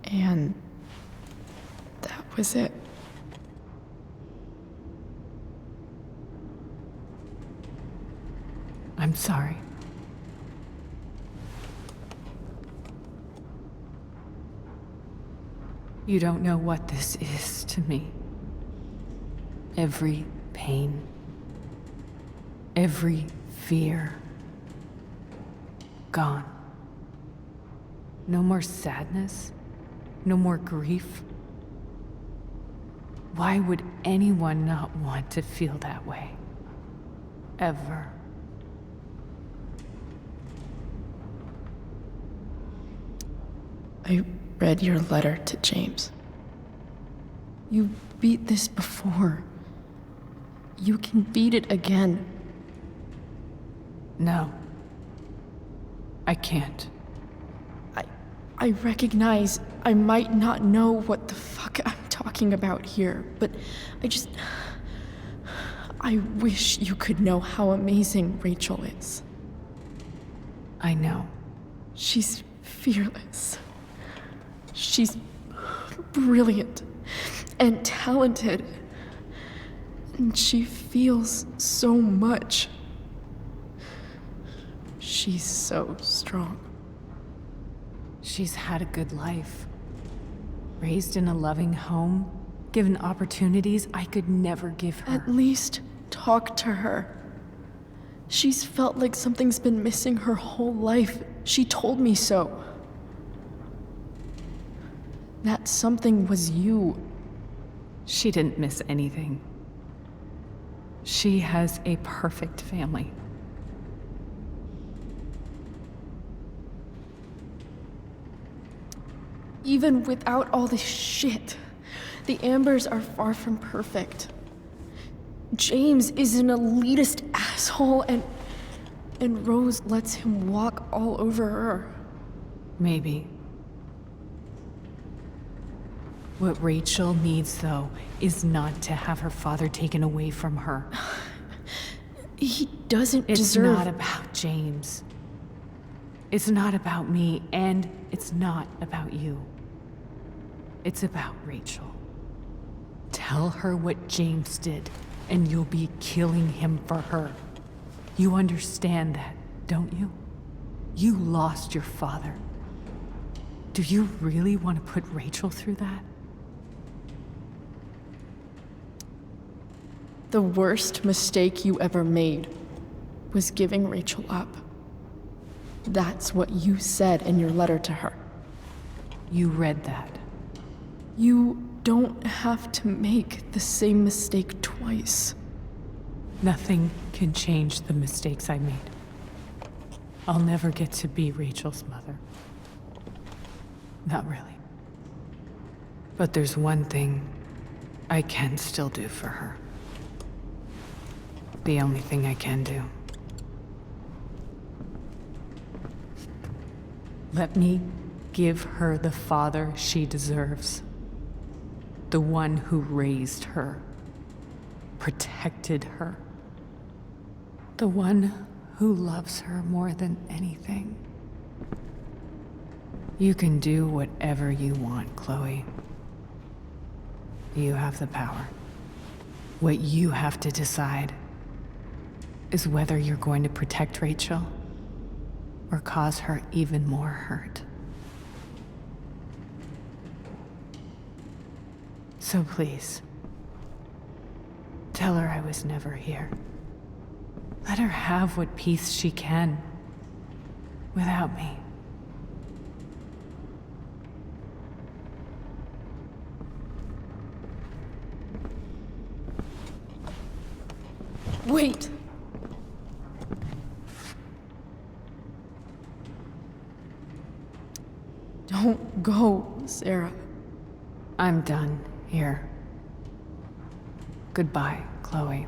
and that was it. I'm sorry. You don't know what this is to me. Every pain, every fear, gone. No more sadness, no more grief. Why would anyone not want to feel that way? Ever. I read your letter to James. You beat this before. You can beat it again. No. I can't. I recognize I might not know what the fuck I'm talking about here, but I wish you could know how amazing Rachel is. I know. She's fearless. She's brilliant and talented. And she feels so much. She's so strong. She's had a good life. Raised in a loving home, given opportunities I could never give her. At least talk to her. She's felt like something's been missing her whole life. She told me so. That something was you. She didn't miss anything. She has a perfect family. Even without all this shit, the Ambers are far from perfect. James is an elitist asshole, and Rose lets him walk all over her. Maybe. What Rachel needs, though, is not to have her father taken away from her. He doesn't It's deserve... not about James. It's not about me, and it's not about you. It's about Rachel. Tell her what James did, and you'll be killing him for her. You understand that, don't you? You lost your father. Do you really want to put Rachel through that? The worst mistake you ever made was giving Rachel up. That's what you said in your letter to her. You read that. You don't have to make the same mistake twice. Nothing can change the mistakes I made. I'll never get to be Rachel's mother. Not really. But there's one thing I can still do for her. The only thing I can do. Let me give her the father she deserves. The one who raised her, protected her. The one who loves her more than anything. You can do whatever you want, Chloe. You have the power. What you have to decide is whether you're going to protect Rachel or cause her even more hurt. So please, tell her I was never here. Let her have what peace she can without me. Wait! Don't go, Sarah. I'm done here. Goodbye, Chloe.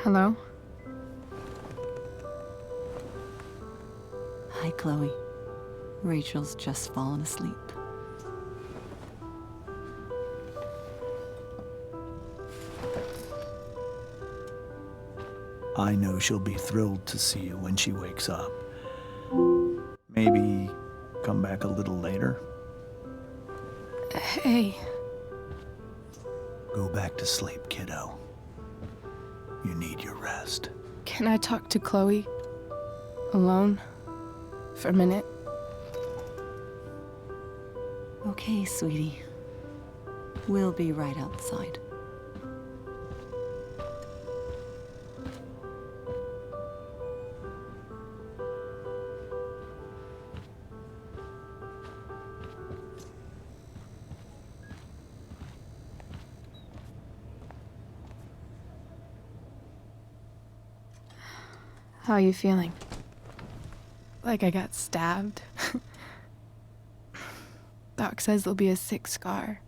Hello? Hi, Chloe. Rachel's just fallen asleep. I know she'll be thrilled to see you when she wakes up. Maybe come back a little later. Hey. Go back to sleep, kiddo. You need your rest. Can I talk to Chloe? Alone? For a minute? Okay, sweetie. We'll be right outside. How are you feeling? Like I got stabbed? Doc says there'll be a sick scar.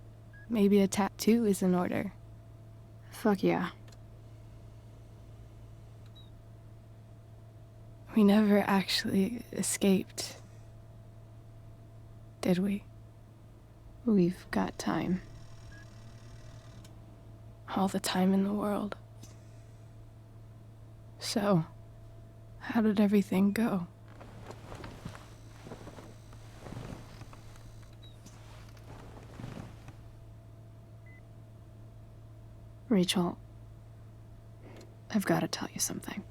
Maybe a tattoo is in order. Fuck yeah. We never actually escaped, did we? We've got time. All the time in the world. So, how did everything go? Rachel, I've got to tell you something.